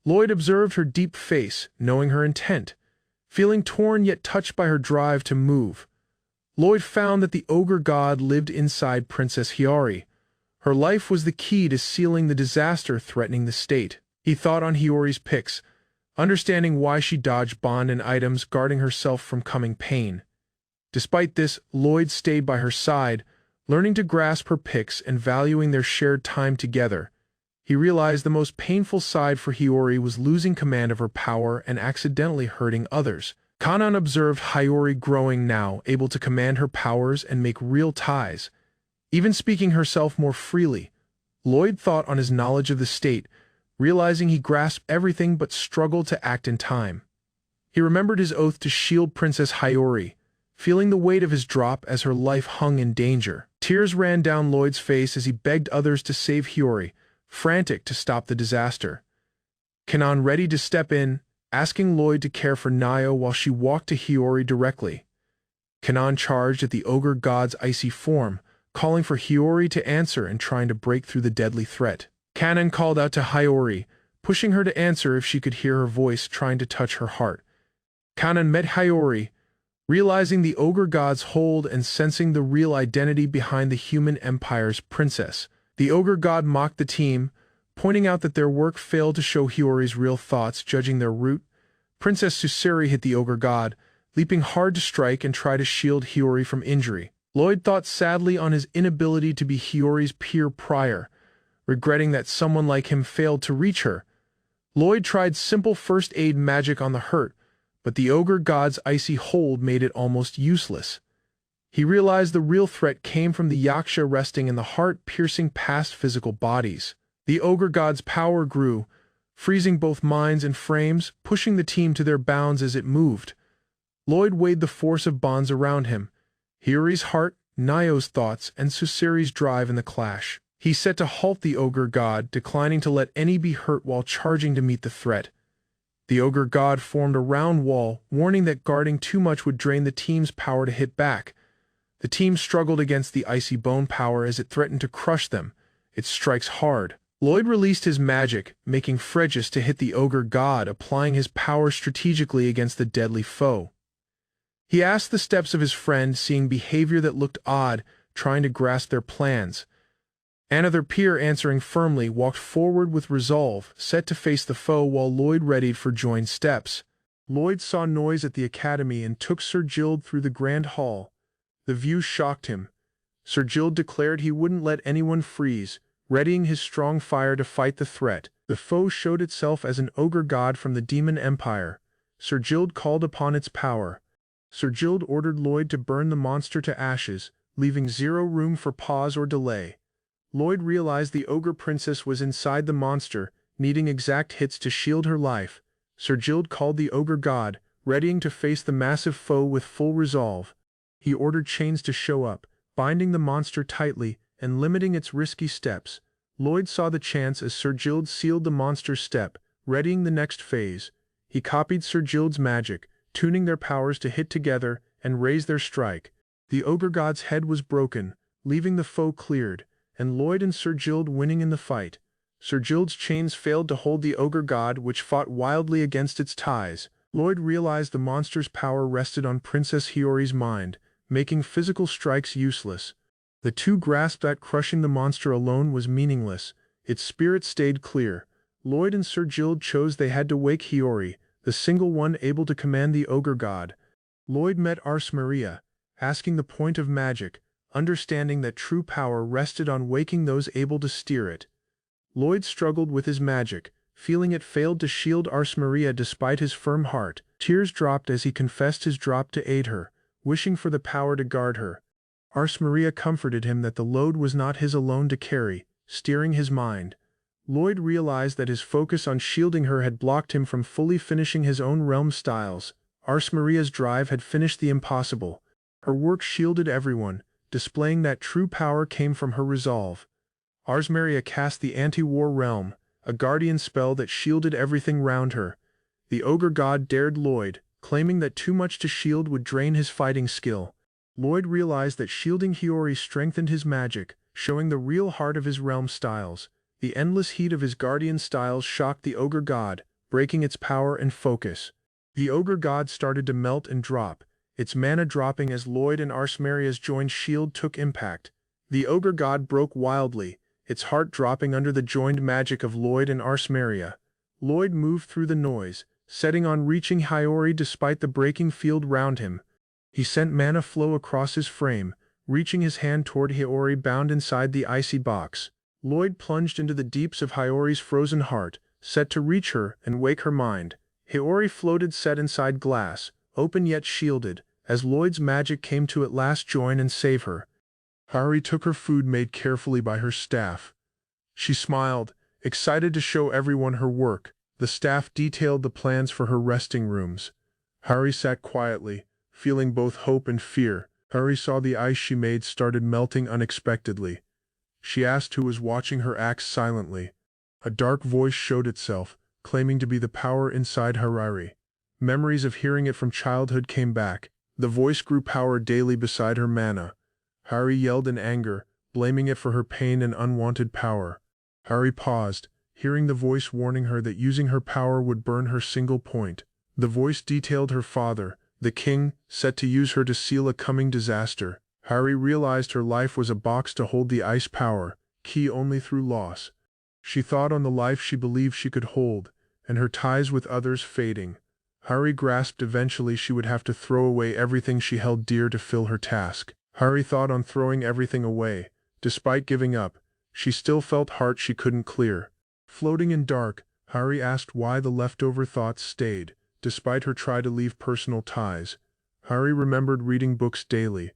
Lloyd observed her deep face, knowing her intent. Feeling torn yet touched by her drive to move, Lloyd found that the ogre god lived inside Princess Hiyori. Her life was the key to sealing the disaster threatening the state. He thought on Hiyori's picks, understanding why she dodged bond and items, guarding herself from coming pain. Despite this, Lloyd stayed by her side, learning to grasp her picks and valuing their shared time together. He realized the most painful side for Hiyori was losing command of her power and accidentally hurting others. Kanan observed Hiyori growing now, able to command her powers and make real ties, even speaking herself more freely. Lloyd thought on his knowledge of the state, realizing he grasped everything but struggled to act in time. He remembered his oath to shield Princess Hiyori, feeling the weight of his drop as her life hung in danger. Tears ran down Lloyd's face as he begged others to save Hiyori, frantic to stop the disaster. Kanan ready to step in, asking Lloyd to care for Nio while she walked to Hiyori directly. Kanan charged at the ogre god's icy form, calling for Hiyori to answer and trying to break through the deadly threat. Kanan called out to Hiyori, pushing her to answer if she could hear her voice trying to touch her heart. Kanan met Hiyori, realizing the ogre god's hold and sensing the real identity behind the human empire's princess. The ogre god mocked the team, pointing out that their work failed to show Hiyori's real thoughts, judging their route. Princess Suseri hit the ogre god, leaping hard to strike and try to shield Hiyori from injury. Lloyd thought sadly on his inability to be Hiyori's peer prior, regretting that someone like him failed to reach her. Lloyd tried simple first aid magic on the hurt, but the ogre god's icy hold made it almost useless. He realized the real threat came from the yaksha resting in the heart, piercing past physical bodies. The ogre god's power grew, freezing both minds and frames, pushing the team to their bounds as it moved. Lloyd weighed the force of bonds around him, Hiyori's heart, Nio's thoughts, and Suseri's drive in the clash. He set to halt the ogre god, declining to let any be hurt while charging to meet the threat. The ogre god formed a round wall, warning that guarding too much would drain the team's power to hit back. The team struggled against the icy bone power as it threatened to crush them, its strikes hard. Lloyd released his magic, making Fregis to hit the ogre god, applying his power strategically against the deadly foe. He asked the steps of his friend, seeing behavior that looked odd, trying to grasp their plans. Another peer, answering firmly, walked forward with resolve, set to face the foe while Lloyd readied for joined steps. Lloyd saw noise at the academy and took Sir Gild through the grand hall. The view shocked him. Sir Gild declared he wouldn't let anyone freeze, readying his strong fire to fight the threat. The foe showed itself as an ogre god from the Demon Empire. Sir Gild called upon its power. Sir Gild ordered Lloyd to burn the monster to ashes, leaving zero room for pause or delay. Lloyd realized the ogre princess was inside the monster, needing exact hits to shield her life. Sir Gild called the ogre god, readying to face the massive foe with full resolve. He ordered chains to show up, binding the monster tightly and limiting its risky steps. Lloyd saw the chance as Sir Gild sealed the monster's step, readying the next phase. He copied Sir Gild's magic, tuning their powers to hit together and raise their strike. The ogre god's head was broken, leaving the foe cleared, and Lloyd and Sir Gild winning in the fight. Sir Gild's chains failed to hold the ogre god, which fought wildly against its ties. Lloyd realized the monster's power rested on Princess Hiyori's mind, making physical strikes useless. The two grasped that crushing the monster alone was meaningless. Its spirit stayed clear. Lloyd and Sir Gild chose they had to wake Hiyori, the single one able to command the ogre god. Lloyd met Ars Maria, asking the point of magic, understanding that true power rested on waking those able to steer it. Lloyd struggled with his magic, feeling it failed to shield Ars Maria despite his firm heart. Tears dropped as he confessed his drop to aid her, wishing for the power to guard her. Ars Maria comforted him that the load was not his alone to carry, steering his mind. Lloyd realized that his focus on shielding her had blocked him from fully finishing his own realm styles. Ars Maria's drive had finished the impossible. Her work shielded everyone, displaying that true power came from her resolve. Ars Maria cast the anti-war realm, a guardian spell that shielded everything round her. The ogre god dared Lloyd, claiming that too much to shield would drain his fighting skill. Lloyd realized that shielding Hiyori strengthened his magic, showing the real heart of his realm styles. The endless heat of his guardian styles shocked the ogre god, breaking its power and focus. The ogre god started to melt and drop, its mana dropping as Lloyd and Ars Maria's joined shield took impact. The ogre god broke wildly, its heart dropping under the joined magic of Lloyd and Ars Maria. Lloyd moved through the noise, setting on reaching Hiyori despite the breaking field round him. He sent mana flow across his frame, reaching his hand toward Hiyori bound inside the icy box. Lloyd plunged into the deeps of Hiyori's frozen heart, set to reach her and wake her mind. Hiyori floated set inside glass, open yet shielded, as Lloyd's magic came to at last join and save her. Hiyori took her food made carefully by her staff. She smiled, excited to show everyone her work. The staff detailed the plans for her resting rooms. Hiyori sat quietly, feeling both hope and fear. Hiyori saw the ice she made started melting unexpectedly. She asked who was watching her act silently. A dark voice showed itself, claiming to be the power inside Hiyori. Memories of hearing it from childhood came back. The voice grew power daily beside her mana. Hiyori yelled in anger, blaming it for her pain and unwanted power. Hiyori paused, hearing the voice warning her that using her power would burn her single point. The voice detailed her father, the king, set to use her to seal a coming disaster. Hiyori realized her life was a box to hold the ice power, key only through loss. She thought on the life she believed she could hold, and her ties with others fading. Hiyori grasped eventually she would have to throw away everything she held dear to fill her task. Hiyori thought on throwing everything away. Despite giving up, she still felt heart she couldn't clear. Floating in dark, Hiyori asked why the leftover thoughts stayed, despite her try to leave personal ties. Hiyori remembered reading books daily.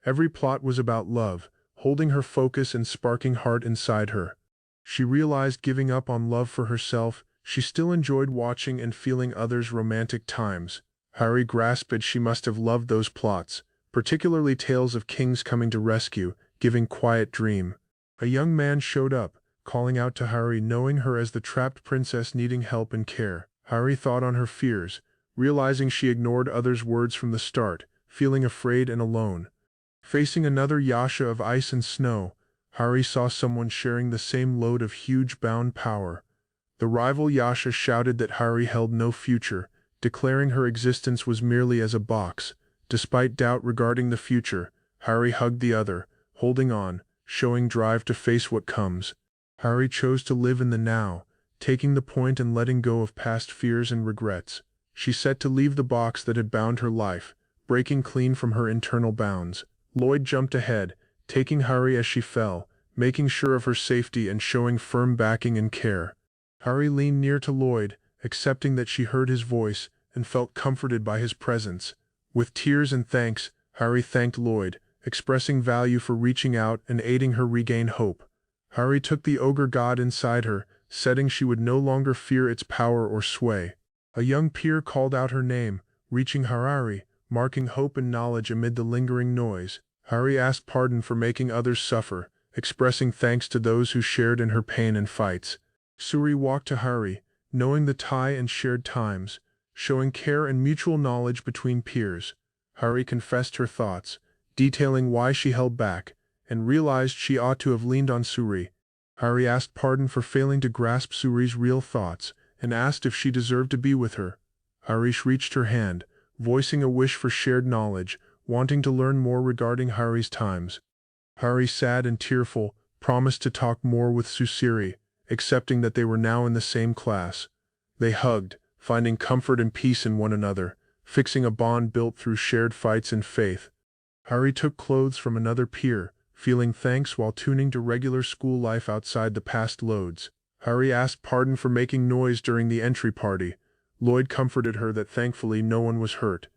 Every plot was about love, holding her focus and sparking heart inside her. She realized giving up on love for herself, she still enjoyed watching and feeling others' romantic times. Hiyori grasped she must have loved those plots, particularly tales of kings coming to rescue, giving quiet dream. A young man showed up, calling out to Hiyori, knowing her as the trapped princess needing help and care. Hiyori thought on her fears, realizing she ignored others' words from the start, feeling afraid and alone. Facing another yasha of ice and snow, Hiyori saw someone sharing the same load of huge bound power. The rival yasha shouted that Hiyori held no future, declaring her existence was merely as a box. Despite doubt regarding the future, Hiyori hugged the other, holding on, showing drive to face what comes. Hiyori chose to live in the now, taking the point and letting go of past fears and regrets. She set to leave the box that had bound her life, breaking clean from her internal bounds. Lloyd jumped ahead, taking Hiyori as she fell, making sure of her safety and showing firm backing and care. Hiyori leaned near to Lloyd, accepting that she heard his voice and felt comforted by his presence. With tears and thanks, Hiyori thanked Lloyd, expressing value for reaching out and aiding her regain hope. Hiyori took the ogre god inside her, setting she would no longer fear its power or sway. A young peer called out her name, reaching Hiyori, marking hope and knowledge amid the lingering noise. Hiyori asked pardon for making others suffer, expressing thanks to those who shared in her pain and fights. Suru walked to Hiyori, knowing the tie and shared times, showing care and mutual knowledge between peers. Hiyori confessed her thoughts, detailing why she held back, and realized she ought to have leaned on Suru. Hiyori asked pardon for failing to grasp Suru's real thoughts, and asked if she deserved to be with her. Hiyori reached her hand, voicing a wish for shared knowledge, wanting to learn more regarding Hiyori's times. Hiyori, sad and tearful, promised to talk more with Suru, accepting that they were now in the same class. They hugged, finding comfort and peace in one another, fixing a bond built through shared fights and faith. Hiyori took clothes from another peer, feeling thanks while tuning to regular school life outside the past loads. Hiyori asked pardon for making noise during the entry party. Lloyd comforted her that thankfully no one was hurt.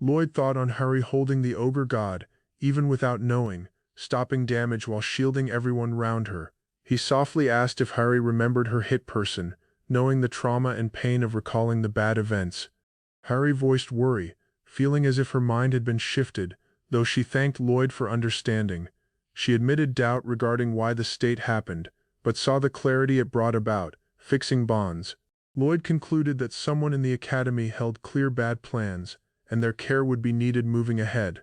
Lloyd thought on Harry holding the ogre god, even without knowing, stopping damage while shielding everyone round her. He softly asked if Harry remembered her hit person, knowing the trauma and pain of recalling the bad events. Harry voiced worry, feeling as if her mind had been shifted, though she thanked Lloyd for understanding. She admitted doubt regarding why the state happened, but saw the clarity it brought about, fixing bonds. Lloyd concluded that someone in the academy held clear bad plans, and their care would be needed moving ahead.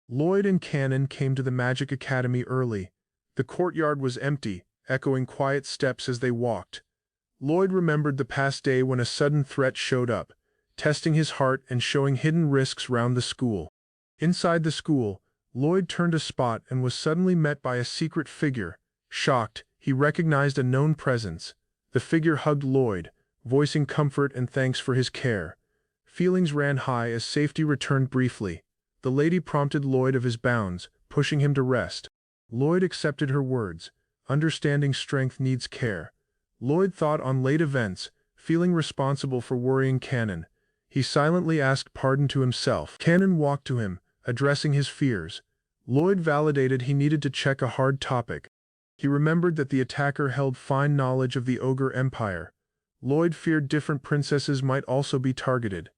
Lloyd and Canon came to the Magic Academy early. The courtyard was empty, echoing quiet steps as they walked. Lloyd remembered the past day when a sudden threat showed up, testing his heart and showing hidden risks round the school. Inside the school, Lloyd turned a spot and was suddenly met by a secret figure. Shocked, he recognized a known presence. The figure hugged Lloyd, voicing comfort and thanks for his care. Feelings ran high as safety returned briefly. The lady prompted Lloyd of his bounds, pushing him to rest. Lloyd accepted her words, understanding strength needs care. Lloyd thought on late events, feeling responsible for worrying Canon. He silently asked pardon to himself. Canon walked to him, addressing his fears. Lloyd validated he needed to check a hard topic. He remembered that the attacker held fine knowledge of the Ogre Empire. Lloyd feared different princesses might also be targeted.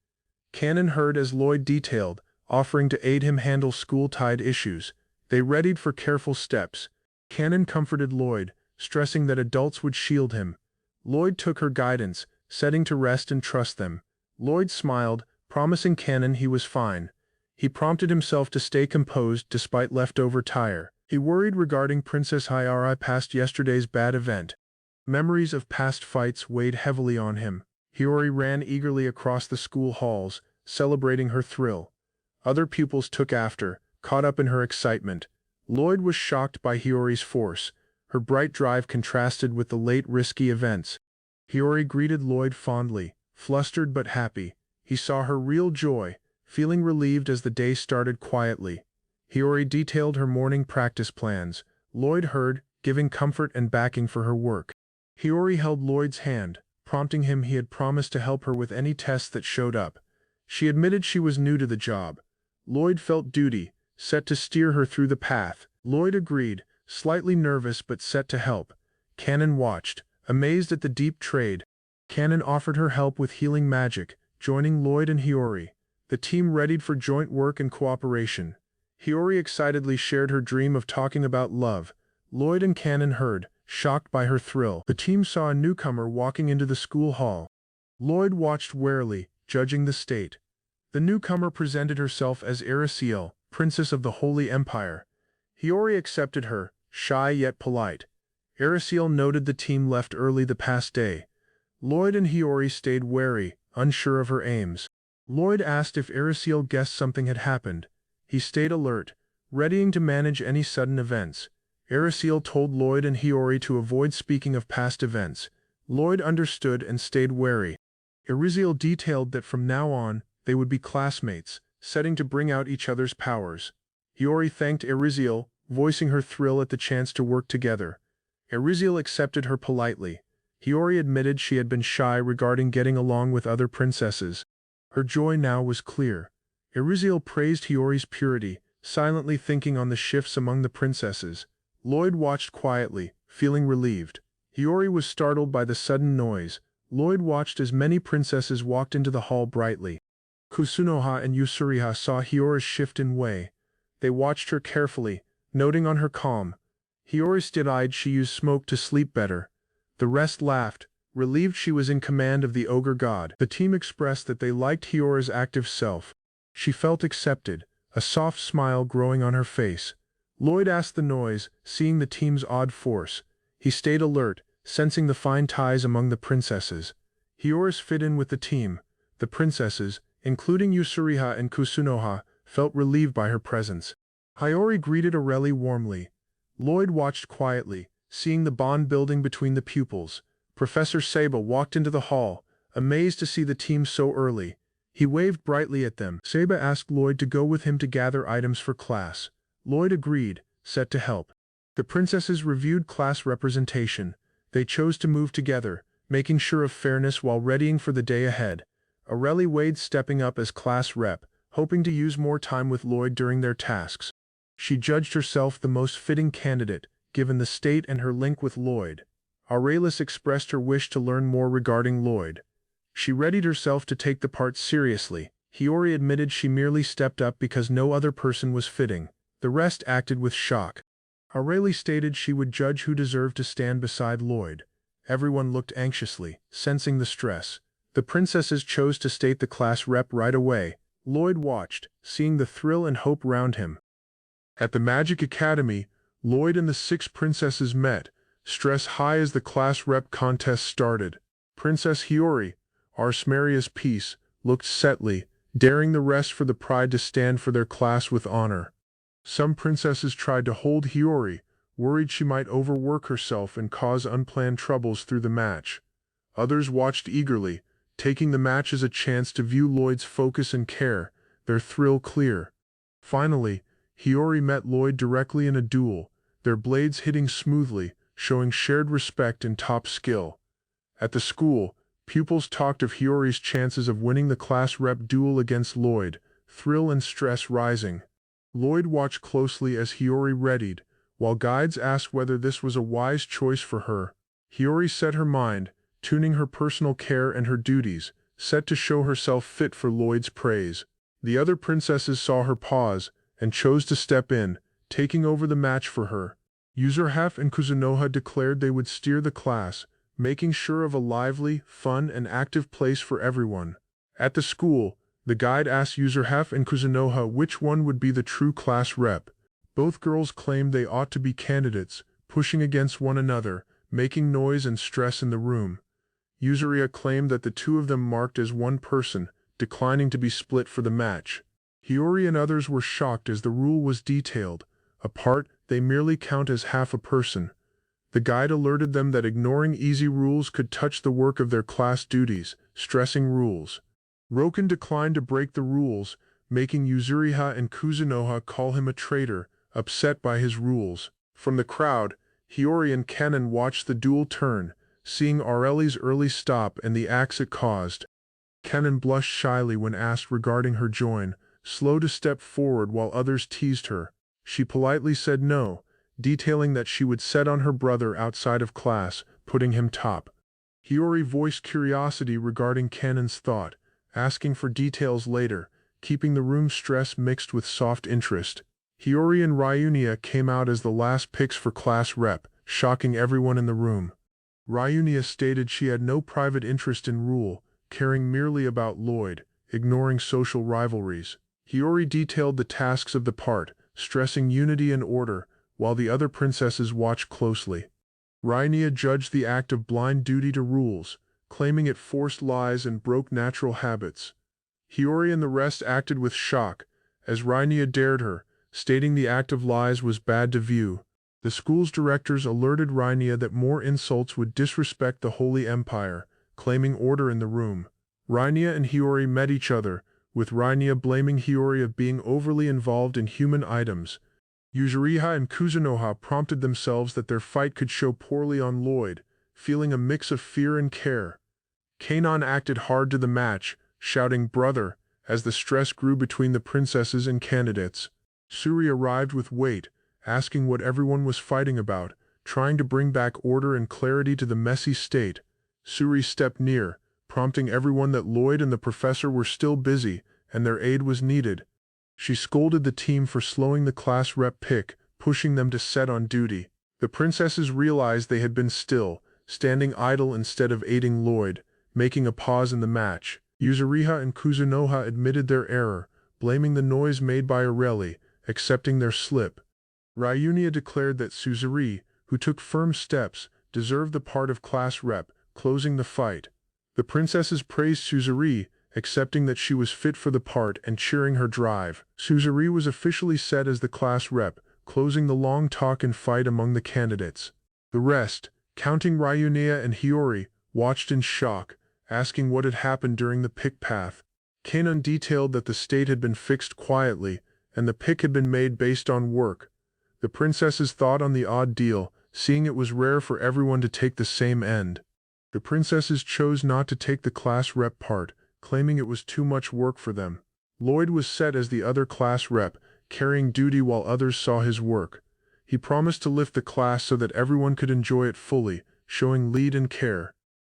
Canon heard as Lloyd detailed, offering to aid him handle school-tied issues. They readied for careful steps. Canon comforted Lloyd, stressing that adults would shield him. Lloyd took her guidance, setting to rest and trust them. Lloyd smiled, promising Canon he was fine. He prompted himself to stay composed despite leftover tire. He worried regarding Princess Hiyari past yesterday's bad event. Memories of past fights weighed heavily on him. Hiyori ran eagerly across the school halls, celebrating her thrill. Other pupils took after, caught up in her excitement. Lloyd was shocked by Hiyori's force. Her bright drive contrasted with the late risky events. Hiyori greeted Lloyd fondly, flustered but happy. He saw her real joy, feeling relieved as the day started quietly. Hiyori detailed her morning practice plans. Lloyd heard, giving comfort and backing for her work. Hiyori held Lloyd's hand, prompting him he had promised to help her with any tests that showed up. She admitted she was new to the job. Lloyd felt duty, set to steer her through the path. Lloyd agreed, slightly nervous but set to help. Canon watched, amazed at the deep trade. Canon offered her help with healing magic, joining Lloyd and Hiyori. The team readied for joint work and cooperation. Hiyori excitedly shared her dream of talking about love. Lloyd and Canon heard, shocked by her thrill. The team saw a newcomer walking into the school hall. Lloyd watched warily, judging the state. The newcomer presented herself as Erisiel, Princess of the Holy Empire. Hiyori accepted her, shy yet polite. Erisiel noted the team left early the past day. Lloyd and Hiyori stayed wary, unsure of her aims. Lloyd asked if Erisiel guessed something had happened. He stayed alert, readying to manage any sudden events. Erisiel told Lloyd and Hiyori to avoid speaking of past events. Lloyd understood and stayed wary. Erisiel detailed that from now on, they would be classmates, setting to bring out each other's powers. Hiyori thanked Erisiel, voicing her thrill at the chance to work together. Erisiel accepted her politely. Hiyori admitted she had been shy regarding getting along with other princesses. Her joy now was clear. Erisiel praised Hiyori's purity, silently thinking on the shifts among the princesses. Lloyd watched quietly, feeling relieved. Hiyori was startled by the sudden noise. Lloyd watched as many princesses walked into the hall brightly. Kusunoha and Yusuriha saw Hiyori's shift in way. They watched her carefully, noting on her calm. Hiyori stood-eyed she used smoke to sleep better. The rest laughed, relieved she was in command of the ogre god. The team expressed that they liked Hiyori's active self. She felt accepted, a soft smile growing on her face. Lloyd asked the noise, seeing the team's odd force. He stayed alert, sensing the fine ties among the princesses. Hiyori's fit in with the team. The princesses, including Yusuriha and Kusunoha, felt relieved by her presence. Hiyori greeted Aurelie warmly. Lloyd watched quietly, seeing the bond building between the pupils. Professor Seba walked into the hall, amazed to see the team so early. He waved brightly at them. Seba asked Lloyd to go with him to gather items for class. Lloyd agreed, set to help. The princesses reviewed class representation. They chose to move together, making sure of fairness while readying for the day ahead. Aurelie Wade stepping up as class rep, hoping to use more time with Lloyd during their tasks. She judged herself the most fitting candidate, given the state and her link with Lloyd. Aurelius expressed her wish to learn more regarding Lloyd. She readied herself to take the part seriously. Hiyori admitted she merely stepped up because no other person was fitting. The rest acted with shock. Aureli stated she would judge who deserved to stand beside Lloyd. Everyone looked anxiously, sensing the stress. The princesses chose to state the class rep right away. Lloyd watched, seeing the thrill and hope round him. At the Magic Academy, Lloyd and the 6 princesses met, stress high as the class rep contest started. Princess Hiyori, Arsmaria's piece, looked setly, daring the rest for the pride to stand for their class with honor. Some princesses tried to hold Hiyori, worried she might overwork herself and cause unplanned troubles through the match. Others watched eagerly, taking the match as a chance to view Lloyd's focus and care, their thrill clear. Finally, Hiyori met Lloyd directly in a duel, their blades hitting smoothly, showing shared respect and top skill. At the school, pupils talked of Hiyori's chances of winning the class rep duel against Lloyd, thrill and stress rising. Lloyd watched closely as Hiyori readied, while guides asked whether this was a wise choice for her. Hiyori set her mind, tuning her personal care and her duties, set to show herself fit for Lloyd's praise. The other princesses saw her pause, and chose to step in, taking over the match for her. Yuzurhaf and Kuzunoha declared they would steer the class, making sure of a lively, fun, and active place for everyone. At the school, the guide asked Yuzurhaf and Kuzunoha which one would be the true class rep. Both girls claimed they ought to be candidates, pushing against one another, making noise and stress in the room. Yuzuria claimed that the two of them marked as one person, declining to be split for the match. Hiyori and others were shocked as the rule was detailed. Apart, they merely count as half a person. The guide alerted them that ignoring easy rules could touch the work of their class duties, stressing rules. Roken declined to break the rules, making Yuzuriha and Kuzunoha call him a traitor, upset by his rules. From the crowd, Hiyori and Kennen watched the duel turn, seeing Aureli's early stop and the axe it caused. Kennen blushed shyly when asked regarding her join, slow to step forward while others teased her. She politely said no, detailing that she would set on her brother outside of class, putting him top. Hiyori voiced curiosity regarding Kennen's thought, asking for details later, keeping the room stress mixed with soft interest. Hiyori and Ryunia came out as the last picks for class rep, shocking everyone in the room. Ryunia stated she had no private interest in rule, caring merely about Lloyd, ignoring social rivalries. Hiyori detailed the tasks of the part, stressing unity and order, while the other princesses watched closely. Ryunia judged the act of blind duty to rules, claiming it forced lies and broke natural habits. Hiyori and the rest acted with shock, as Ryunia dared her, stating the act of lies was bad to view. The school's directors alerted Ryunia that more insults would disrespect the Holy Empire, claiming order in the room. Ryunia and Hiyori met each other, with Ryunia blaming Hiyori of being overly involved in human items. Yuzuriha and Kuzunoha prompted themselves that their fight could show poorly on Lloyd, feeling a mix of fear and care. Kanon acted hard to the match, shouting "brother," as the stress grew between the princesses and candidates. Suri arrived with weight, asking what everyone was fighting about, trying to bring back order and clarity to the messy state. Suri stepped near, prompting everyone that Lloyd and the professor were still busy, and their aid was needed. She scolded the team for slowing the class rep pick, pushing them to set on duty. The princesses realized they had been still, standing idle instead of aiding Lloyd, making a pause in the match. Yuzuriha and Kuzunoha admitted their error, blaming the noise made by Aureli, accepting their slip. Ryunia declared that Suzuri, who took firm steps, deserved the part of class rep, closing the fight. The princesses praised Suzuri, accepting that she was fit for the part and cheering her drive. Suzuri was officially set as the class rep, closing the long talk and fight among the candidates. The rest, counting Ryunia and Hiyori, watched in shock, asking what had happened during the pick path. Kanon detailed that the state had been fixed quietly, and the pick had been made based on work. The princesses thought on the odd deal, seeing it was rare for everyone to take the same end. The princesses chose not to take the class rep part, claiming it was too much work for them. Lloyd was set as the other class rep, carrying duty while others saw his work. He promised to lift the class so that everyone could enjoy it fully, showing lead and care.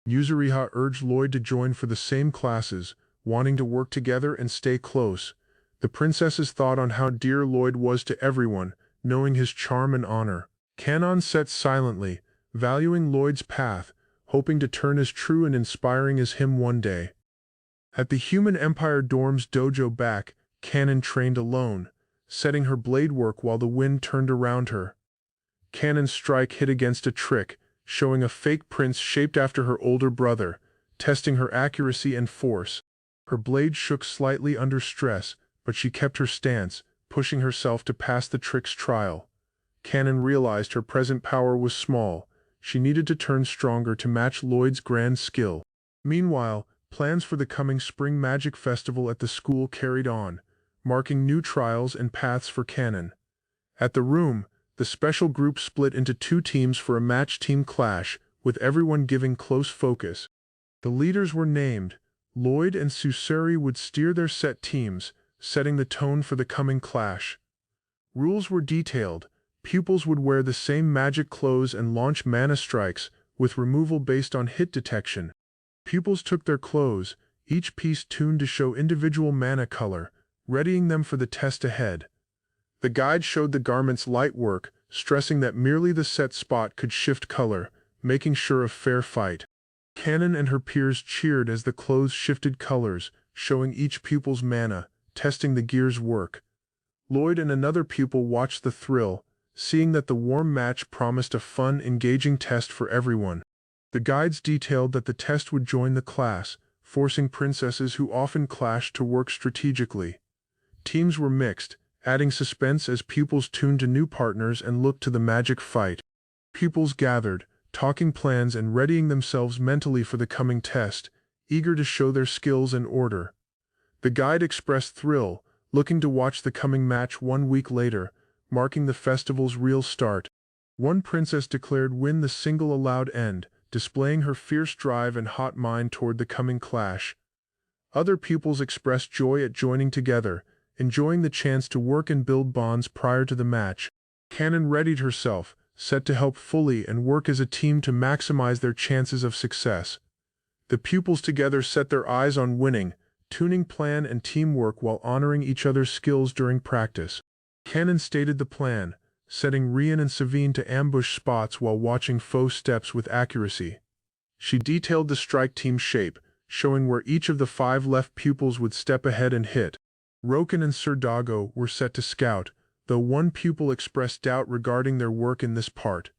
Yuzuriha urged Lloyd to join for the same classes, wanting to work together and stay close. The princesses thought on how dear Lloyd was to everyone, knowing his charm and honor. Kanon sat silently, valuing Lloyd's path, hoping to turn as true and inspiring as him one day. At the Human Empire Dorm's dojo back, Kanon trained alone, setting her blade work while the wind turned around her. Kanon's strike hit against a trick, showing a fake prince shaped after her older brother, testing her accuracy and force. Her blade shook slightly under stress, but she kept her stance, pushing herself to pass the trick's trial. Kanon realized her present power was small. She needed to turn stronger to match Lloyd's grand skill. Meanwhile, plans for the coming Spring Magic Festival at the school carried on, marking new trials and paths for Kanon. At the room, the special group split into two teams for a match-team clash, with everyone giving close focus. The leaders were named. Lloyd and Susuri would steer their set teams, setting the tone for the coming clash. Rules were detailed. Pupils would wear the same magic clothes and launch mana strikes, with removal based on hit detection. Pupils took their clothes, each piece tuned to show individual mana color, readying them for the test ahead. The guide showed the garment's light work, stressing that merely the set spot could shift color, making sure of fair fight. Kanon and her peers cheered as the clothes shifted colors, showing each pupil's mana, testing the gear's work. Lloyd and another pupil watched the thrill, seeing that the warm match promised a fun, engaging test for everyone. The guides detailed that the test would join the class, forcing princesses who often clashed to work strategically. Teams were mixed, adding suspense as pupils tuned to new partners and looked to the magic fight. Pupils gathered, talking plans and readying themselves mentally for the coming test, eager to show their skills and order. The guide expressed thrill, looking to watch the coming match 1 week later, marking the festival's real start. One princess declared win the single allowed end, displaying her fierce drive and hot mind toward the coming clash. Other pupils expressed joy at joining together, enjoying the chance to work and build bonds prior to the match. Kanon readied herself, set to help fully and work as a team to maximize their chances of success. The pupils together set their eyes on winning, tuning plan and teamwork while honoring each other's skills during practice. Kanon stated the plan, setting Rian and Savine to ambush spots while watching foe steps with accuracy. She detailed the strike team shape, showing where each of the 5 left pupils would step ahead and hit. Roken and Sir Dago were set to scout, though one pupil expressed doubt regarding their work in this part.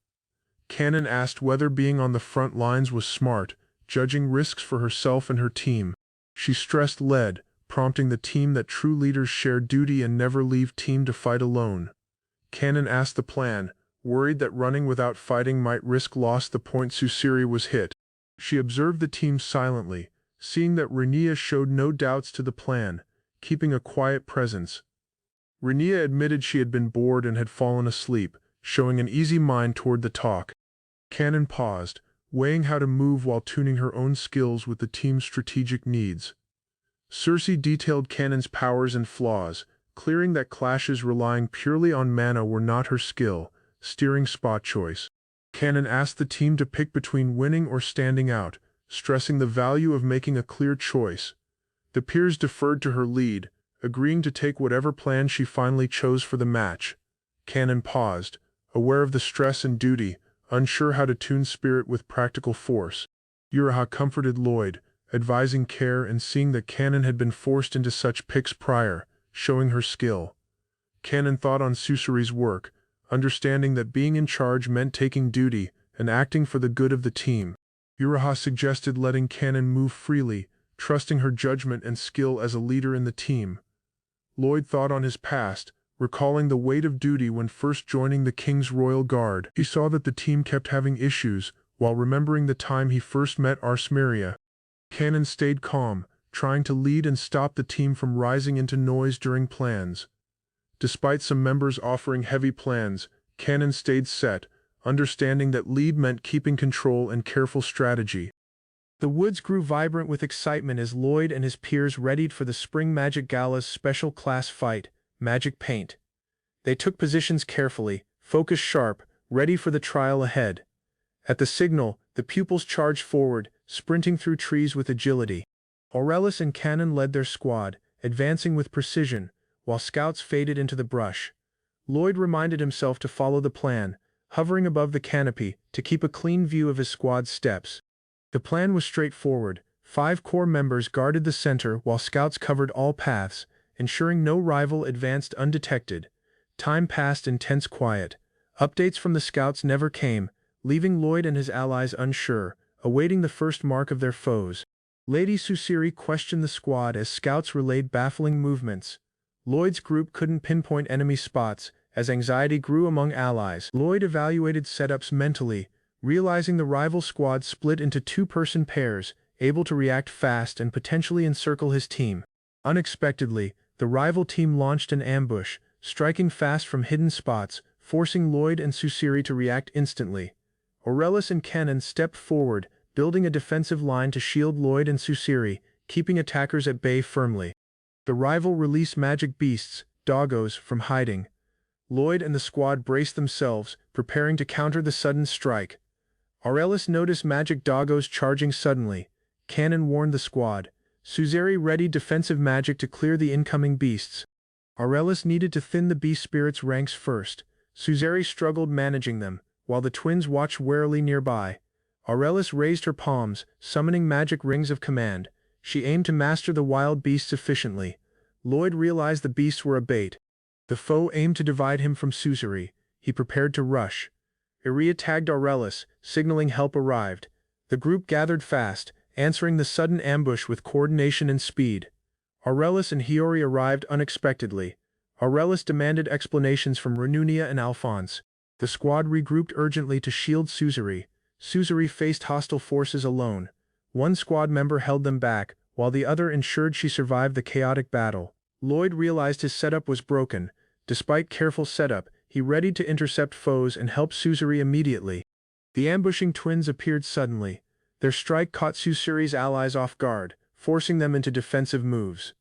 Kanon asked whether being on the front lines was smart, judging risks for herself and her team. She stressed lead, prompting the team that true leaders share duty and never leave team to fight alone. Kanon asked the plan, worried that running without fighting might risk loss the point Susuri was hit. She observed the team silently, seeing that Renia showed no doubts to the plan, keeping a quiet presence. Renia admitted she had been bored and had fallen asleep, showing an easy mind toward the talk. Kanon paused, weighing how to move while tuning her own skills with the team's strategic needs. Cersei detailed Kanon's powers and flaws, clearing that clashes relying purely on mana were not her skill, steering spot choice. Kanon asked the team to pick between winning or standing out, stressing the value of making a clear choice. The peers deferred to her lead, agreeing to take whatever plan she finally chose for the match. Kanon paused, aware of the stress and duty, unsure how to tune spirit with practical force. Uraha comforted Lloyd, advising care and seeing that Kanon had been forced into such picks prior, showing her skill. Kanon thought on Susuri's work, understanding that being in charge meant taking duty and acting for the good of the team. Uraha suggested letting Kanon move freely, trusting her judgment and skill as a leader in the team. Lloyd thought on his past, recalling the weight of duty when first joining the King's Royal Guard. He saw that the team kept having issues, while remembering the time he first met Arsmeria. Kanon stayed calm, trying to lead and stop the team from rising into noise during plans. Despite some members offering heavy plans, Kanon stayed set, understanding that lead meant keeping control and careful strategy. The woods grew vibrant with excitement as Lloyd and his peers readied for the Spring Magic Gala's special class fight, Magic Paint. They took positions carefully, focused sharp, ready for the trial ahead. At the signal, the pupils charged forward, sprinting through trees with agility. Aurelius and Cannon led their squad, advancing with precision, while scouts faded into the brush. Lloyd reminded himself to follow the plan, hovering above the canopy to keep a clean view of his squad's steps. The plan was straightforward. 5 core members guarded the center while scouts covered all paths, ensuring no rival advanced undetected. Time passed in tense quiet. Updates from the scouts never came, leaving Lloyd and his allies unsure, awaiting the first mark of their foes. Lady Susiri questioned the squad as scouts relayed baffling movements. Lloyd's group couldn't pinpoint enemy spots, as anxiety grew among allies. Lloyd evaluated setups mentally, realizing the rival squad split into 2-person pairs, able to react fast and potentially encircle his team. Unexpectedly, the rival team launched an ambush, striking fast from hidden spots, forcing Lloyd and Susiri to react instantly. Aurelius and Cannon stepped forward, building a defensive line to shield Lloyd and Susiri, keeping attackers at bay firmly. The rival released magic beasts, doggos, from hiding. Lloyd and the squad braced themselves, preparing to counter the sudden strike. Aurelius noticed magic doggos charging suddenly. Cannon warned the squad. Susiri readied defensive magic to clear the incoming beasts. Aurelius needed to thin the beast spirit's ranks first. Susiri struggled managing them, while the twins watched warily nearby. Aurelius raised her palms, summoning magic rings of command. She aimed to master the wild beasts efficiently. Lloyd realized the beasts were a bait. The foe aimed to divide him from Susiri. He prepared to rush. Iria tagged Aurelius, signaling help arrived. The group gathered fast, answering the sudden ambush with coordination and speed. Aurelius and Hiyori arrived unexpectedly. Aurelius demanded explanations from Renunia and Alphonse. The squad regrouped urgently to shield Susiri. Susiri faced hostile forces alone. One squad member held them back, while the other ensured she survived the chaotic battle. Lloyd realized his setup was broken. Despite careful setup, he readied to intercept foes and help Susiri immediately. The ambushing twins appeared suddenly. Their strike caught Susiri's allies off guard, forcing them into defensive moves.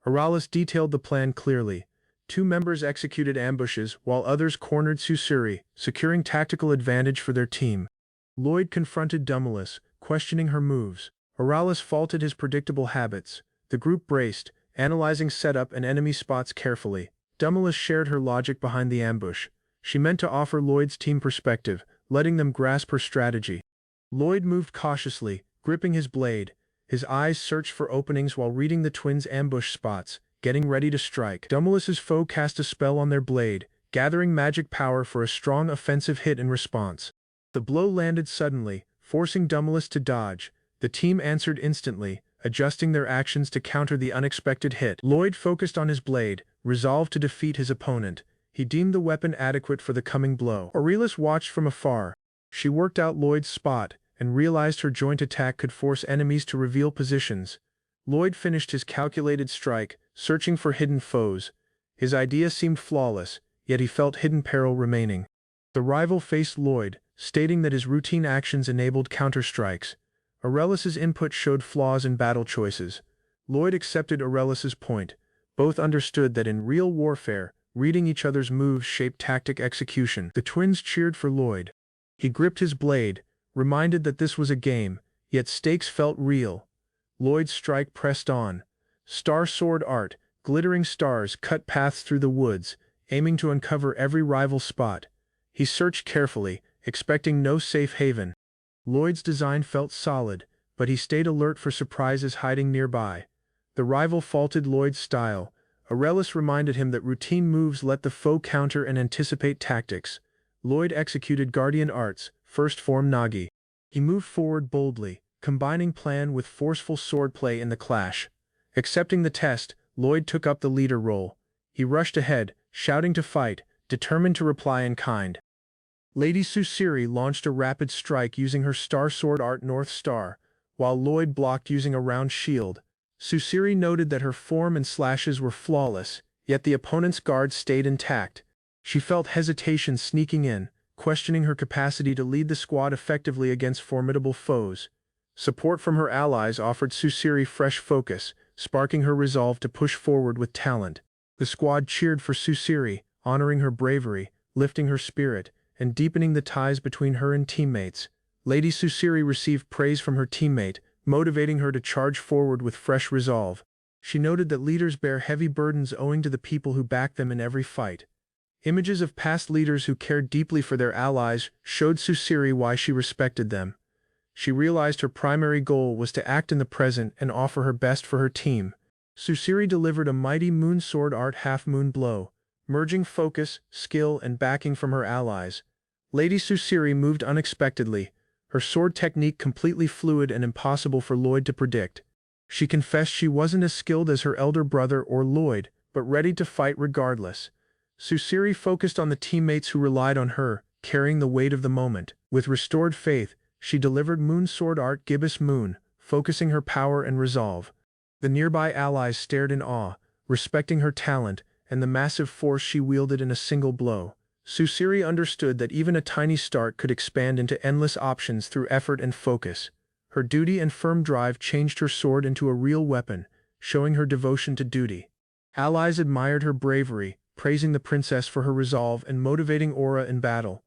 Aurelius detailed the plan clearly. 2 members executed ambushes while others cornered Susiri, securing tactical advantage for their team. Lloyd confronted Dumulus, questioning her moves. Aurelius faulted his predictable habits. The group braced, analyzing setup and enemy spots carefully. Dumulus shared her logic behind the ambush. She meant to offer Lloyd's team perspective, letting them grasp her strategy. Lloyd moved cautiously, gripping his blade. His eyes searched for openings while reading the twins' ambush spots, getting ready to strike. Dumulus's foe cast a spell on their blade, gathering magic power for a strong offensive hit in response. The blow landed suddenly, forcing Dumulus to dodge. The team answered instantly, adjusting their actions to counter the unexpected hit. Lloyd focused on his blade, resolved to defeat his opponent. He deemed the weapon adequate for the coming blow. Aurelius watched from afar. She worked out Lloyd's spot, and realized her joint attack could force enemies to reveal positions. Lloyd finished his calculated strike, searching for hidden foes. His idea seemed flawless, yet he felt hidden peril remaining. The rival faced Lloyd, stating that his routine actions enabled counter-strikes. Aurelius's input showed flaws in battle choices. Lloyd accepted Aurelius's point. Both understood that in real warfare, reading each other's moves shaped tactic execution. The twins cheered for Lloyd. He gripped his blade, reminded that this was a game, yet stakes felt real. Lloyd's strike pressed on. Star sword art, glittering stars cut paths through the woods, aiming to uncover every rival spot. He searched carefully, expecting no safe haven. Lloyd's design felt solid, but he stayed alert for surprises hiding nearby. The rival faulted Lloyd's style. Aurelius reminded him that routine moves let the foe counter and anticipate tactics. Lloyd executed Guardian Arts, first form Nagi. He moved forward boldly, combining plan with forceful swordplay in the clash. Accepting the test, Lloyd took up the leader role. He rushed ahead, shouting to fight, determined to reply in kind. Lady Susiri launched a rapid strike using her Star Sword Art North Star, while Lloyd blocked using a round shield. Susiri noted that her form and slashes were flawless, yet the opponent's guard stayed intact. She felt hesitation sneaking in, questioning her capacity to lead the squad effectively against formidable foes. Support from her allies offered Susiri fresh focus, sparking her resolve to push forward with talent. The squad cheered for Susiri, honoring her bravery, lifting her spirit, and deepening the ties between her and teammates. Lady Susiri received praise from her teammate, motivating her to charge forward with fresh resolve. She noted that leaders bear heavy burdens owing to the people who back them in every fight. Images of past leaders who cared deeply for their allies showed Susiri why she respected them. She realized her primary goal was to act in the present and offer her best for her team. Susiri delivered a mighty moon sword art half-moon blow, merging focus, skill, and backing from her allies. Lady Susiri moved unexpectedly, her sword technique completely fluid and impossible for Lloyd to predict. She confessed she wasn't as skilled as her elder brother or Lloyd, but ready to fight regardless. Susiri focused on the teammates who relied on her, carrying the weight of the moment. With restored faith, she delivered moon sword art gibbous moon, focusing her power and resolve. The nearby allies stared in awe, respecting her talent and the massive force she wielded in a single blow. Susiri understood that even a tiny start could expand into endless options through effort and focus. Her duty and firm drive changed her sword into a real weapon, showing her devotion to duty. Allies admired her bravery, praising the princess for her resolve and motivating aura in battle.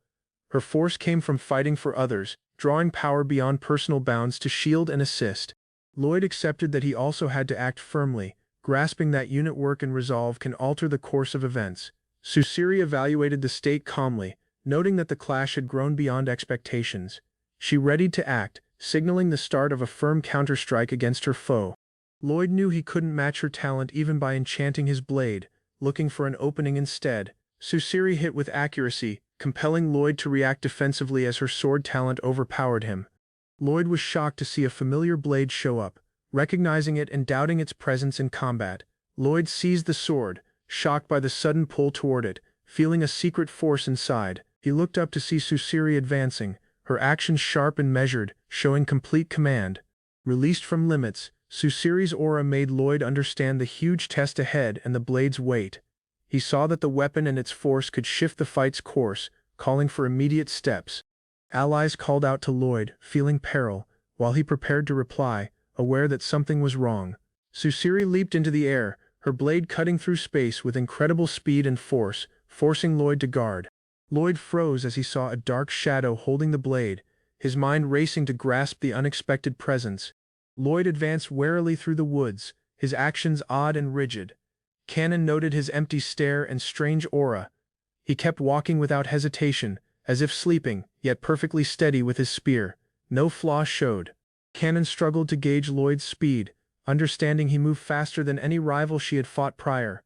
Her force came from fighting for others, drawing power beyond personal bounds to shield and assist. Lloyd accepted that he also had to act firmly, grasping that unit work and resolve can alter the course of events. Susiri evaluated the state calmly, noting that the clash had grown beyond expectations. She readied to act, signaling the start of a firm counterstrike against her foe. Lloyd knew he couldn't match her talent even by enchanting his blade, looking for an opening instead. Susiri hit with accuracy, compelling Lloyd to react defensively as her sword talent overpowered him. Lloyd was shocked to see a familiar blade show up. Recognizing it and doubting its presence in combat, Lloyd seized the sword, shocked by the sudden pull toward it, feeling a secret force inside. He looked up to see Susiri advancing, her actions sharp and measured, showing complete command. Released from limits, Susiri's aura made Lloyd understand the huge test ahead and the blade's weight. He saw that the weapon and its force could shift the fight's course, calling for immediate steps. Allies called out to Lloyd, feeling peril, while he prepared to reply, aware that something was wrong. Susiri leaped into the air, her blade cutting through space with incredible speed and force, forcing Lloyd to guard. Lloyd froze as he saw a dark shadow holding the blade, his mind racing to grasp the unexpected presence. Lloyd advanced warily through the woods, his actions odd and rigid. Cannon noted his empty stare and strange aura. He kept walking without hesitation, as if sleeping, yet perfectly steady with his spear. No flaw showed. Cannon struggled to gauge Lloyd's speed, understanding he moved faster than any rival she had fought prior.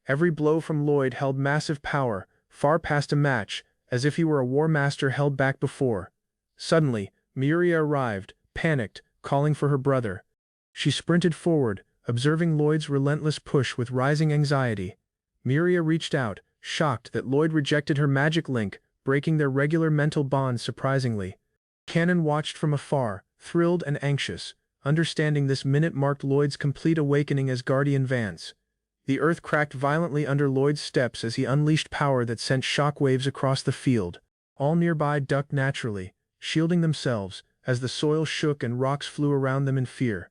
Every blow from Lloyd held massive power, far past a match, as if he were a war master held back before. Suddenly, Miria arrived, panicked, calling for her brother. She sprinted forward, observing Lloyd's relentless push with rising anxiety. Miria reached out, shocked that Lloyd rejected her magic link, breaking their regular mental bond surprisingly. Cannon watched from afar, thrilled and anxious, understanding this minute marked Lloyd's complete awakening as Guardian Vance. The earth cracked violently under Lloyd's steps as he unleashed power that sent shockwaves across the field. All nearby ducked naturally, shielding themselves, as the soil shook and rocks flew around them in fear.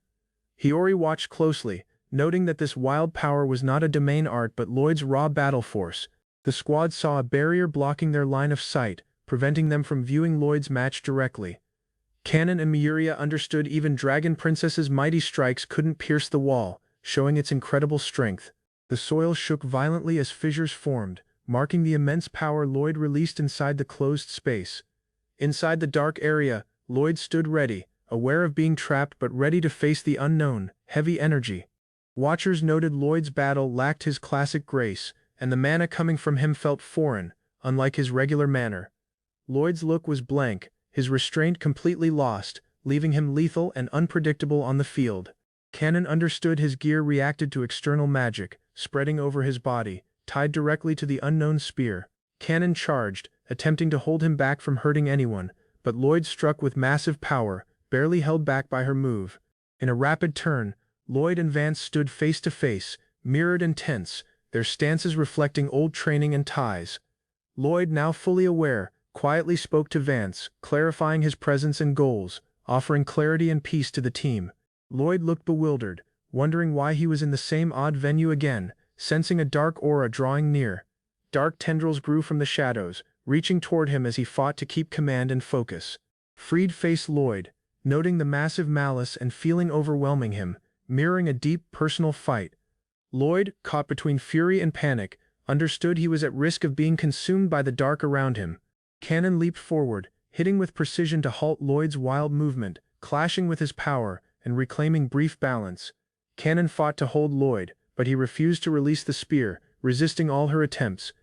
Hiyori watched closely, noting that this wild power was not a domain art but Lloyd's raw battle force. The squad saw a barrier blocking their line of sight, preventing them from viewing Lloyd's match directly. Cannon and Miria understood even Dragon Princess's mighty strikes couldn't pierce the wall, showing its incredible strength. The soil shook violently as fissures formed, marking the immense power Lloyd released inside the closed space. Inside the dark area, Lloyd stood ready, aware of being trapped but ready to face the unknown, heavy energy. Watchers noted Lloyd's battle lacked his classic grace, and the mana coming from him felt foreign, unlike his regular manner. Lloyd's look was blank, his restraint completely lost, leaving him lethal and unpredictable on the field. Cannon understood his gear reacted to external magic, spreading over his body, tied directly to the unknown spear. Cannon charged, attempting to hold him back from hurting anyone, but Lloyd struck with massive power, barely held back by her move. In a rapid turn, Lloyd and Vance stood face to face, mirrored and tense, their stances reflecting old training and ties. Lloyd, now fully aware, quietly spoke to Vance, clarifying his presence and goals. offering clarity and peace to the team. Lloyd looked bewildered, wondering why he was in the same odd venue again, sensing a dark aura drawing near. Dark tendrils grew from the shadows, reaching toward him as he fought to keep command and focus. Freed faced Lloyd, noting the massive malice and feeling overwhelming him, mirroring a deep personal fight. Lloyd, caught between fury and panic, understood he was at risk of being consumed by the dark around him. Cannon leaped forward, hitting with precision to halt Lloyd's wild movement, clashing with his power and reclaiming brief balance. Cannon fought to hold Lloyd, but he refused to release the spear, resisting all her attempts.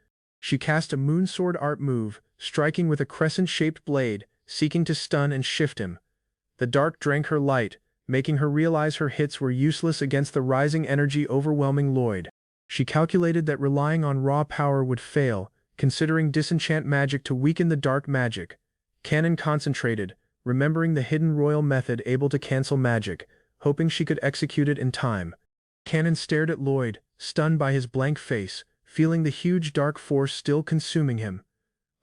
She cast a moonsword art move, striking with a crescent-shaped blade, seeking to stun and shift him. The dark drank her light, making her realize her hits were useless against the rising energy overwhelming Lloyd. She calculated that relying on raw power would fail, considering disenchant magic to weaken the dark magic. Cannon concentrated, remembering the hidden royal method able to cancel magic, hoping she could execute it in time. Cannon stared at Lloyd, stunned by his blank face, feeling the huge dark force still consuming him.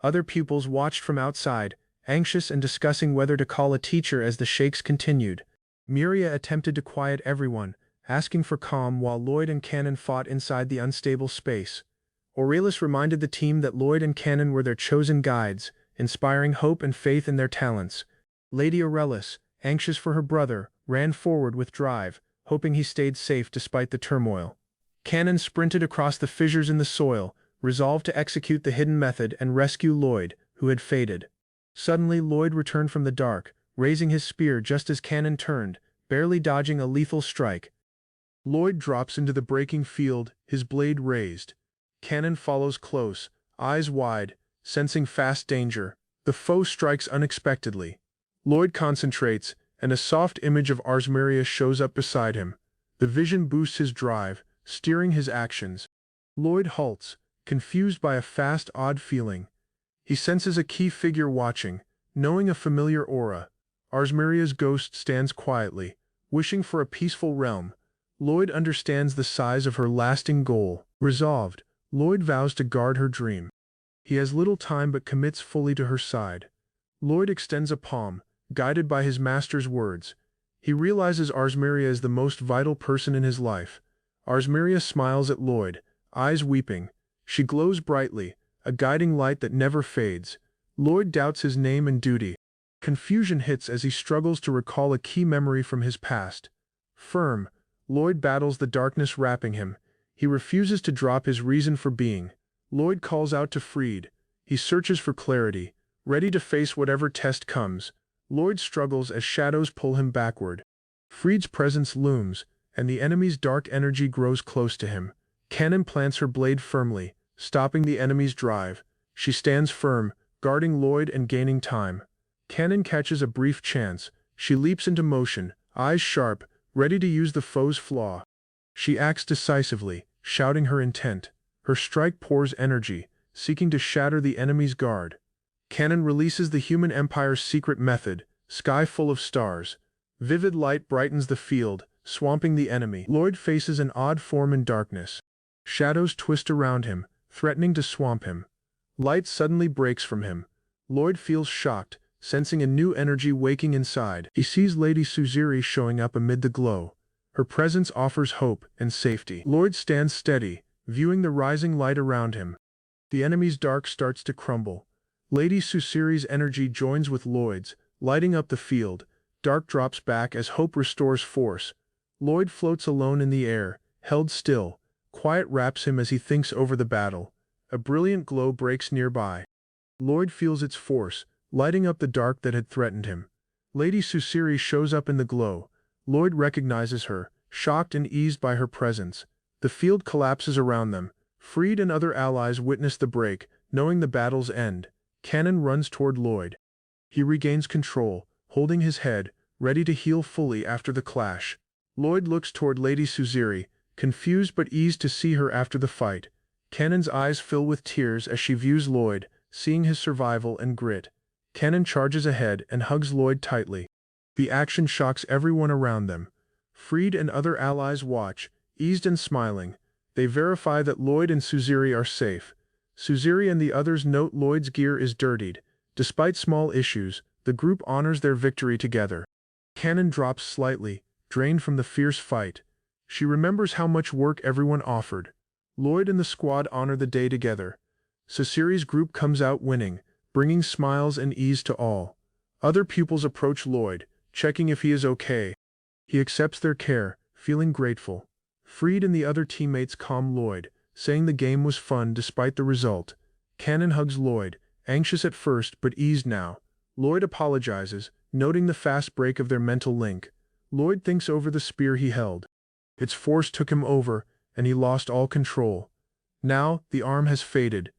Other pupils watched from outside, anxious and discussing whether to call a teacher as the shakes continued. Miria attempted to quiet everyone, asking for calm while Lloyd and Cannon fought inside the unstable space. Aurelius reminded the team that Lloyd and Cannon were their chosen guides, inspiring hope and faith in their talents. Lady Aurelius, anxious for her brother, ran forward with drive, hoping he stayed safe despite the turmoil. Cannon sprinted across the fissures in the soil, resolved to execute the hidden method and rescue Lloyd, who had faded. Suddenly Lloyd returned from the dark, raising his spear just as Cannon turned, barely dodging a lethal strike. Lloyd drops into the breaking field, his blade raised. Cannon follows close, eyes wide, sensing fast danger. The foe strikes unexpectedly. Lloyd concentrates, and a soft image of Arsmeria shows up beside him. The vision boosts his drive, steering his actions. Lloyd halts, confused by a fast, odd feeling. He senses a key figure watching, knowing a familiar aura. Arsmeria's ghost stands quietly, wishing for a peaceful realm. Lloyd understands the size of her lasting goal. Resolved, Lloyd vows to guard her dream. He has little time but commits fully to her side. Lloyd extends a palm, guided by his master's words. He realizes Arsmeria is the most vital person in his life. Arsmeria smiles at Lloyd, eyes weeping. She glows brightly, a guiding light that never fades. Lloyd doubts his name and duty. Confusion hits as he struggles to recall a key memory from his past. Firm, Lloyd battles the darkness wrapping him. He refuses to drop his reason for being. Lloyd calls out to Freed. He searches for clarity, ready to face whatever test comes. Lloyd struggles as shadows pull him backward. Freed's presence looms, and the enemy's dark energy grows close to him. Cannon plants her blade firmly, stopping the enemy's drive. She stands firm, guarding Lloyd and gaining time. Cannon catches a brief chance. She leaps into motion, eyes sharp, ready to use the foe's flaw. She acts decisively, shouting her intent. Her strike pours energy, seeking to shatter the enemy's guard. Cannon releases the human empire's secret method, sky full of stars. Vivid light brightens the field, swamping the enemy. Lloyd faces an odd form in darkness. Shadows twist around him, threatening to swamp him. Light suddenly breaks from him. Lloyd feels shocked, sensing a new energy waking inside. He sees Lady Suziri showing up amid the glow. Her presence offers hope and safety. Lloyd stands steady, viewing the rising light around him. The enemy's dark starts to crumble. Lady Susiri's energy joins with Lloyd's, lighting up the field. Dark drops back as hope restores force. Lloyd floats alone in the air, held still. Quiet wraps him as he thinks over the battle. A brilliant glow breaks nearby. Lloyd feels its force, lighting up the dark that had threatened him. Lady Susiri shows up in the glow. Lloyd recognizes her, shocked and eased by her presence. The field collapses around them. Freed and other allies witness the break, knowing the battle's end. Cannon runs toward Lloyd. He regains control, holding his head, ready to heal fully after the clash. Lloyd looks toward Lady Suziri, confused but eased to see her after the fight. Cannon's eyes fill with tears as she views Lloyd, seeing his survival and grit. Cannon charges ahead and hugs Lloyd tightly. The action shocks everyone around them. Freed and other allies watch, eased and smiling. They verify that Lloyd and Suziri are safe. Suziri and the others note Lloyd's gear is dirtied. Despite small issues, the group honors their victory together. Cannon drops slightly, drained from the fierce fight. She remembers how much work everyone offered. Lloyd and the squad honor the day together. Sasiri's group comes out winning, bringing smiles and ease to all. Other pupils approach Lloyd, checking if he is okay. He accepts their care, feeling grateful. Freed and the other teammates calm Lloyd, saying the game was fun despite the result. Cannon hugs Lloyd, anxious at first but eased now. Lloyd apologizes, noting the fast break of their mental link. Lloyd thinks over the spear he held. Its force took him over, and he lost all control. Now, the arm has faded.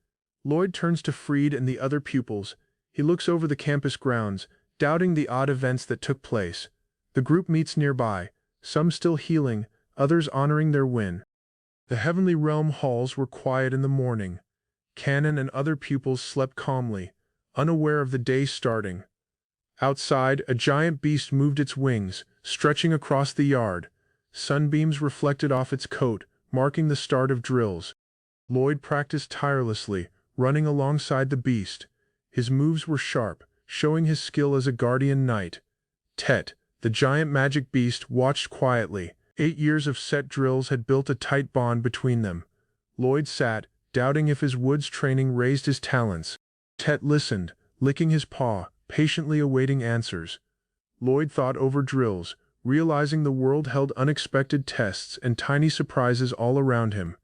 Lloyd turns to Freed and the other pupils. He looks over the campus grounds, doubting the odd events that took place. The group meets nearby, some still healing, others honoring their win. The Heavenly Realm halls were quiet in the morning. Cannon and other pupils slept calmly, unaware of the day starting. Outside, a giant beast moved its wings, stretching across the yard. Sunbeams reflected off its coat, marking the start of drills. Lloyd practiced tirelessly, running alongside the beast. His moves were sharp, showing his skill as a guardian knight. Tet, the giant magic beast, watched quietly. 8 years of set drills had built a tight bond between them. Lloyd sat, doubting if his woods training raised his talents. Tet listened, licking his paw, patiently awaiting answers. Lloyd thought over drills, realizing the world held unexpected tests and tiny surprises all around him.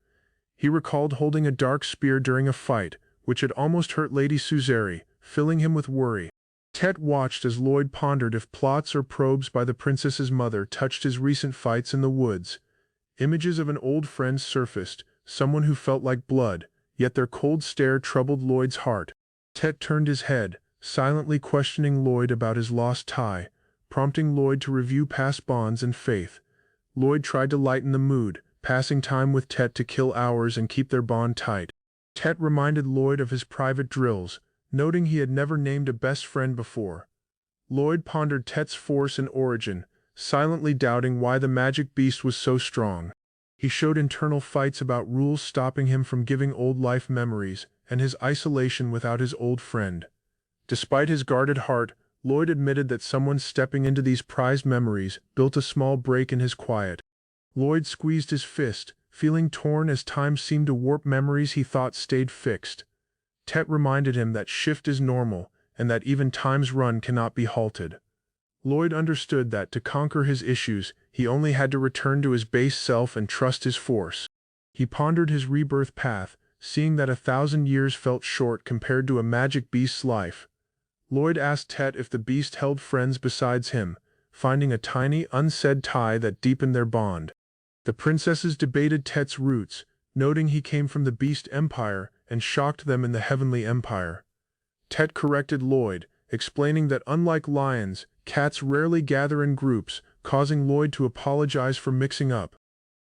He recalled holding a dark spear during a fight, which had almost hurt Lady Suzeri, filling him with worry. Tet watched as Lloyd pondered if plots or probes by the princess's mother touched his recent fights in the woods. Images of an old friend surfaced, someone who felt like blood, yet their cold stare troubled Lloyd's heart. Tet turned his head, silently questioning Lloyd about his lost tie, prompting Lloyd to review past bonds and faith. Lloyd tried to lighten the mood, passing time with Tet to kill hours and keep their bond tight. Tet reminded Lloyd of his private drills, noting he had never named a best friend before. Lloyd pondered Tet's force and origin, silently doubting why the magic beast was so strong. He showed internal fights about rules stopping him from giving old life memories, and his isolation without his old friend. Despite his guarded heart, Lloyd admitted that someone stepping into these prized memories built a small break in his quiet. Lloyd squeezed his fist, feeling torn as time seemed to warp memories he thought stayed fixed. Tet reminded him that shift is normal, and that even time's run cannot be halted. Lloyd understood that to conquer his issues, he only had to return to his base self and trust his force. He pondered his rebirth path, seeing that 1,000 years felt short compared to a magic beast's life. Lloyd asked Tet if the beast held friends besides him, finding a tiny, unsaid tie that deepened their bond. The princesses debated Tet's roots, noting he came from the Beast Empire and shocked them in the Heavenly Empire. Tet corrected Lloyd, explaining that unlike lions, cats rarely gather in groups, causing Lloyd to apologize for mixing up.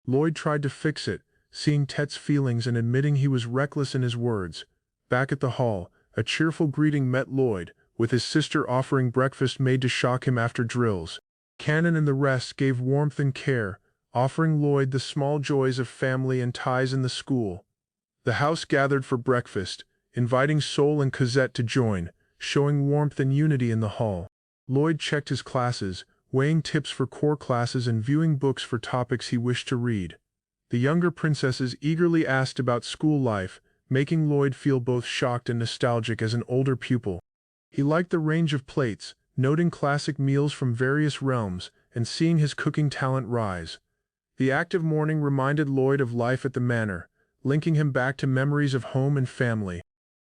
Lloyd tried to fix it, seeing Tet's feelings and admitting he was reckless in his words. Back at the hall, a cheerful greeting met Lloyd, with his sister offering breakfast made to shock him after drills. Cannon and the rest gave warmth and care, offering Lloyd the small joys of family and ties in the school. The house gathered for breakfast, inviting Sol and Cosette to join, showing warmth and unity in the hall. Lloyd checked his classes, weighing tips for core classes and viewing books for topics he wished to read. The younger princesses eagerly asked about school life, making Lloyd feel both shocked and nostalgic as an older pupil. He liked the range of plates, noting classic meals from various realms, and seeing his cooking talent rise. The active morning reminded Lloyd of life at the manor, linking him back to memories of home and family.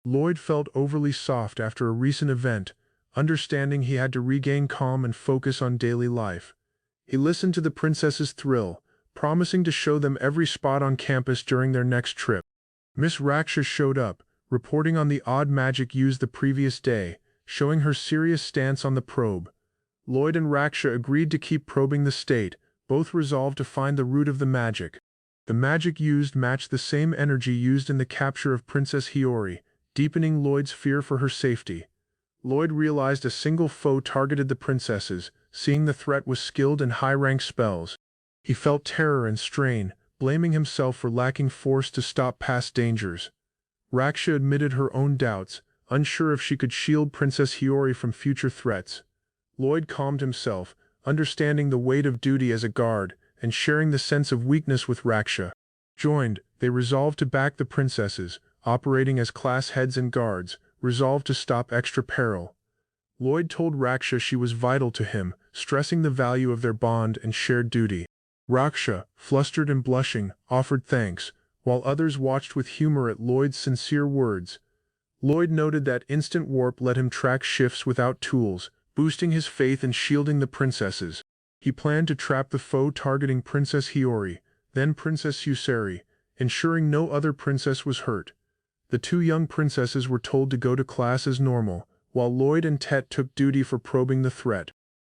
Lloyd felt overly soft after a recent event, understanding he had to regain calm and focus on daily life. He listened to the princesses thrill, promising to show them every spot on campus during their next trip. Miss Raksha showed up, reporting on the odd magic used the previous day, showing her serious stance on the probe. Lloyd and Raksha agreed to keep probing the state, both resolved to find the root of the magic. The magic used matched the same energy used in the capture of Princess Hiyori, deepening Lloyd's fear for her safety. Lloyd realized a single foe targeted the princesses, seeing the threat was skilled in high-rank spells. He felt terror and strain, blaming himself for lacking force to stop past dangers. Raksha admitted her own doubts, unsure if she could shield Princess Hiyori from future threats. Lloyd calmed himself, understanding the weight of duty as a guard, and sharing the sense of weakness with Raksha. Joined, they resolved to back the princesses, operating as class heads and guards, resolved to stop extra peril. Lloyd told Raksha she was vital to him, stressing the value of their bond and shared duty. Raksha, flustered and blushing, offered thanks, while others watched with humor at Lloyd's sincere words. Lloyd noted that instant warp let him track shifts without tools, boosting his faith and shielding the princesses. He planned to trap the foe targeting Princess Hiyori, then Princess Yuseri, ensuring no other princess was hurt. The two young princesses were told to go to class as normal, while Lloyd and Tet took duty for probing the threat.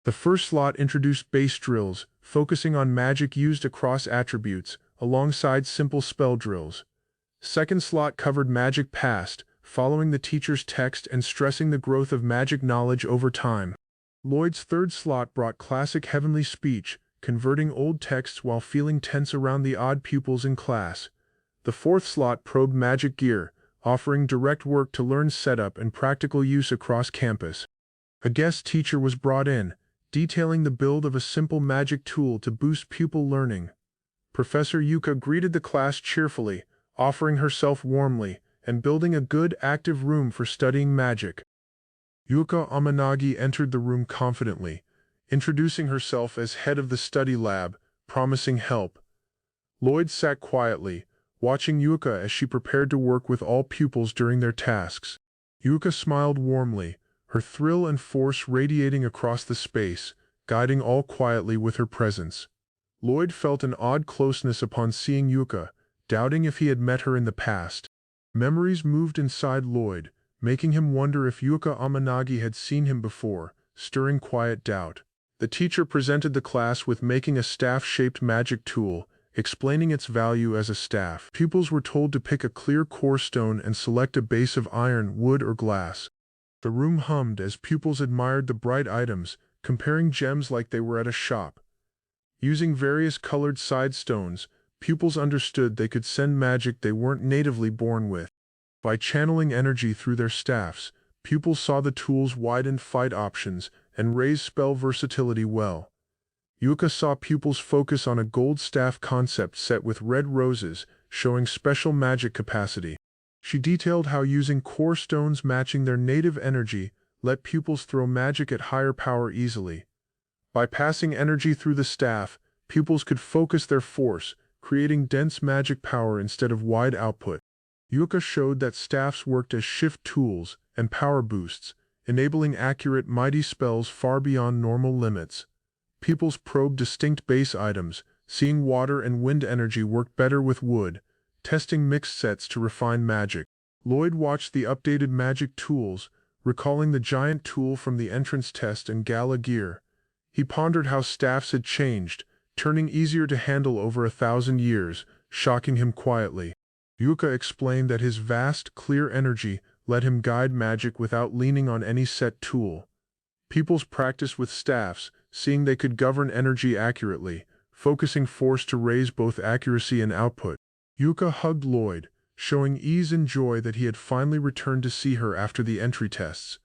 The first slot introduced base drills, focusing on magic used across attributes, alongside simple spell drills. Second slot covered magic past, following the teacher's text and stressing the growth of magic knowledge over time. Lloyd's third slot brought classic heavenly speech, converting old texts while feeling tense around the odd pupils in class. The fourth slot probed magic gear, offering direct work to learn setup and practical use across campus. A guest teacher was brought in, detailing the build of a simple magic tool to boost pupil learning. Professor Yuka greeted the class cheerfully, offering herself warmly, and building a good, active room for studying magic. Yuka Amanagi entered the room confidently, introducing herself as head of the study lab, promising help. Lloyd sat quietly, watching Yuka as she prepared to work with all pupils during their tasks. Yuka smiled warmly, her thrill and force radiating across the space, guiding all quietly with her presence. Lloyd felt an odd closeness upon seeing Yuka, doubting if he had met her in the past. Memories moved inside Lloyd, making him wonder if Yuka Amanagi had seen him before, stirring quiet doubt. The teacher presented the class with making a staff-shaped magic tool, explaining its value as a staff. Pupils were told to pick a clear core stone and select a base of iron, wood, or glass. The room hummed as pupils admired the bright items, comparing gems like they were at a shop. Using various colored side stones, pupils understood they could send magic they weren't natively born with. By channeling energy through their staffs, pupils saw the tools widen fight options and raise spell versatility well. Yuka saw pupils focus on a gold staff concept set with red roses, showing special magic capacity. She detailed how using core stones matching their native energy let pupils throw magic at higher power easily. By passing energy through the staff, pupils could focus their force, creating dense magic power instead of wide output. Yuka showed that staffs worked as shift tools and power boosts, enabling accurate mighty spells far beyond normal limits. Pupils probed distinct base items, seeing water and wind energy work better with wood, testing mixed sets to refine magic. Lloyd watched the updated magic tools, recalling the giant tool from the entrance test and gala gear. He pondered how staffs had changed, turning easier to handle over 1,000 years, shocking him quietly. Yuka explained that his vast, clear energy let him guide magic without leaning on any set tool. Pupils practiced with staffs, seeing they could govern energy accurately, focusing force to raise both accuracy and output. Yuka hugged Lloyd, showing ease and joy that he had finally returned to see her after the entry tests.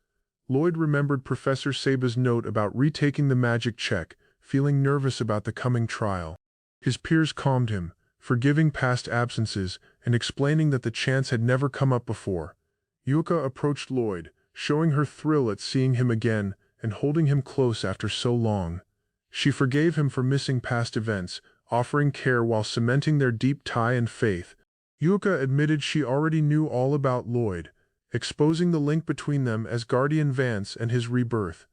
Lloyd remembered Professor Saba's note about retaking the magic check, feeling nervous about the coming trial. His peers calmed him, forgiving past absences and explaining that the chance had never come up before. Yuka approached Lloyd, showing her thrill at seeing him again and holding him close after so long. She forgave him for missing past events, offering care while cementing their deep tie and faith. Yuka admitted she already knew all about Lloyd, exposing the link between them as Guardian Vance and his rebirth.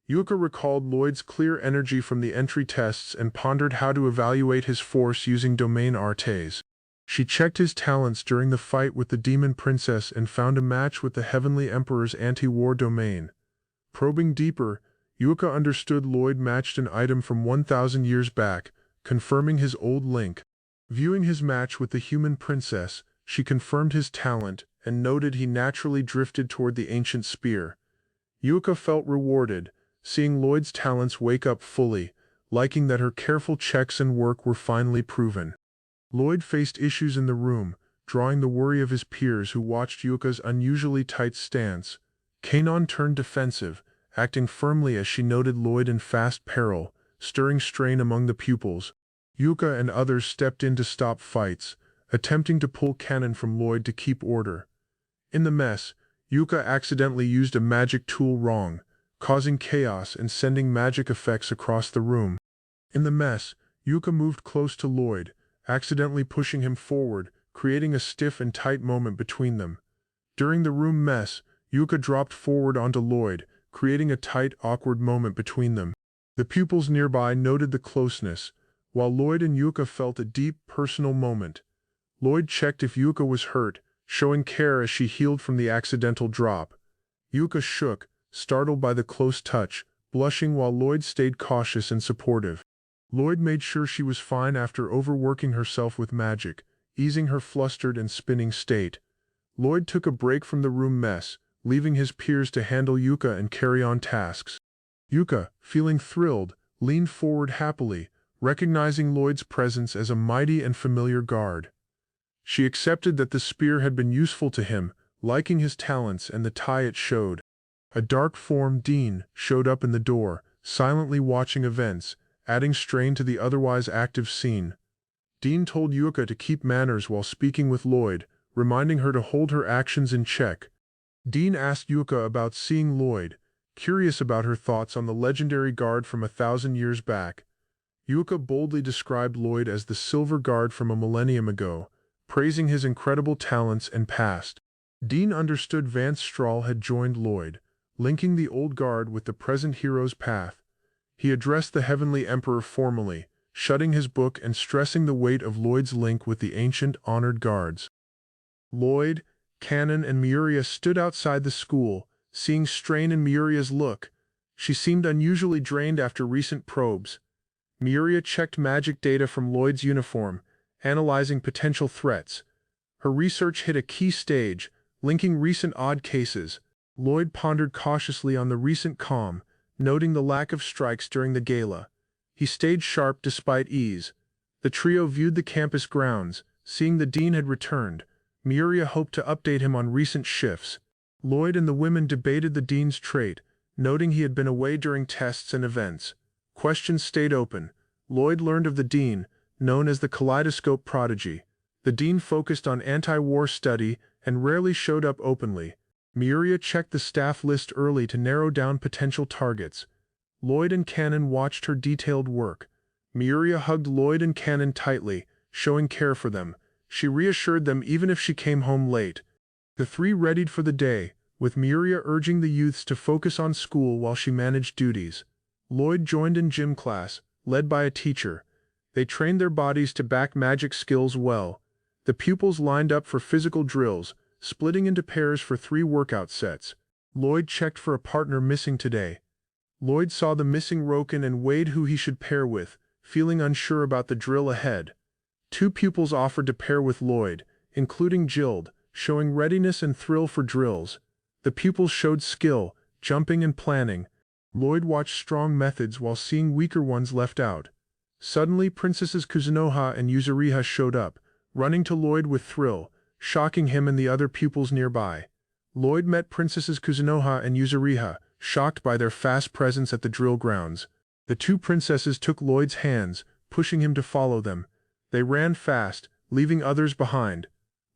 Yuka recalled Lloyd's clear energy from the entry tests and pondered how to evaluate his force using domain artes. She checked his talents during the fight with the Demon Princess and found a match with the Heavenly Emperor's anti-war domain. Probing deeper, Yuka understood Lloyd matched an item from 1,000 years back, confirming his old link. Viewing his match with the human princess, she confirmed his talent and noted he naturally drifted toward the ancient spear. Yuka felt rewarded, seeing Lloyd's talents wake up fully, liking that her careful checks and work were finally proven. Lloyd faced issues in the room, drawing the worry of his peers who watched Yuka's unusually tight stance. Kanon turned defensive, acting firmly as she noted Lloyd in fast peril, stirring strain among the pupils. Yuka and others stepped in to stop fights, attempting to pull Cannon from Lloyd to keep order. In the mess, Yuka accidentally used a magic tool wrong, causing chaos and sending magic effects across the room. In the mess, Yuka moved close to Lloyd, accidentally pushing him forward, creating a stiff and tight moment between them. During the room mess, Yuka dropped forward onto Lloyd, creating a tight, awkward moment between them. The pupils nearby noted the closeness, while Lloyd and Yuka felt a deep, personal moment. Lloyd checked if Yuka was hurt, showing care as she healed from the accidental drop. Yuka shook, startled by the close touch, blushing while Lloyd stayed cautious and supportive. Lloyd made sure she was fine after overworking herself with magic, easing her flustered and spinning state. Lloyd took a break from the room mess, leaving his peers to handle Yuka and carry on tasks. Yuka, feeling thrilled, leaned forward happily, recognizing Lloyd's presence as a mighty and familiar guard. She accepted that the spear had been useful to him, liking his talents and the tie it showed. A dark form, Dean, showed up in the door, silently watching events, adding strain to the otherwise active scene. Dean told Yuka to keep manners while speaking with Lloyd, reminding her to hold her actions in check. Dean asked Yuka about seeing Lloyd, curious about her thoughts on the legendary guard from 1,000 years back. Yuka boldly described Lloyd as the silver guard from a millennium ago, praising his incredible talents and past. Dean understood Vance Strahl had joined Lloyd, linking the old guard with the present hero's path. He addressed the Heavenly Emperor formally, shutting his book and stressing the weight of Lloyd's link with the ancient, honored guards. Lloyd, Cannon, and Miuria stood outside the school, seeing strain in Miuria's look. She seemed unusually drained after recent probes. Miuria checked magic data from Lloyd's uniform, analyzing potential threats. Her research hit a key stage, linking recent odd cases. Lloyd pondered cautiously on the recent calm, noting the lack of strikes during the gala. He stayed sharp despite ease. The trio viewed the campus grounds, seeing the dean had returned. Miuria hoped to update him on recent shifts. Lloyd and the women debated the dean's trait, noting he had been away during tests and events. Questions stayed open. Lloyd learned of the dean, known as the kaleidoscope prodigy. The dean focused on anti-war study and rarely showed up openly. Miuria checked the staff list early to narrow down potential targets. Lloyd and Cannon watched her detailed work. Miuria hugged Lloyd and Cannon tightly, showing care for them. She reassured them even if she came home late. The three readied for the day, with Miuria urging the youths to focus on school while she managed duties. Lloyd joined in gym class, led by a teacher. They trained their bodies to back magic skills well. The pupils lined up for physical drills, splitting into pairs for 3 workout sets. Lloyd checked for a partner missing today. Lloyd saw the missing Roken and weighed who he should pair with, feeling unsure about the drill ahead. 2 pupils offered to pair with Lloyd, including Jild, showing readiness and thrill for drills. The pupils showed skill, jumping and planning. Lloyd watched strong methods while seeing weaker ones left out. Suddenly Princesses Kuzunoha and Yuzuriha showed up, running to Lloyd with thrill, shocking him and the other pupils nearby. Lloyd met Princesses Kuzunoha and Yuzuriha, shocked by their fast presence at the drill grounds. The 2 princesses took Lloyd's hands, pushing him to follow them. They ran fast, leaving others behind.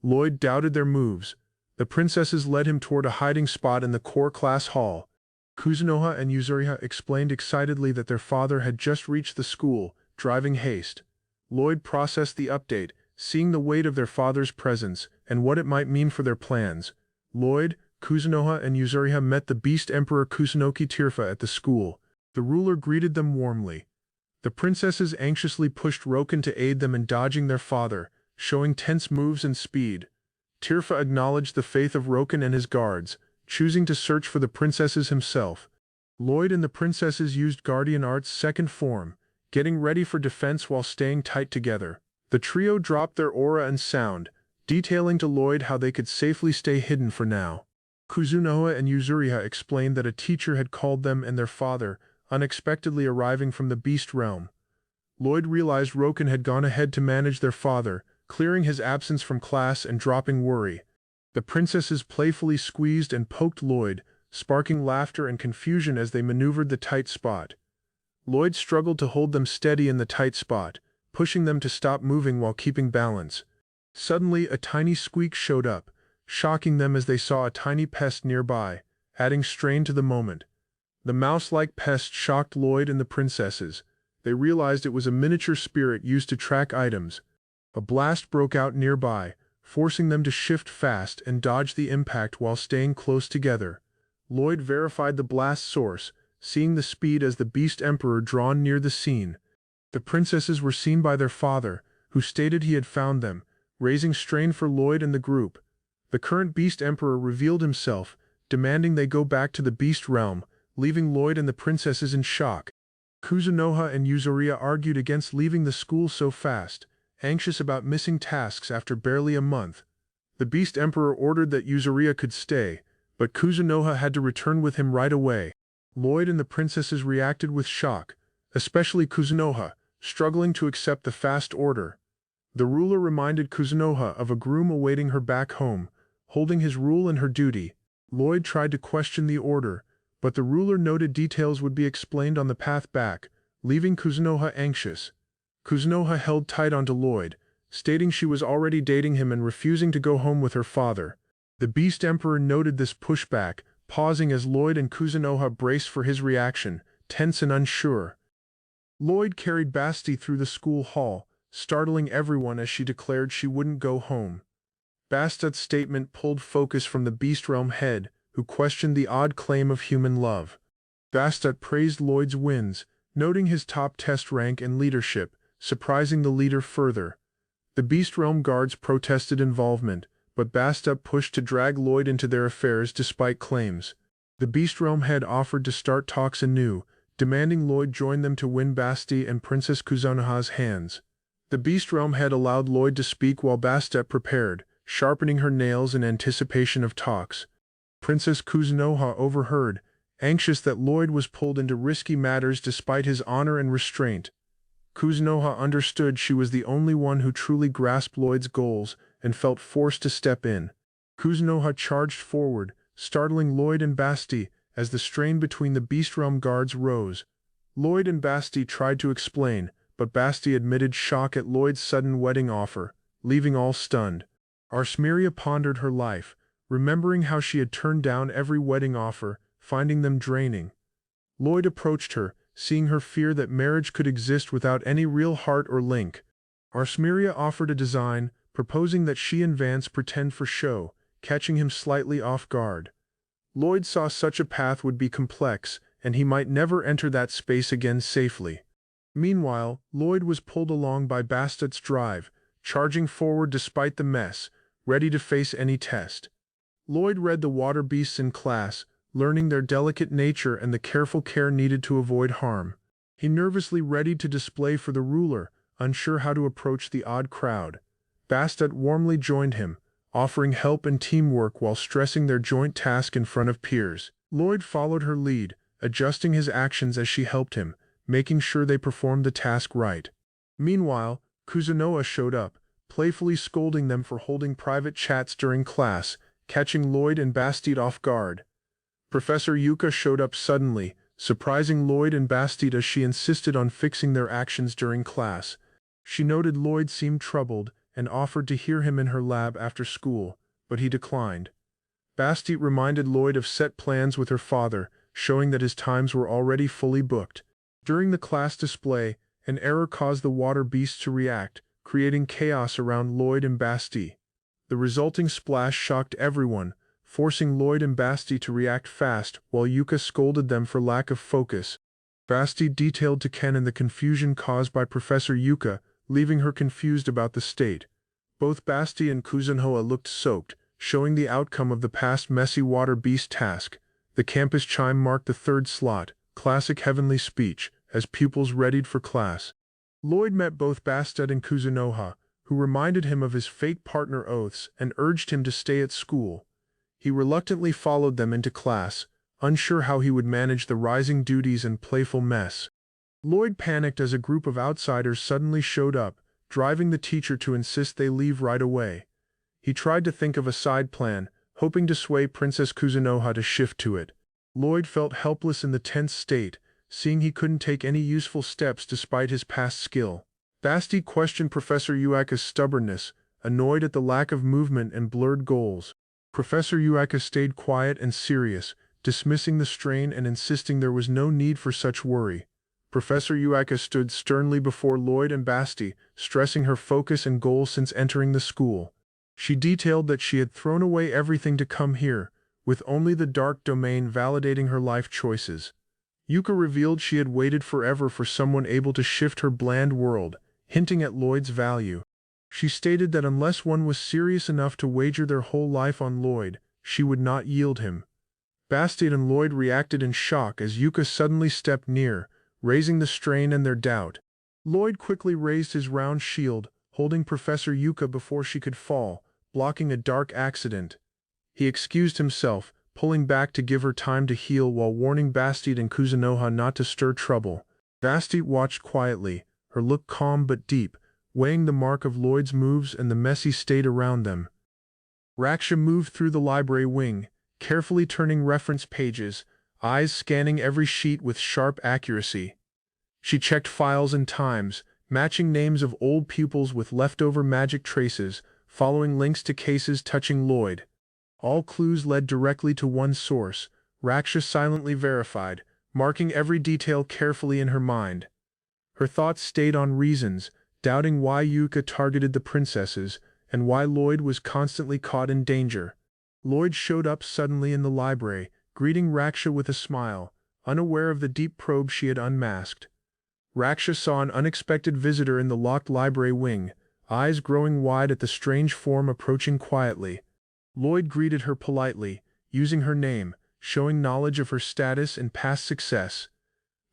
Lloyd doubted their moves. The princesses led him toward a hiding spot in the core class hall. Kuzunoha and Yuzuriha explained excitedly that their father had just reached the school, driving haste. Lloyd processed the update, seeing the weight of their father's presence and what it might mean for their plans. Lloyd, Kuzunoha, and Yuzuriha met the Beast Emperor Kusunoki Tirfa at the school. The ruler greeted them warmly. The princesses anxiously pushed Roken to aid them in dodging their father, showing tense moves and speed. Tirfa acknowledged the faith of Roken and his guards, choosing to search for the princesses himself. Lloyd and the princesses used Guardian Art's second form, getting ready for defense while staying tight together. The trio dropped their aura and sound, detailing to Lloyd how they could safely stay hidden for now. Kuzunoha and Yuzuriha explained that a teacher had called them and their father, unexpectedly arriving from the beast realm. Lloyd realized Roken had gone ahead to manage their father, clearing his absence from class and dropping worry. The princesses playfully squeezed and poked Lloyd, sparking laughter and confusion as they maneuvered the tight spot. Lloyd struggled to hold them steady in the tight spot, pushing them to stop moving while keeping balance. Suddenly, a tiny squeak showed up, shocking them as they saw a tiny pest nearby, adding strain to the moment. The mouse-like pest shocked Lloyd and the princesses. They realized it was a miniature spirit used to track items. A blast broke out nearby, forcing them to shift fast and dodge the impact while staying close together. Lloyd verified the blast source, seeing the speed as the Beast Emperor drawn near the scene. The princesses were seen by their father, who stated he had found them, raising strain for Lloyd and the group. The current Beast Emperor revealed himself, demanding they go back to the Beast Realm, leaving Lloyd and the princesses in shock. Kuzunoha and Yuzuriya argued against leaving the school so fast, anxious about missing tasks after barely a month. The Beast Emperor ordered that Yuzuriya could stay, but Kuzunoha had to return with him right away. Lloyd and the princesses reacted with shock, especially Kuzunoha, struggling to accept the fast order. The ruler reminded Kuzunoha of a groom awaiting her back home, holding his rule and her duty. Lloyd tried to question the order, but the ruler noted details would be explained on the path back, leaving Kuzunoha anxious. Kuzunoha held tight onto Lloyd, stating she was already dating him and refusing to go home with her father. The Beast Emperor noted this pushback, pausing as Lloyd and Kuzunoha braced for his reaction, tense and unsure. Lloyd carried Basti through the school hall, startling everyone as she declared she wouldn't go home. Bastat's statement pulled focus from the Beast Realm head, who questioned the odd claim of human love. Bastat praised Lloyd's wins, noting his top test rank and leadership, surprising the leader further. The Beast Realm guards protested involvement, but Bastat pushed to drag Lloyd into their affairs despite claims. The Beast Realm head offered to start talks anew, demanding Lloyd join them to win Basti and Princess Kuzunoha's hands. The Beast Realm head allowed Lloyd to speak while Bastat prepared, sharpening her nails in anticipation of talks. Princess Kuzunoha overheard, anxious that Lloyd was pulled into risky matters despite his honor and restraint. Kuzunoha understood she was the only one who truly grasped Lloyd's goals and felt forced to step in. Kuzunoha charged forward, startling Lloyd and Basti as the strain between the Beast Realm guards rose. Lloyd and Basti tried to explain, but Basti admitted shock at Lloyd's sudden wedding offer, leaving all stunned. Arsmeria pondered her life, remembering how she had turned down every wedding offer, finding them draining. Lloyd approached her, seeing her fear that marriage could exist without any real heart or link. Arsmeria offered a design, proposing that she and Vance pretend for show, catching him slightly off guard. Lloyd saw such a path would be complex, and he might never enter that space again safely. Meanwhile, Lloyd was pulled along by Bastat's drive, charging forward despite the mess, ready to face any test. Lloyd read the water beasts in class, learning their delicate nature and the careful care needed to avoid harm. He nervously readied to display for the ruler, unsure how to approach the odd crowd. Bastat warmly joined him, offering help and teamwork while stressing their joint task in front of peers. Lloyd followed her lead, adjusting his actions as she helped him, making sure they performed the task right. Meanwhile, Kuzunoha showed up, playfully scolding them for holding private chats during class, catching Lloyd and Bastide off guard. Professor Yuka showed up suddenly, surprising Lloyd and Bastide as she insisted on fixing their actions during class. She noted Lloyd seemed troubled and offered to hear him in her lab after school, but he declined. Bastide reminded Lloyd of set plans with her father, showing that his times were already fully booked. During the class display, an error caused the water beasts to react, creating chaos around Lloyd and Basti. The resulting splash shocked everyone, forcing Lloyd and Basti to react fast while Yuka scolded them for lack of focus. Basti detailed to Kennen the confusion caused by Professor Yuka, leaving her confused about the state. Both Basti and Kuzunoha looked soaked, showing the outcome of the past messy water beast task. The campus chime marked the third slot, classic heavenly speech, as pupils readied for class. Lloyd met both Bastet and Kuzunoha, who reminded him of his fake partner oaths and urged him to stay at school. He reluctantly followed them into class, unsure how he would manage the rising duties and playful mess. Lloyd panicked as a group of outsiders suddenly showed up, driving the teacher to insist they leave right away. He tried to think of a side plan, hoping to sway Princess Kuzunoha to shift to it, Lloyd felt helpless in the tense state, seeing he couldn't take any useful steps despite his past skill. Basti questioned Professor Uaka's stubbornness, annoyed at the lack of movement and blurred goals. Professor Uaka stayed quiet and serious, dismissing the strain and insisting there was no need for such worry. Professor Uaka stood sternly before Lloyd and Basti, stressing her focus and goal since entering the school. She detailed that she had thrown away everything to come here, with only the dark domain validating her life choices. Yuka revealed she had waited forever for someone able to shift her bland world, hinting at Lloyd's value. She stated that unless one was serious enough to wager their whole life on Lloyd, she would not yield him. Basti and Lloyd reacted in shock as Yuka suddenly stepped near, raising the strain and their doubt. Lloyd quickly raised his round shield, holding Professor Yuka before she could fall, blocking a dark accident. He excused himself, pulling back to give her time to heal while warning Basti and Kuzunoha not to stir trouble. Basti watched quietly, her look calm but deep, weighing the mark of Lloyd's moves and the messy state around them. Raksha moved through the library wing, carefully turning reference pages, eyes scanning every sheet with sharp accuracy. She checked files and times, matching names of old pupils with leftover magic traces, following links to cases touching Lloyd. All clues led directly to one source, Raksha silently verified, marking every detail carefully in her mind. Her thoughts stayed on reasons, doubting why Yuka targeted the princesses, and why Lloyd was constantly caught in danger. Lloyd showed up suddenly in the library, greeting Raksha with a smile, unaware of the deep probe she had unmasked. Raksha saw an unexpected visitor in the locked library wing, eyes growing wide at the strange form approaching quietly. Lloyd greeted her politely, using her name, showing knowledge of her status and past success.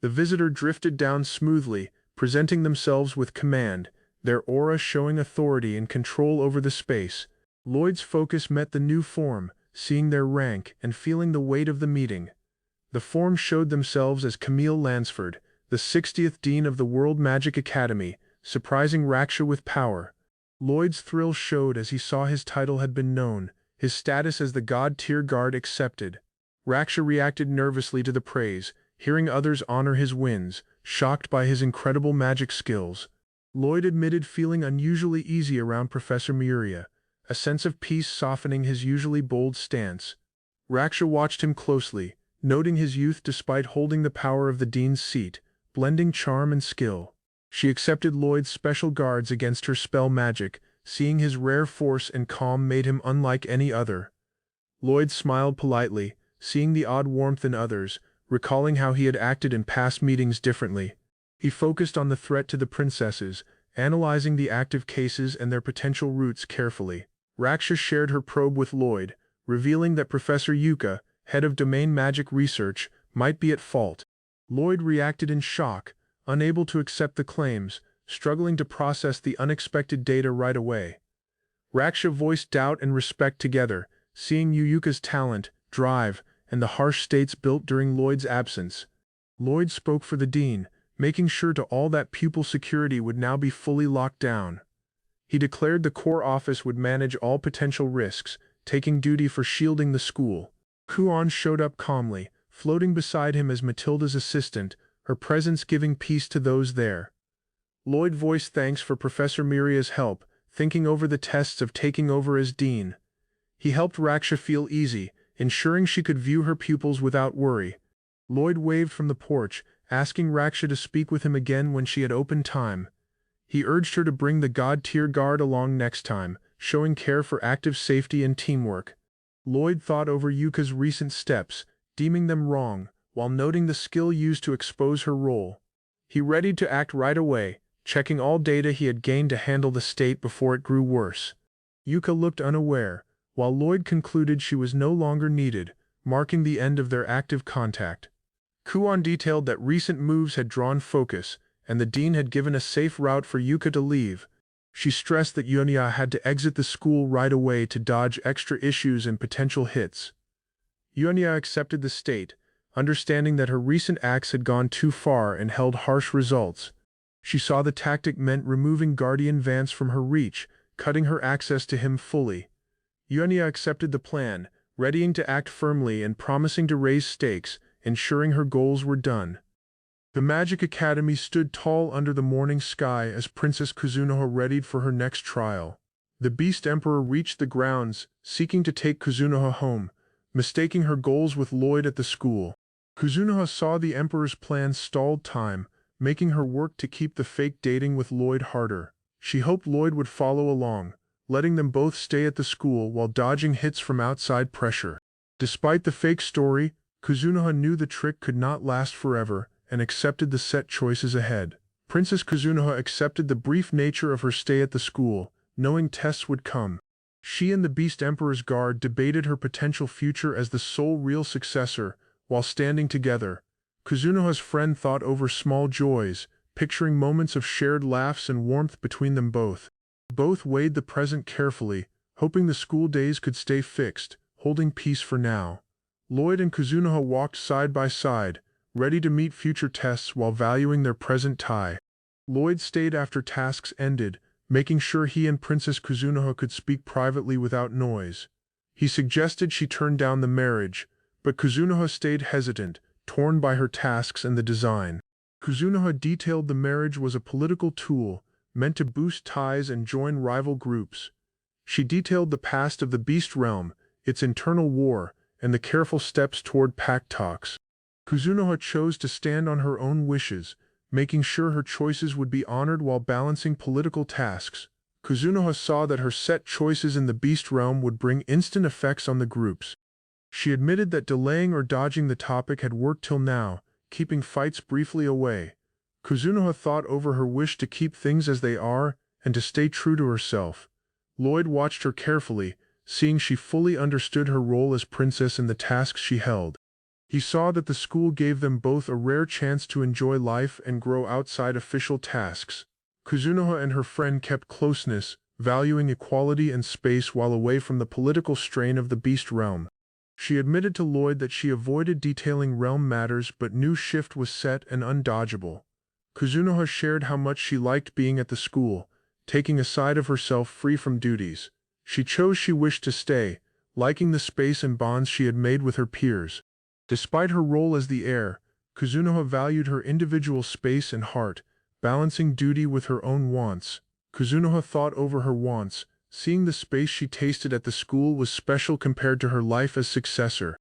The visitor drifted down smoothly, presenting themselves with command, their aura showing authority and control over the space. Lloyd's focus met the new form, seeing their rank and feeling the weight of the meeting. The form showed themselves as Camille Lansford, the 60th Dean of the World Magic Academy, surprising Raksha with power. Lloyd's thrill showed as he saw his title had been known, his status as the God-tier guard accepted. Raksha reacted nervously to the praise, hearing others honor his wins, shocked by his incredible magic skills. Lloyd admitted feeling unusually easy around Professor Miuria, a sense of peace softening his usually bold stance. Raksha watched him closely, noting his youth despite holding the power of the dean's seat, blending charm and skill. She accepted Lloyd's special guards against her spell magic, seeing his rare force and calm made him unlike any other. Lloyd smiled politely, seeing the odd warmth in others, recalling how he had acted in past meetings differently. He focused on the threat to the princesses, analyzing the active cases and their potential routes carefully. Raksha shared her probe with Lloyd, revealing that Professor Yuka, head of domain magic research, might be at fault. Lloyd reacted in shock, unable to accept the claims, struggling to process the unexpected data right away. Raksha voiced doubt and respect together, seeing Yuka's talent, drive, and the harsh states built during Lloyd's absence. Lloyd spoke for the dean, making sure to all that pupil security would now be fully locked down. He declared the core office would manage all potential risks, taking duty for shielding the school. Kuon showed up calmly, floating beside him as Matilda's assistant, her presence giving peace to those there. Lloyd voiced thanks for Professor Miria's help, thinking over the tests of taking over as dean. He helped Raksha feel easy, ensuring she could view her pupils without worry. Lloyd waved from the porch, asking Raksha to speak with him again when she had open time. He urged her to bring the God-tier guard along next time, showing care for active safety and teamwork. Lloyd thought over Yuka's recent steps, deeming them wrong, while noting the skill used to expose her role. He readied to act right away, checking all data he had gained to handle the state before it grew worse. Yuka looked unaware, while Lloyd concluded she was no longer needed, marking the end of their active contact. Kuon detailed that recent moves had drawn focus, and the dean had given a safe route for Yuka to leave. She stressed that Yunya had to exit the school right away to dodge extra issues and potential hits. Yunya accepted the state, understanding that her recent acts had gone too far and held harsh results. She saw the tactic meant removing Guardian Vance from her reach, cutting her access to him fully. Yunya accepted the plan, readying to act firmly and promising to raise stakes, ensuring her goals were done. The Magic Academy stood tall under the morning sky as Princess Kuzunoha readied for her next trial. The Beast Emperor reached the grounds, seeking to take Kuzunoha home, mistaking her goals with Lloyd at the school. Kuzunoha saw the Emperor's plans stalled time, making her work to keep the fake dating with Lloyd harder. She hoped Lloyd would follow along, letting them both stay at the school while dodging hits from outside pressure. Despite the fake story, Kuzunoha knew the trick could not last forever and accepted the set choices ahead. Princess Kuzunoha accepted the brief nature of her stay at the school, knowing tests would come. She and the Beast Emperor's guard debated her potential future as the sole real successor, while standing together. Kuzunoha's friend thought over small joys, picturing moments of shared laughs and warmth between them both. Both weighed the present carefully, hoping the school days could stay fixed, holding peace for now. Lloyd and Kuzunoha walked side by side, ready to meet future tests while valuing their present tie. Lloyd stayed after tasks ended, making sure he and Princess Kuzunoha could speak privately without noise. He suggested she turn down the marriage, but Kuzunoha stayed hesitant, torn by her tasks and the design. Kuzunoha detailed the marriage was a political tool, meant to boost ties and join rival groups. She detailed the past of the Beast Realm, its internal war, and the careful steps toward pact talks. Kuzunoha chose to stand on her own wishes, making sure her choices would be honored while balancing political tasks. Kuzunoha saw that her set choices in the Beast Realm would bring instant effects on the groups. She admitted that delaying or dodging the topic had worked till now, keeping fights briefly away. Kuzunoha thought over her wish to keep things as they are and to stay true to herself. Lloyd watched her carefully, seeing she fully understood her role as princess and the tasks she held. He saw that the school gave them both a rare chance to enjoy life and grow outside official tasks. Kuzunoha and her friend kept closeness, valuing equality and space while away from the political strain of the Beast Realm. She admitted to Lloyd that she avoided detailing realm matters but knew shift was set and undodgeable. Kuzunoha shared how much she liked being at the school, taking a side of herself free from duties. She wished to stay, liking the space and bonds she had made with her peers. Despite her role as the heir, Kuzunoha valued her individual space and heart, balancing duty with her own wants. Kuzunoha thought over her wants, seeing the space she tasted at the school was special compared to her life as successor.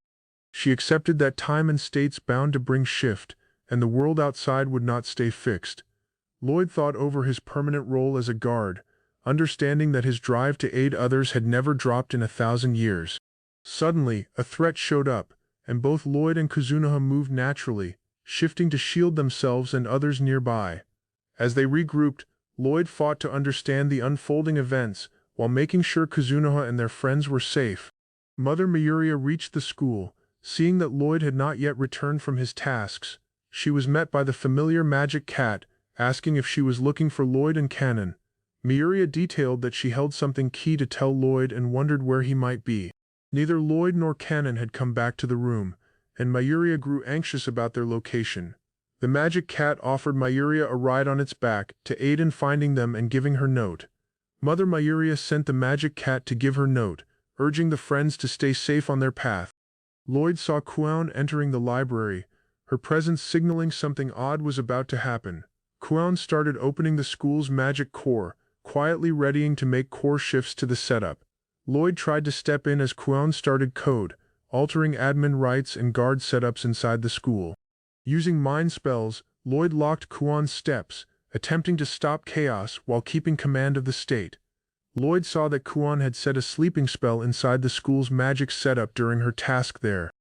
She accepted that time and states bound to bring shift, and the world outside would not stay fixed. Lloyd thought over his permanent role as a guard, understanding that his drive to aid others had never dropped in 1,000 years. Suddenly, a threat showed up, and both Lloyd and Kuzunoha moved naturally, shifting to shield themselves and others nearby. As they regrouped, Lloyd fought to understand the unfolding events, while making sure Kuzunoha and their friends were safe. Mother Mayuria reached the school, seeing that Lloyd had not yet returned from his tasks. She was met by the familiar magic cat, asking if she was looking for Lloyd and Kanon. Mayuria detailed that she held something key to tell Lloyd and wondered where he might be. Neither Lloyd nor Kanon had come back to the room, and Mayuria grew anxious about their location. The magic cat offered Mayuria a ride on its back to aid in finding them and giving her note. Mother Mayuria sent the magic cat to give her note, urging the friends to stay safe on their path. Lloyd saw Kuon entering the library, her presence signaling something odd was about to happen. Kuon started opening the school's magic core, quietly readying to make core shifts to the setup. Lloyd tried to step in as Kuon started code, altering admin rights and guard setups inside the school. Using mind spells, Lloyd locked Kuon's steps, attempting to stop chaos while keeping command of the state. Lloyd saw that Kuon had set a sleeping spell inside the school's magic setup during her task there.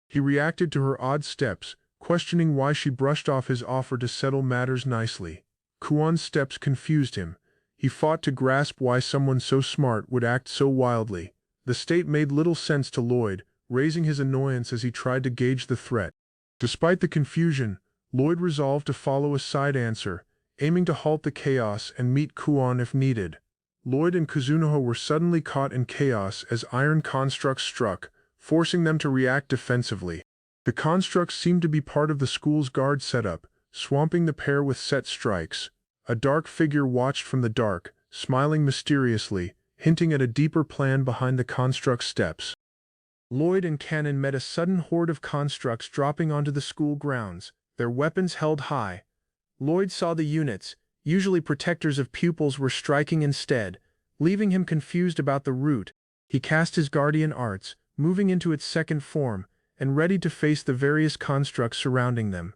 He reacted to her odd steps, questioning why she brushed off his offer to settle matters nicely. Kuon's steps confused him. He fought to grasp why someone so smart would act so wildly. The state made little sense to Lloyd, raising his annoyance as he tried to gauge the threat. Despite the confusion, Lloyd resolved to follow a side answer, aiming to halt the chaos and meet Kuon if needed. Lloyd and Kuzunoha were suddenly caught in chaos as iron constructs struck, forcing them to react defensively. The constructs seemed to be part of the school's guard setup, swamping the pair with set strikes. A dark figure watched from the dark, smiling mysteriously, hinting at a deeper plan behind the construct's steps. Lloyd and Cannon met a sudden horde of constructs dropping onto the school grounds, their weapons held high. Lloyd saw the units, usually protectors of pupils, were striking instead, leaving him confused about the route. He cast his guardian arts, moving into its second form, and ready to face the various constructs surrounding them.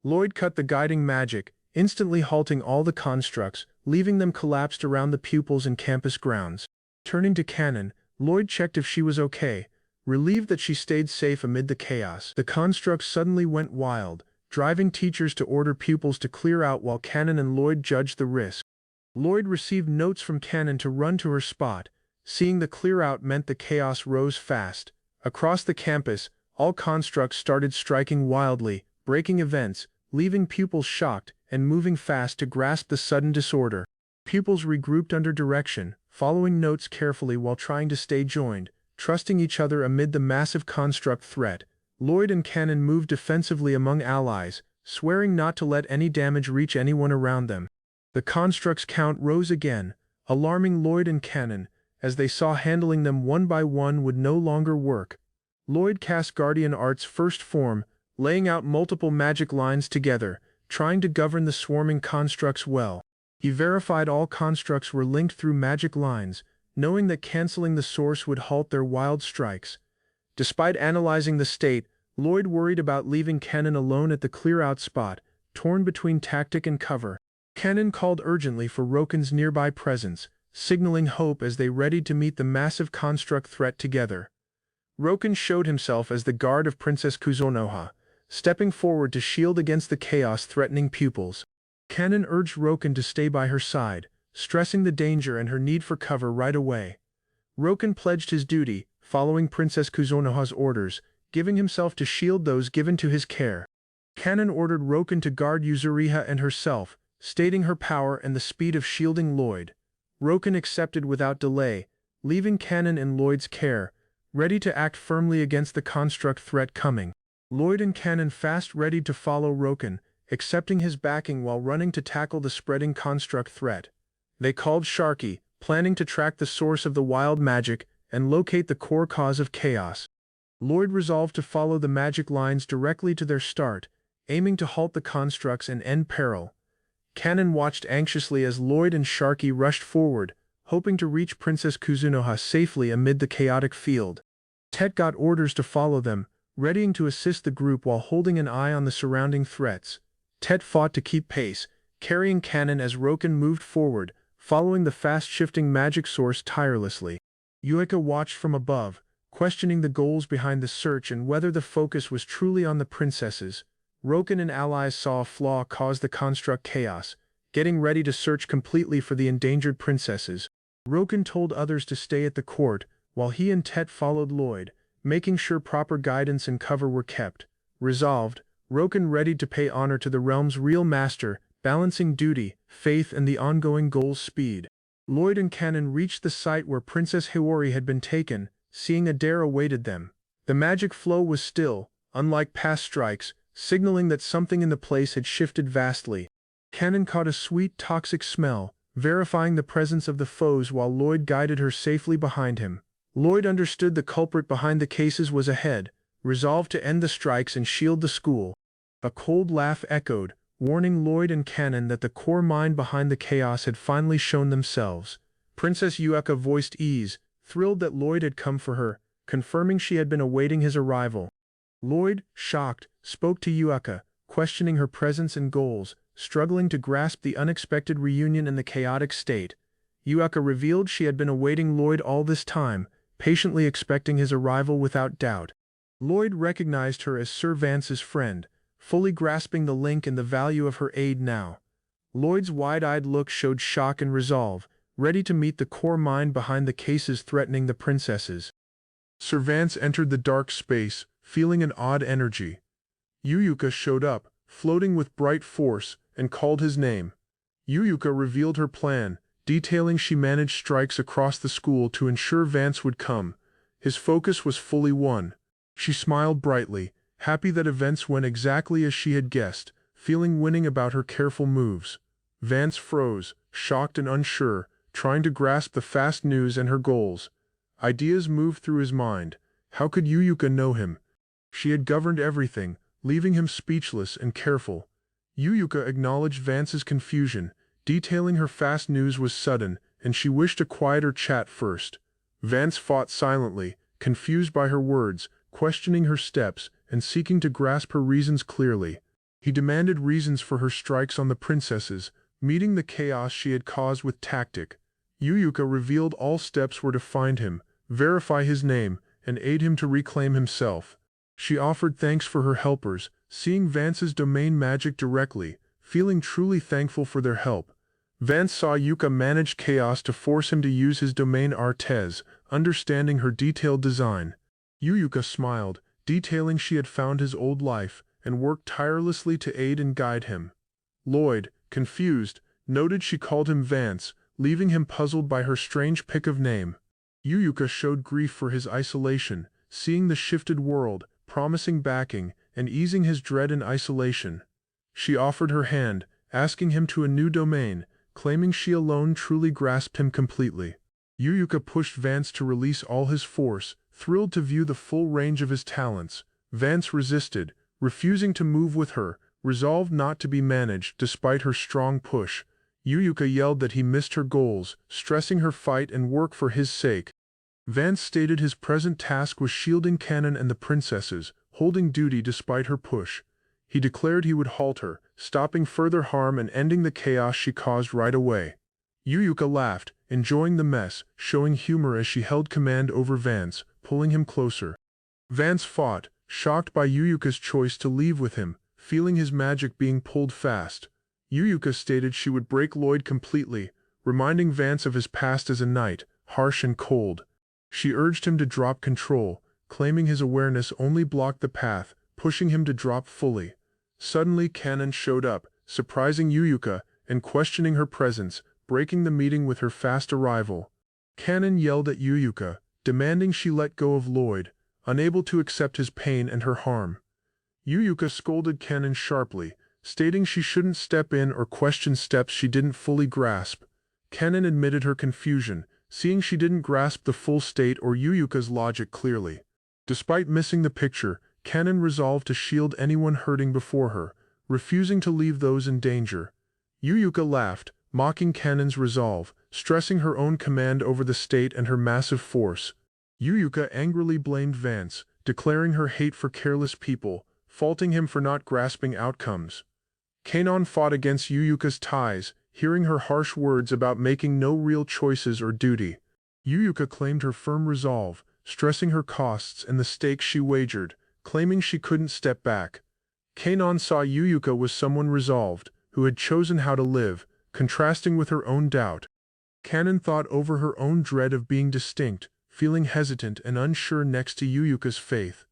Lloyd cut the guiding magic, instantly halting all the constructs, leaving them collapsed around the pupils and campus grounds. Turning to Cannon, Lloyd checked if she was okay, relieved that she stayed safe amid the chaos. The constructs suddenly went wild, driving teachers to order pupils to clear out while Cannon and Lloyd judged the risk. Lloyd received notes from Cannon to run to her spot. Seeing the clear out meant the chaos rose fast. Across the campus, all constructs started striking wildly, breaking events, leaving pupils shocked and moving fast to grasp the sudden disorder. Pupils regrouped under direction, following notes carefully while trying to stay joined, trusting each other amid the massive construct threat. Lloyd and Cannon moved defensively among allies, swearing not to let any damage reach anyone around them. The constructs' count rose again, alarming Lloyd and Cannon, as they saw handling them one by one would no longer work. Lloyd cast Guardian Art's first form, laying out multiple magic lines together, trying to govern the swarming constructs well. He verified all constructs were linked through magic lines, knowing that canceling the source would halt their wild strikes. Despite analyzing the state, Lloyd worried about leaving Cannon alone at the clear-out spot, torn between tactic and cover. Cannon called urgently for Roken's nearby presence, signaling hope as they readied to meet the massive construct threat together. Roken showed himself as the guard of Princess Kuzunoha, stepping forward to shield against the chaos-threatening pupils. Cannon urged Roken to stay by her side, stressing the danger and her need for cover right away. Roken pledged his duty, following Princess Kuzunoha's orders, giving himself to shield those given to his care. Cannon ordered Roken to guard Yuzuriha and herself, stating her power and the speed of shielding Lloyd. Roken accepted without delay, leaving Cannon in Lloyd's care, ready to act firmly against the construct threat coming. Lloyd and Cannon fast readied to follow Roken, accepting his backing while running to tackle the spreading construct threat. They called Sharky, planning to track the source of the wild magic and locate the core cause of chaos. Lloyd resolved to follow the magic lines directly to their start, aiming to halt the constructs and end peril. Cannon watched anxiously as Lloyd and Sharky rushed forward, hoping to reach Princess Kuzunoha safely amid the chaotic field. Tet got orders to follow them, readying to assist the group while holding an eye on the surrounding threats. Tet fought to keep pace, carrying Cannon as Roken moved forward, following the fast-shifting magic source tirelessly. Yuika watched from above, questioning the goals behind the search and whether the focus was truly on the princesses. Roken and allies saw a flaw cause the construct chaos, getting ready to search completely for the endangered princesses. Roken told others to stay at the court, while he and Tet followed Lloyd, making sure proper guidance and cover were kept. Resolved, Roken readied to pay honor to the realm's real master, balancing duty, faith and the ongoing goal's speed. Lloyd and Cannon reached the site where Princess Hiyori had been taken, seeing Adair awaited them. The magic flow was still, unlike past strikes, signaling that something in the place had shifted vastly. Cannon caught a sweet, toxic smell, verifying the presence of the foes while Lloyd guided her safely behind him. Lloyd understood the culprit behind the cases was ahead, resolved to end the strikes and shield the school. A cold laugh echoed, warning Lloyd and Cannon that the core mind behind the chaos had finally shown themselves. Princess Yuika voiced ease, thrilled that Lloyd had come for her, confirming she had been awaiting his arrival. Lloyd, shocked, spoke to Yuika, questioning her presence and goals, struggling to grasp the unexpected reunion in the chaotic state. Yuika revealed she had been awaiting Lloyd all this time, patiently expecting his arrival without doubt. Lloyd recognized her as Sir Vance's friend, fully grasping the link and the value of her aid now. Lloyd's wide-eyed look showed shock and resolve, ready to meet the core mind behind the cases threatening the princesses. Sir Vance entered the dark space, feeling an odd energy. Yuyuka showed up, floating with bright force, and called his name. Yuyuka revealed her plan, detailing she managed strikes across the school to ensure Vance would come. His focus was fully won. She smiled brightly, happy that events went exactly as she had guessed, feeling winning about her careful moves. Vance froze, shocked and unsure, trying to grasp the fast news and her goals. Ideas moved through his mind. How could Yuyuka know him? She had governed everything, leaving him speechless and careful. Yuyuka acknowledged Vance's confusion, detailing her fast news was sudden, and she wished a quieter chat first. Vance fought silently, confused by her words, questioning her steps, and seeking to grasp her reasons clearly. He demanded reasons for her strikes on the princesses, meeting the chaos she had caused with tactic. Yuyuka revealed all steps were to find him, verify his name, and aid him to reclaim himself. She offered thanks for her helpers, seeing Vance's domain magic directly, feeling truly thankful for their help. Vance saw Yuka manage chaos to force him to use his domain Artez, understanding her detailed design. Yuyuka smiled, detailing she had found his old life, and worked tirelessly to aid and guide him. Lloyd, confused, noted she called him Vance, leaving him puzzled by her strange pick of name. Yuyuka showed grief for his isolation, seeing the shifted world, promising backing, and easing his dread in isolation. She offered her hand, asking him to a new domain, claiming she alone truly grasped him completely. Yuyuka pushed Vance to release all his force, thrilled to view the full range of his talents. Vance resisted, refusing to move with her, resolved not to be managed despite her strong push. Yuyuka yelled that he missed her goals, stressing her fight and work for his sake. Vance stated his present task was shielding Kanon and the princesses, holding duty despite her push. He declared he would halt her, stopping further harm and ending the chaos she caused right away. Yuyuka laughed, enjoying the mess, showing humor as she held command over Vance, pulling him closer. Vance fought, shocked by Yuyuka's choice to leave with him, feeling his magic being pulled fast. Yuyuka stated she would break Lloyd completely, reminding Vance of his past as a knight, harsh and cold. She urged him to drop control, claiming his awareness only blocked the path, pushing him to drop fully. Suddenly Kanon showed up, surprising Yuyuka and questioning her presence, breaking the meeting with her fast arrival. Kanon yelled at Yuyuka, demanding she let go of Lloyd, unable to accept his pain and her harm. Yuyuka scolded Kanon sharply, stating she shouldn't step in or question steps she didn't fully grasp. Kanon admitted her confusion, seeing she didn't grasp the full state or Yuyuka's logic clearly. Despite missing the picture, Kanon resolved to shield anyone hurting before her, refusing to leave those in danger. Yuyuka laughed, mocking Kanon's resolve, stressing her own command over the state and her massive force. Yuyuka angrily blamed Vance, declaring her hate for careless people, faulting him for not grasping outcomes. Kanon fought against Yuyuka's ties, hearing her harsh words about making no real choices or duty. Yuyuka claimed her firm resolve, stressing her costs and the stakes she wagered, claiming she couldn't step back. Kanon saw Yuyuka was someone resolved, who had chosen how to live, contrasting with her own doubt. Kanon thought over her own dread of being distinct, feeling hesitant and unsure next to Yuyuka's faith.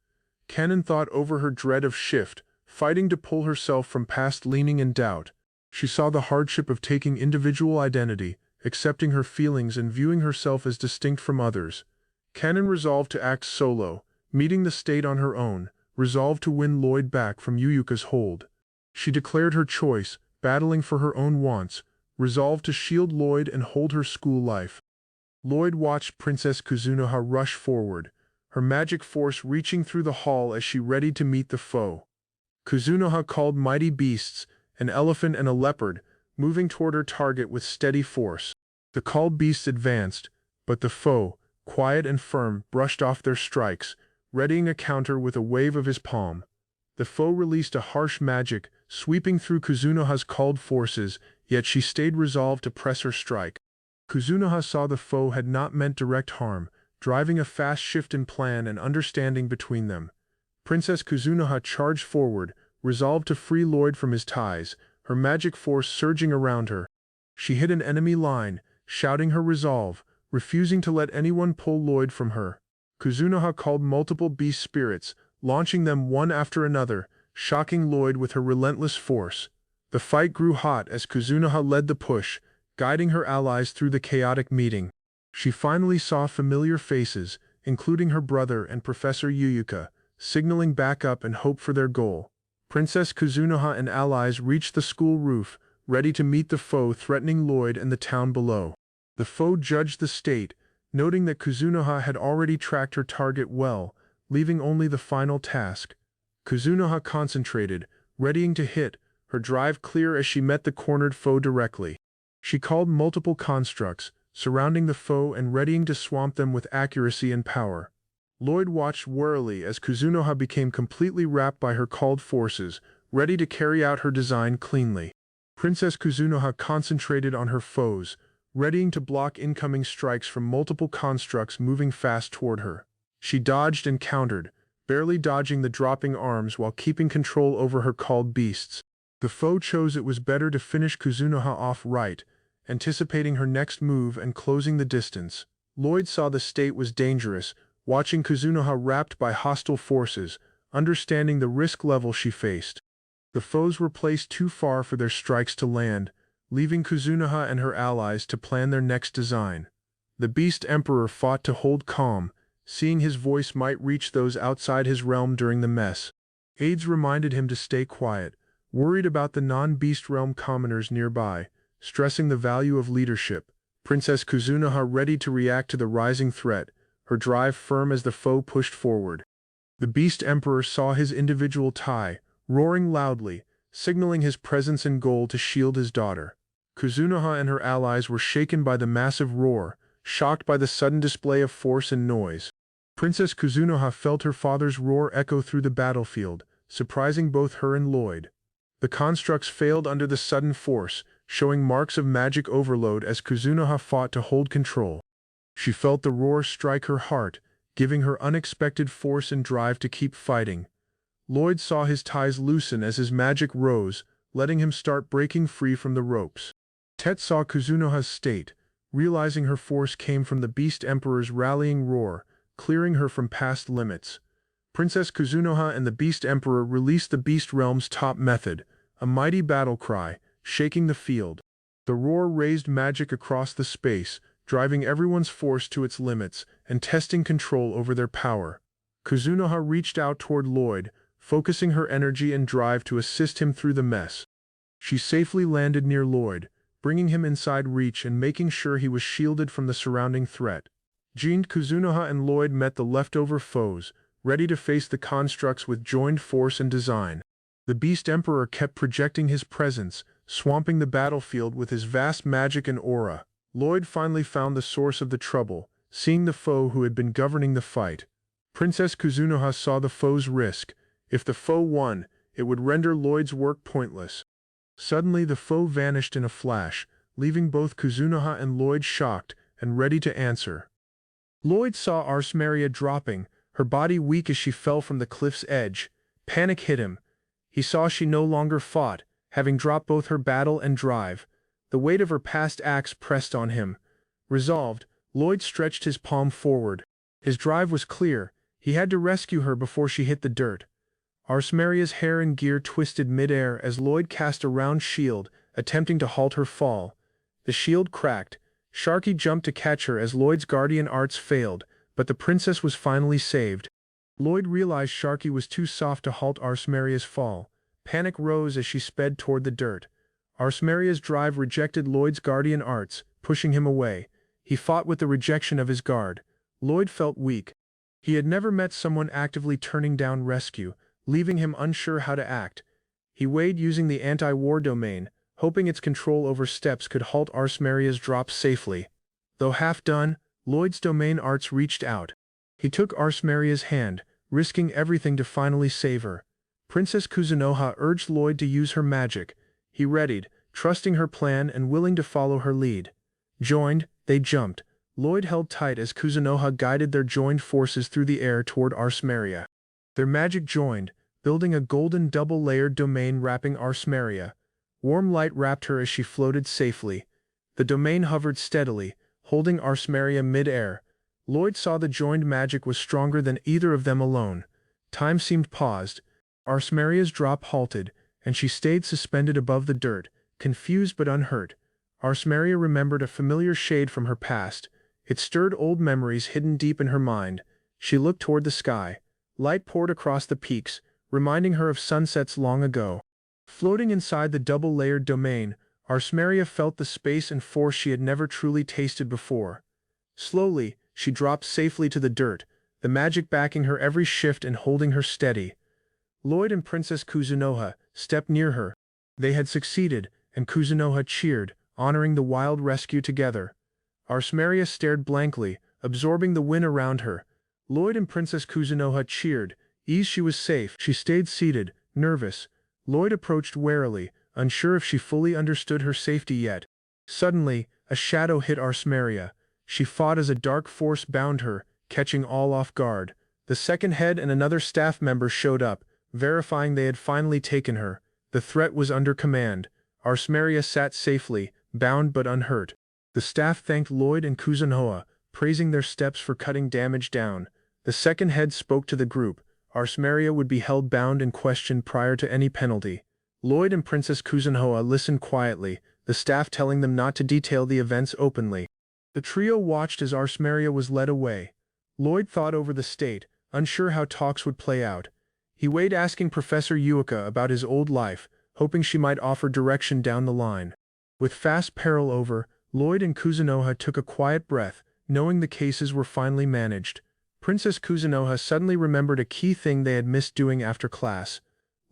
Kanon thought over her dread of shift, fighting to pull herself from past leaning and doubt. She saw the hardship of taking individual identity, accepting her feelings and viewing herself as distinct from others. Kanon resolved to act solo, meeting the state on her own, resolved to win Lloyd back from Yuyuka's hold. She declared her choice, battling for her own wants, resolved to shield Lloyd and hold her school life. Lloyd watched Princess Kuzunoha rush forward, her magic force reaching through the hall as she readied to meet the foe. Kuzunoha called mighty beasts, an elephant and a leopard, moving toward her target with steady force. The called beasts advanced, but the foe, quiet and firm, brushed off their strikes, readying a counter with a wave of his palm. The foe released a harsh magic, sweeping through Kuzunoha's called forces, yet she stayed resolved to press her strike. Kuzunoha saw the foe had not meant direct harm, driving a fast shift in plan and understanding between them. Princess Kuzunoha charged forward, resolved to free Lloyd from his ties, her magic force surging around her. She hit an enemy line, shouting her resolve, refusing to let anyone pull Lloyd from her. Kuzunoha called multiple beast spirits, launching them one after another, shocking Lloyd with her relentless force. The fight grew hot as Kuzunoha led the push, guiding her allies through the chaotic meeting. She finally saw familiar faces, including her brother and Professor Yuyuka, signaling backup and hope for their goal. Princess Kuzunoha and allies reached the school roof, ready to meet the foe threatening Lloyd and the town below. The foe judged the state, noting that Kuzunoha had already tracked her target well, leaving only the final task. Kuzunoha concentrated, readying to hit, her drive clear as she met the cornered foe directly. She called multiple constructs, surrounding the foe and readying to swamp them with accuracy and power. Lloyd watched warily as Kuzunoha became completely wrapped by her called forces, ready to carry out her design cleanly. Princess Kuzunoha concentrated on her foes, readying to block incoming strikes from multiple constructs moving fast toward her. She dodged and countered, barely dodging the dropping arms while keeping control over her called beasts. The foe chose it was better to finish Kuzunoha off right, anticipating her next move and closing the distance. Lloyd saw the state was dangerous, watching Kuzunoha wrapped by hostile forces, understanding the risk level she faced. The foes were placed too far for their strikes to land, leaving Kuzunoha and her allies to plan their next design. The Beast Emperor fought to hold calm, seeing his voice might reach those outside his realm during the mess. Aides reminded him to stay quiet, worried about the non-beast realm commoners nearby, stressing the value of leadership. Princess Kuzunoha ready to react to the rising threat, her drive firm as the foe pushed forward. The Beast Emperor saw his individual tie, roaring loudly, signaling his presence and goal to shield his daughter. Kuzunoha and her allies were shaken by the massive roar, shocked by the sudden display of force and noise. Princess Kuzunoha felt her father's roar echo through the battlefield, surprising both her and Lloyd. The constructs failed under the sudden force, showing marks of magic overload as Kuzunoha fought to hold control. She felt the roar strike her heart, giving her unexpected force and drive to keep fighting. Lloyd saw his ties loosen as his magic rose, letting him start breaking free from the ropes. Tet saw Kuzunoha's state, realizing her force came from the Beast Emperor's rallying roar, clearing her from past limits. Princess Kuzunoha and the Beast Emperor released the Beast Realm's top method, a mighty battle cry, shaking the field. The roar raised magic across the space, driving everyone's force to its limits and testing control over their power. Kuzunoha reached out toward Lloyd, focusing her energy and drive to assist him through the mess. She safely landed near Lloyd, bringing him inside reach and making sure he was shielded from the surrounding threat. Kuzunoha and Lloyd met the leftover foes, ready to face the constructs with joined force and design. The Beast Emperor kept projecting his presence, swamping the battlefield with his vast magic and aura. Lloyd finally found the source of the trouble, seeing the foe who had been governing the fight. Princess Kuzunoha saw the foe's risk. If the foe won, it would render Lloyd's work pointless. Suddenly the foe vanished in a flash, leaving both Kuzunoha and Lloyd shocked and ready to answer. Lloyd saw Arsmaria dropping, her body weak as she fell from the cliff's edge. Panic hit him. He saw she no longer fought, having dropped both her battle and drive. The weight of her past acts pressed on him. Resolved, Lloyd stretched his palm forward. His drive was clear. He had to rescue her before she hit the dirt. Arsmaria's hair and gear twisted mid-air as Lloyd cast a round shield, attempting to halt her fall. The shield cracked. Sharky jumped to catch her as Lloyd's guardian arts failed, but the princess was finally saved. Lloyd realized Sharky was too soft to halt Arsmaria's fall. Panic rose as she sped toward the dirt. Arsmaria's drive rejected Lloyd's guardian arts, pushing him away. He fought with the rejection of his guard. Lloyd felt weak. He had never met someone actively turning down rescue, leaving him unsure how to act. He weighed using the anti-war domain, hoping its control over steps could halt Arsmaria's drop safely. Though half done, Lloyd's domain arts reached out. He took Arsmaria's hand, risking everything to finally save her. Princess Kuzunoha urged Lloyd to use her magic. He readied, trusting her plan and willing to follow her lead. Joined, they jumped. Lloyd held tight as Kuzunoha guided their joined forces through the air toward Arsmaria. Their magic joined, building a golden double-layered domain wrapping Arsmaria. Warm light wrapped her as she floated safely. The domain hovered steadily, holding Arsmaria mid-air. Lloyd saw the joined magic was stronger than either of them alone. Time seemed paused. Arsmaria's drop halted, and she stayed suspended above the dirt, confused but unhurt. Arsmaria remembered a familiar shade from her past. It stirred old memories hidden deep in her mind. She looked toward the sky. Light poured across the peaks, reminding her of sunsets long ago. Floating inside the double-layered domain, Arsmaria felt the space and force she had never truly tasted before. Slowly, she dropped safely to the dirt, the magic backing her every shift and holding her steady. Lloyd and Princess Kuzunoha stepped near her. They had succeeded, and Kuzunoha cheered, honoring the wild rescue together. Arsmeria stared blankly, absorbing the wind around her. Lloyd and Princess Kuzunoha cheered, eased she was safe. She stayed seated, nervous. Lloyd approached warily, unsure if she fully understood her safety yet. Suddenly, a shadow hit Arsmeria. She fought as a dark force bound her, catching all off guard. The second head and another staff member showed up, verifying they had finally taken her. The threat was under command. Arsmeria sat safely, bound but unhurt. The staff thanked Lloyd and Kuzunoha, praising their steps for cutting damage down. The second head spoke to the group. Arsmeria would be held bound and questioned prior to any penalty. Lloyd and Princess Kuzunoha listened quietly, the staff telling them not to detail the events openly. The trio watched as Arsmeria was led away. Lloyd thought over the state, unsure how talks would play out. He weighed asking Professor Yuika about his old life, hoping she might offer direction down the line. With fast peril over, Lloyd and Kuzunoha took a quiet breath, knowing the cases were finally managed. Princess Kuzunoha suddenly remembered a key thing they had missed doing after class.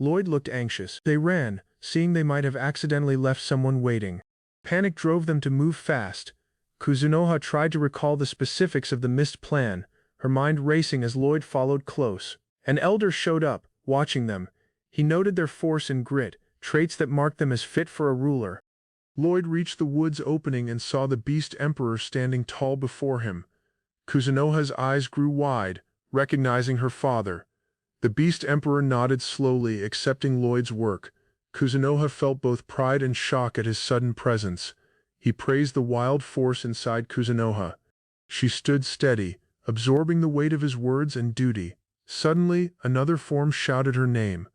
Lloyd looked anxious. They ran, seeing they might have accidentally left someone waiting. Panic drove them to move fast. Kuzunoha tried to recall the specifics of the missed plan, her mind racing as Lloyd followed close. An elder showed up, watching them. He noted their force and grit, traits that marked them as fit for a ruler. Lloyd reached the wood's opening and saw the Beast Emperor standing tall before him. Kuzunoha's eyes grew wide, recognizing her father. The Beast Emperor nodded slowly, accepting Lloyd's work. Kuzunoha felt both pride and shock at his sudden presence. He praised the wild force inside Kuzunoha. She stood steady, absorbing the weight of his words and duty. Suddenly, another form shouted her name.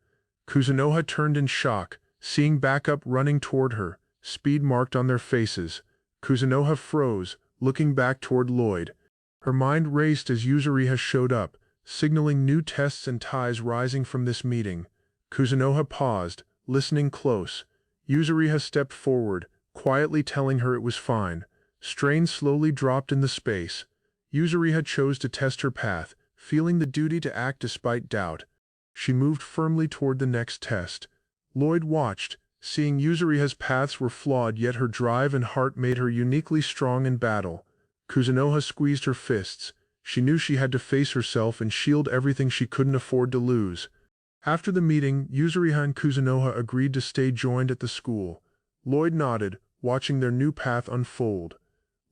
Kuzunoha turned in shock, seeing backup running toward her, speed marked on their faces. Kuzunoha froze, looking back toward Lloyd. Her mind raced as Yuzuriha showed up, signaling new tests and ties rising from this meeting. Kuzunoha paused, listening close. Yuzuriha stepped forward, quietly telling her it was fine. Strain slowly dropped in the space. Yuzuriha chose to test her path, feeling the duty to act despite doubt. She moved firmly toward the next test. Lloyd watched, seeing Yuzuriha's paths were flawed, yet her drive and heart made her uniquely strong in battle. Kuzunoha squeezed her fists. She knew she had to face herself and shield everything she couldn't afford to lose. After the meeting, Yuzuriha and Kuzunoha agreed to stay joined at the school. Lloyd nodded, watching their new path unfold.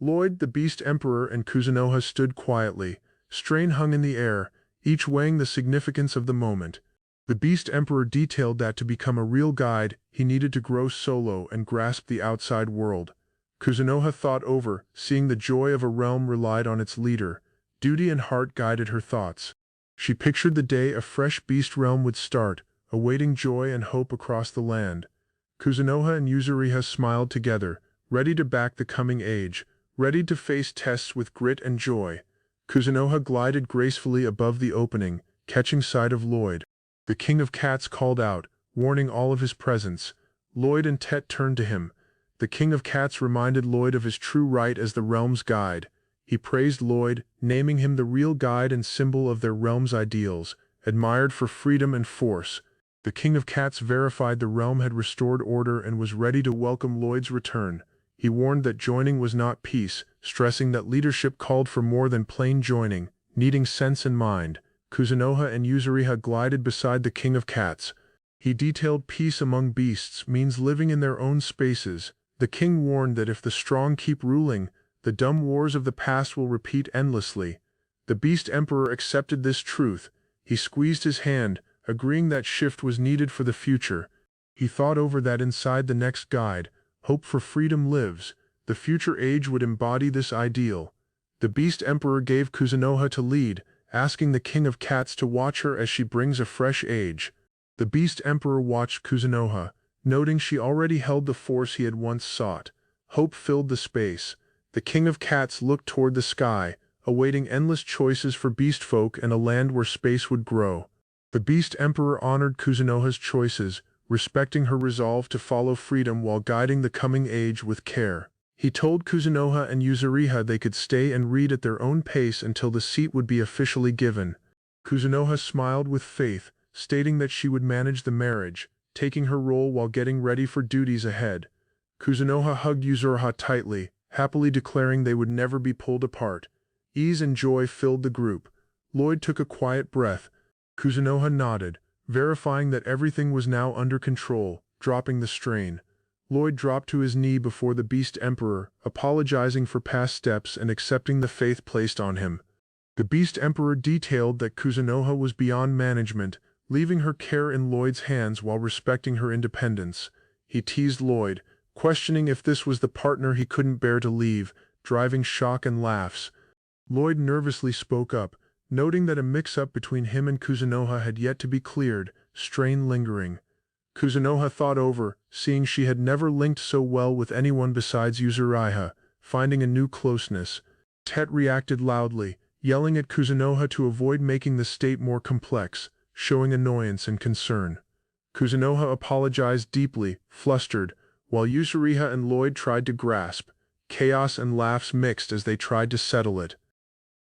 Lloyd, the Beast Emperor, and Kuzunoha stood quietly. Strain hung in the air, each weighing the significance of the moment. The Beast Emperor detailed that to become a real guide, he needed to grow solo and grasp the outside world. Kuzunoha thought over, seeing the joy of a realm relied on its leader. Duty and heart guided her thoughts. She pictured the day a fresh beast realm would start, awaiting joy and hope across the land. Kuzunoha and Yuzuriha smiled together, ready to back the coming age, ready to face tests with grit and joy. Kuzunoha glided gracefully above the opening, catching sight of Lloyd. The King of Cats called out, warning all of his presence. Lloyd and Tet turned to him. The King of Cats reminded Lloyd of his true right as the realm's guide. He praised Lloyd, naming him the real guide and symbol of their realm's ideals, admired for freedom and force. The King of Cats verified the realm had restored order and was ready to welcome Lloyd's return. He warned that joining was not peace, stressing that leadership called for more than plain joining, needing sense and mind. Kuzunoha and Yuzuriha glided beside the King of Cats. He detailed peace among beasts means living in their own spaces. The king warned that if the strong keep ruling, the dumb wars of the past will repeat endlessly. The Beast Emperor accepted this truth. He squeezed his hand, agreeing that shift was needed for the future. He thought over that inside the next guide, hope for freedom lives. The future age would embody this ideal. The Beast Emperor gave Kuzunoha to lead, asking the King of Cats to watch her as she brings a fresh age. The Beast Emperor watched Kuzunoha, noting she already held the force he had once sought. Hope filled the space. The King of Cats looked toward the sky, awaiting endless choices for beast folk and a land where space would grow. The Beast Emperor honored Kuzunoha's choices, respecting her resolve to follow freedom while guiding the coming age with care. He told Kuzunoha and Yuzuriha they could stay and read at their own pace until the seat would be officially given. Kuzunoha smiled with faith, stating that she would manage the marriage, taking her role while getting ready for duties ahead. Kuzunoha hugged Yuzuriha tightly, happily declaring they would never be pulled apart. Ease and joy filled the group. Lloyd took a quiet breath. Kuzunoha nodded, verifying that everything was now under control, dropping the strain. Lloyd dropped to his knee before the Beast Emperor, apologizing for past steps and accepting the faith placed on him. The Beast Emperor detailed that Kuzunoha was beyond management, leaving her care in Lloyd's hands while respecting her independence. He teased Lloyd, questioning if this was the partner he couldn't bear to leave, driving shock and laughs. Lloyd nervously spoke up, noting that a mix-up between him and Kuzunoha had yet to be cleared, strain lingering. Kuzunoha thought over, seeing she had never linked so well with anyone besides Yuzuriha, finding a new closeness. Tet reacted loudly, yelling at Kuzunoha to avoid making the state more complex, showing annoyance and concern. Kuzunoha apologized deeply, flustered, while Yuzuriha and Lloyd tried to grasp. Chaos and laughs mixed as they tried to settle it.